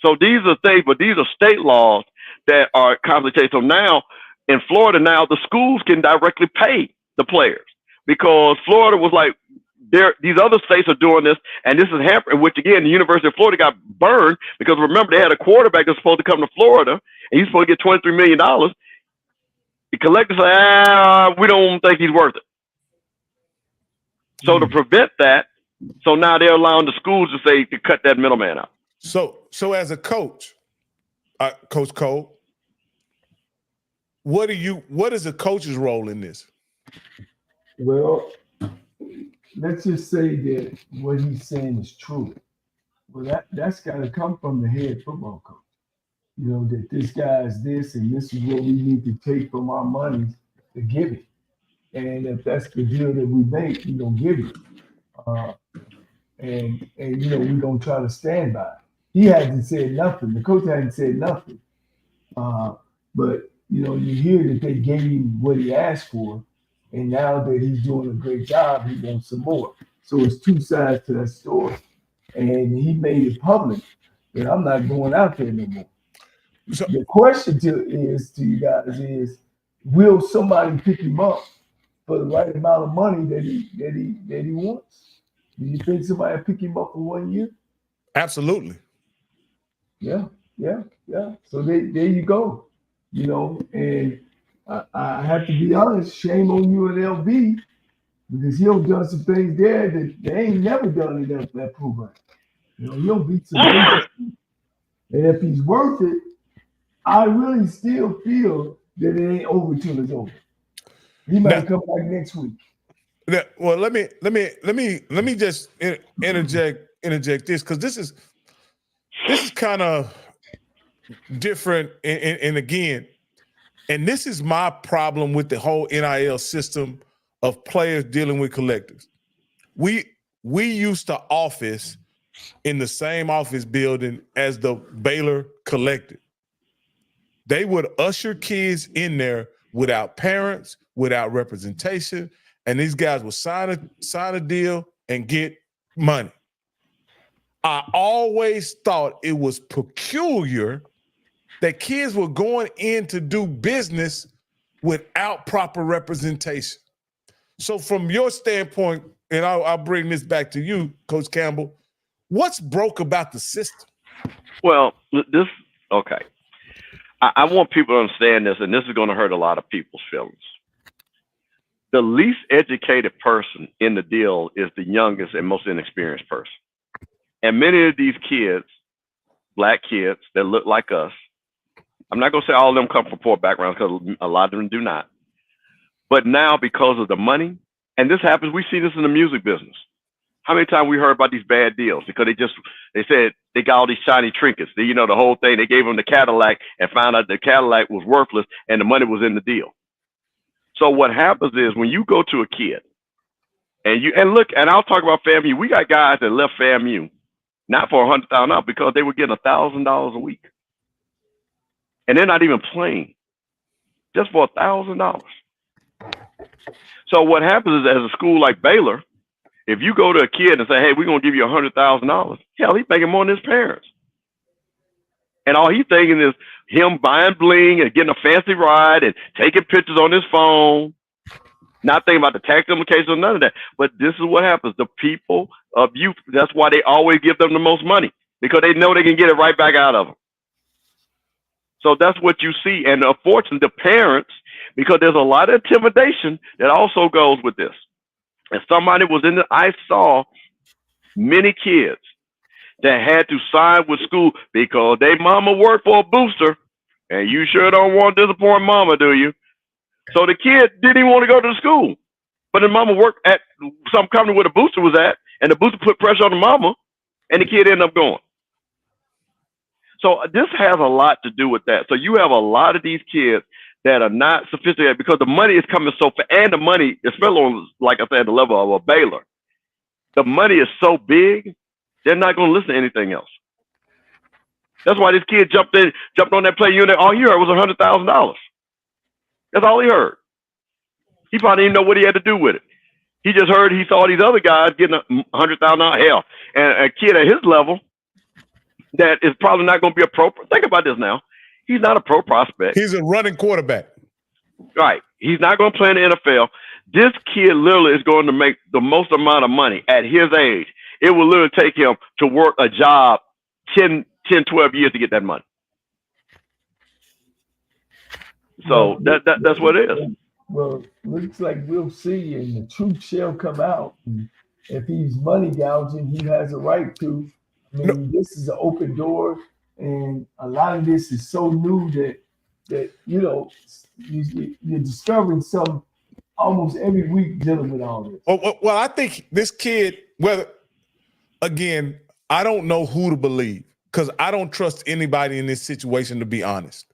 So these are things, but these are state laws that are complicated. So now in Florida, now the schools can directly pay the players, because Florida was like, these other states are doing this, and this is hampering, which again, the University of Florida got burned, because remember, they had a quarterback that's supposed to come to Florida, and he's supposed to get $23 million. The collectors say, we don't think he's worth it. So to prevent that, so now they're allowing the schools to say to cut that middleman out. So as a coach, Coach Cole, what is a coach's role in this? Well, let's just say that what he's saying is true. Well, that's got to come from the head football coach. You know, that this guy is this, and this is what we need to take from our money to give it. And if that's the deal that we make, we're going to give it. And you know, we're going to try to stand by it. He hasn't said nothing. The coach hasn't said nothing. But, you know, you hear that they gave him what he asked for, and now that he's doing a great job, he wants some more. So it's two sides to that story. And he made it public that I'm not going out there no more. So, the question to you guys is, will somebody pick him up for the right amount of money that he wants? Do you think somebody will pick him up for 1 year? Absolutely. Yeah. So there you go. You know, and I have to be honest, shame on you and LB, because he'll done some things there that they ain't never done in that program. You know, he'll beat some things. And if he's worth it, I really still feel that it ain't over till it's over. He might come back next week. Well, let me just interject this, because this is kind of different, and again, and this is my problem with the whole NIL system of players dealing with collectives. We used to office in the same office building as the Baylor Collective. They would usher kids in there without parents, without representation, and these guys would sign a deal and get money. I always thought it was peculiar that kids were going in to do business without proper representation. So from your standpoint, and I'll bring this back to you, Coach Campbell, what's broke about the system? Well, okay. I want people to understand this, and this is going to hurt a lot of people's feelings. The least educated person in the deal is the youngest and most inexperienced person. And many of these kids, black kids that look like us, I'm not going to say all of them come from poor backgrounds, because a lot of them do not. But now, because of the money, and this happens, we see this in the music business. How many times we heard about these bad deals because they said they got all these shiny trinkets. You know, the whole thing, they gave them the Cadillac and found out the Cadillac was worthless and the money was in the deal. So what happens is when you go to a kid and look, and I'll talk about FAMU. We got guys that left FAMU not for $100,000 because they were getting $1,000 a week. And they're not even playing, just for $1,000. So what happens is, as a school like Baylor, If you go to a kid and say, hey, we're going to give you $100,000, hell, he's making more than his parents. And all he's thinking is him buying bling and getting a fancy ride and taking pictures on his phone, not thinking about the tax implications or none of that. But this is what happens. The people of youth, that's why they always give them the most money, because they know they can get it right back out of them. So that's what you see. And unfortunately, the parents, because there's a lot of intimidation that also goes with this. And somebody was in I saw many kids that had to sign with school because they mama worked for a booster, and you sure don't want to disappoint mama, do you? So the kid didn't even want to go to the school, but the mama worked at some company where the booster was at, and the booster put pressure on the mama, and the kid ended up going. So this has a lot to do with that. So you have a lot of these kids that are not sophisticated because the money is coming so fast, and the money, especially on, like I said, the level of a Baylor, the money is so big, they're not going to listen to anything else. That's why this kid jumped on that play unit. All he heard was $100,000. That's all he heard. He probably didn't know what he had to do with it. He just heard he saw these other guys getting $100,000. Hell, and a kid at his level that is probably not going to be a pro. Think about this now. He's not a pro prospect. He's a running quarterback. Right. He's not going to play in the NFL. This kid literally is going to make the most amount of money at his age. It will literally take him to work a job 10, 12 years to get that money. So that's what it is. Well, looks like we'll see, and the truth shall come out. And if he's money gouging, he has a right to. I mean, this is an open door, and a lot of this is so new that you know you're discovering some almost every week dealing with all this. Well, I think this kid. Well, again, I don't know who to believe because I don't trust anybody in this situation, to be honest.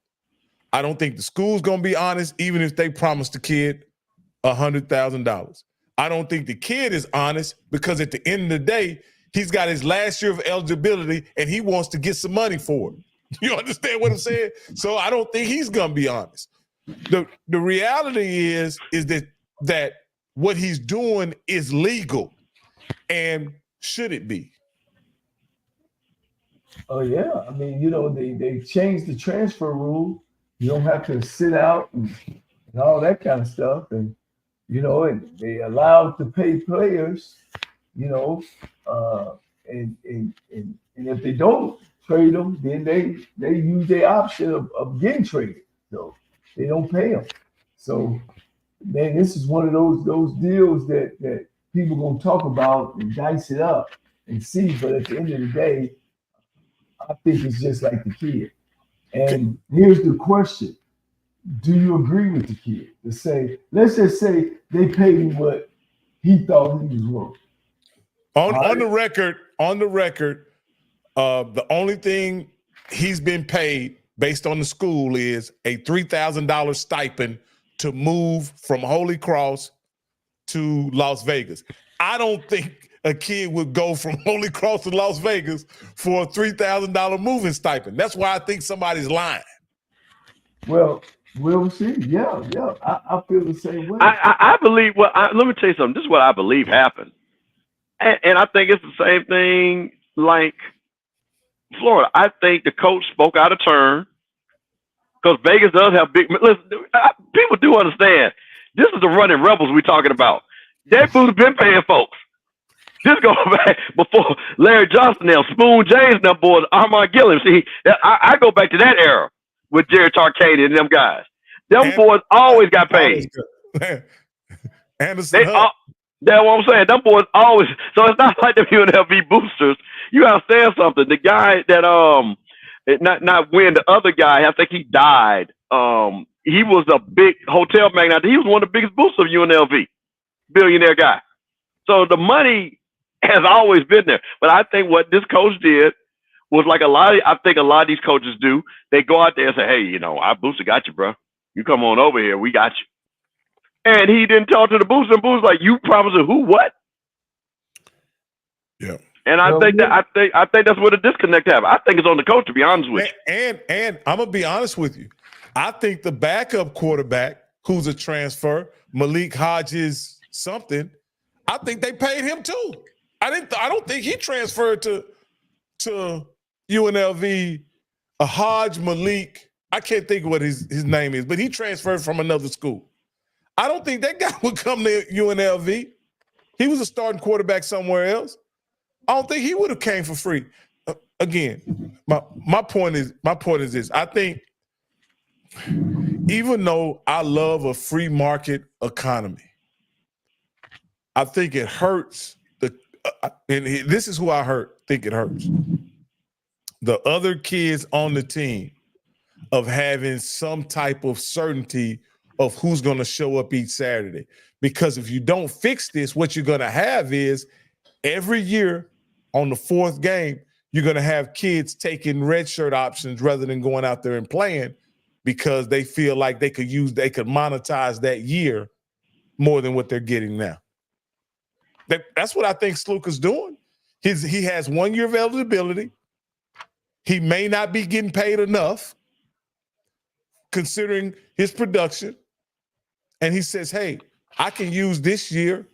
I don't think the school's going to be honest, even if they promise the kid $100,000. I don't think the kid is honest because at the end of the day, he's got his last year of eligibility and he wants to get some money for it. You understand what I'm saying? So I don't think he's going to be honest. The reality is that what he's doing is legal, and should it be? Oh yeah, I mean, you know, they changed the transfer rule. You don't have to sit out and all that kind of stuff, and you know, and they allowed to pay players, you know, and if they don't trade them, then they use their option of getting traded, so they don't pay them. So, man, this is one of those deals that people gonna talk about and dice it up and see, but at the end of the day, I think it's just like the kid. And here's the question. Do you agree with the kid to say, let's just say they paid him what he thought he was worth? On the record, the only thing he's been paid based on the school is a $3,000 stipend to move from Holy Cross to Las Vegas. I don't think a kid would go from Holy Cross to Las Vegas for a $3,000 moving stipend. That's why I think somebody's lying. Well, we'll see. Yeah. I feel the same way. I believe. Well, let me tell you something. This is what I believe happened, and I think it's the same thing like Florida. I think the coach spoke out of turn because Vegas does have big. Listen, people do understand. This is the running rebels we're talking about. That boo's been paying folks. This goes back before Larry Johnson, now Spoon James, now boys, Armand Gilliam. See, I go back to that era with Jerry Tarkanian and them guys. Them boys always got paid. Anderson, that's what I'm saying. Them boys always. So it's not like the UNLV boosters. You understand something? The guy that not when the other guy, I think he died. He was a big hotel magnate. He was one of the biggest boosters of UNLV, billionaire guy. So the money has always been there. But I think what this coach did was like a lot of these coaches do. They go out there and say, hey, you know, our booster got you, bro. You come on over here. We got you. And he didn't talk to the booster. And booster's like, you promised who, what? Yeah. And I think that's where the disconnect happened. I think it's on the coach, to be honest with you. And I'm going to be honest with you. I think the backup quarterback, who's a transfer, Malik Hodges something, I think they paid him too. I don't think he transferred to UNLV. Hajj Malik, I can't think of what his name is, but he transferred from another school. I don't think that guy would come to UNLV. He was a starting quarterback somewhere else. I don't think he would have came for free. Again, my point is this. I think even though I love a free market economy, I think it hurts and this is who I think it hurts. The other kids on the team of having some type of certainty of who's going to show up each Saturday. Because if you don't fix this, what you're going to have is every year on the fourth game, you're going to have kids taking redshirt options rather than going out there and playing because they feel like they could monetize that year more than what they're getting now. That's what I think Sluka's doing. He has 1 year of eligibility. He may not be getting paid enough considering his production. And he says, hey, I can use this year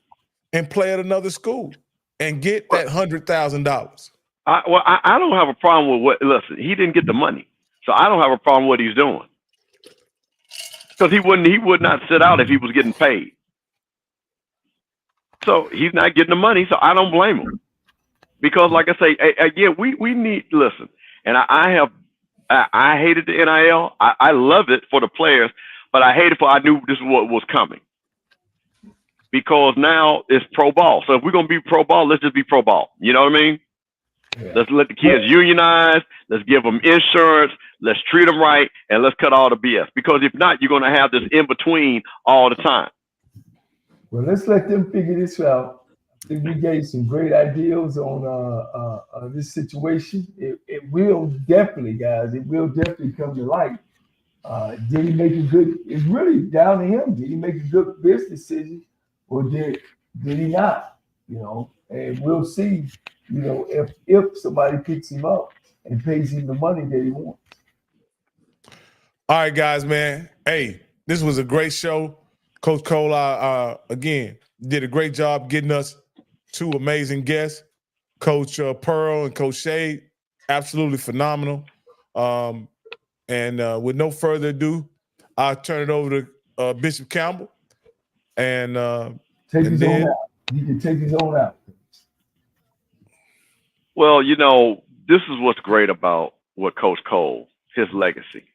and play at another school and get that $100,000. I don't have a problem with listen, he didn't get the money. So I don't have a problem with what he's doing. Because he would not sit out if he was getting paid. So he's not getting the money, so I don't blame him. Because like I say, again, we need, listen, and I hated the NIL. I loved it for the players, but I hated I knew this is what was coming. Because now it's pro ball. So if we're going to be pro ball, let's just be pro ball. You know what I mean? Yeah. Let's let the kids unionize. Let's give them insurance. Let's treat them right. And let's cut all the BS. Because if not, you're going to have this in between all the time. Well, let's let them figure this out. I think we gave some great ideas on this situation. It will definitely, guys, come to light. Did he make a good, it's really down to him. Did he make a good business decision or did he not? You know, and we'll see, you know, if somebody picks him up and pays him the money that he wants. All right, guys, man. Hey, this was a great show. Coach Cole, again, did a great job getting us two amazing guests, Coach Pearl and Coach Shade. Absolutely phenomenal. And with no further ado, I'll turn it over to Bishop Campbell. And take his own out. He can take his own out. Well, you know, this is what's great about what Coach Cole, his legacy.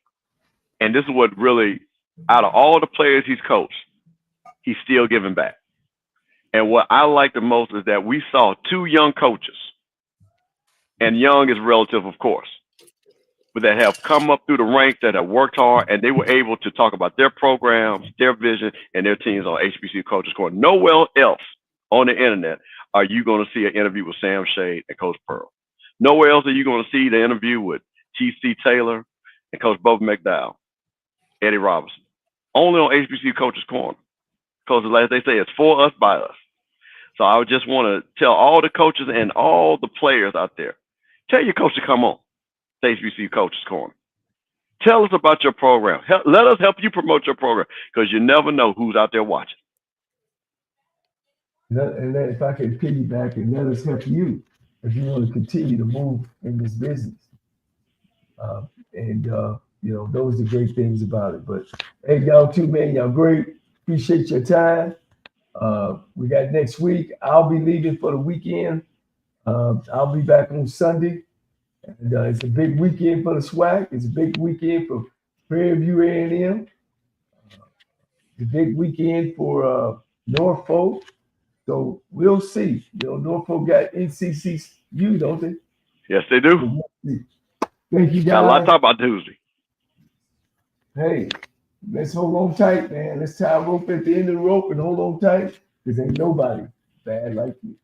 And this is what really, out of all the players he's coached, he's still giving back. And what I like the most is that we saw two young coaches, and young is relative, of course, but that have come up through the ranks, that have worked hard, and they were able to talk about their programs, their vision, and their teams on HBCU Coaches Corner. Nowhere else on the internet are you going to see an interview with Sam Shade and Coach Pearl. Nowhere else are you going to see the interview with T.C. Taylor and Coach Bubba McDowell, Eddie Robinson. Only on HBCU Coaches Corner. Because as they say, it's for us, by us. So I would just want to tell all the coaches and all the players out there, tell your coach to come on to HBCU Coaches Corner. Tell us about your program. Let us help you promote your program because you never know who's out there watching. And if I can piggyback and let us help you if you want to continue to move in this business. You know, those are the great things about it. But hey, y'all too, man, y'all great. Appreciate your time. We got next week. I'll be leaving for the weekend. I'll be back on Sunday. And it's a big weekend for the SWAC. It's a big weekend for Prairie View A&M. It's a big weekend for Norfolk. So we'll see. You know, Norfolk got NCCU, don't they? Yes, they do. Thank you, guys. Got a lot to talk about Tuesday. Hey, let's hold on tight, man. Let's tie a rope at the end of the rope and hold on tight because ain't nobody bad like you.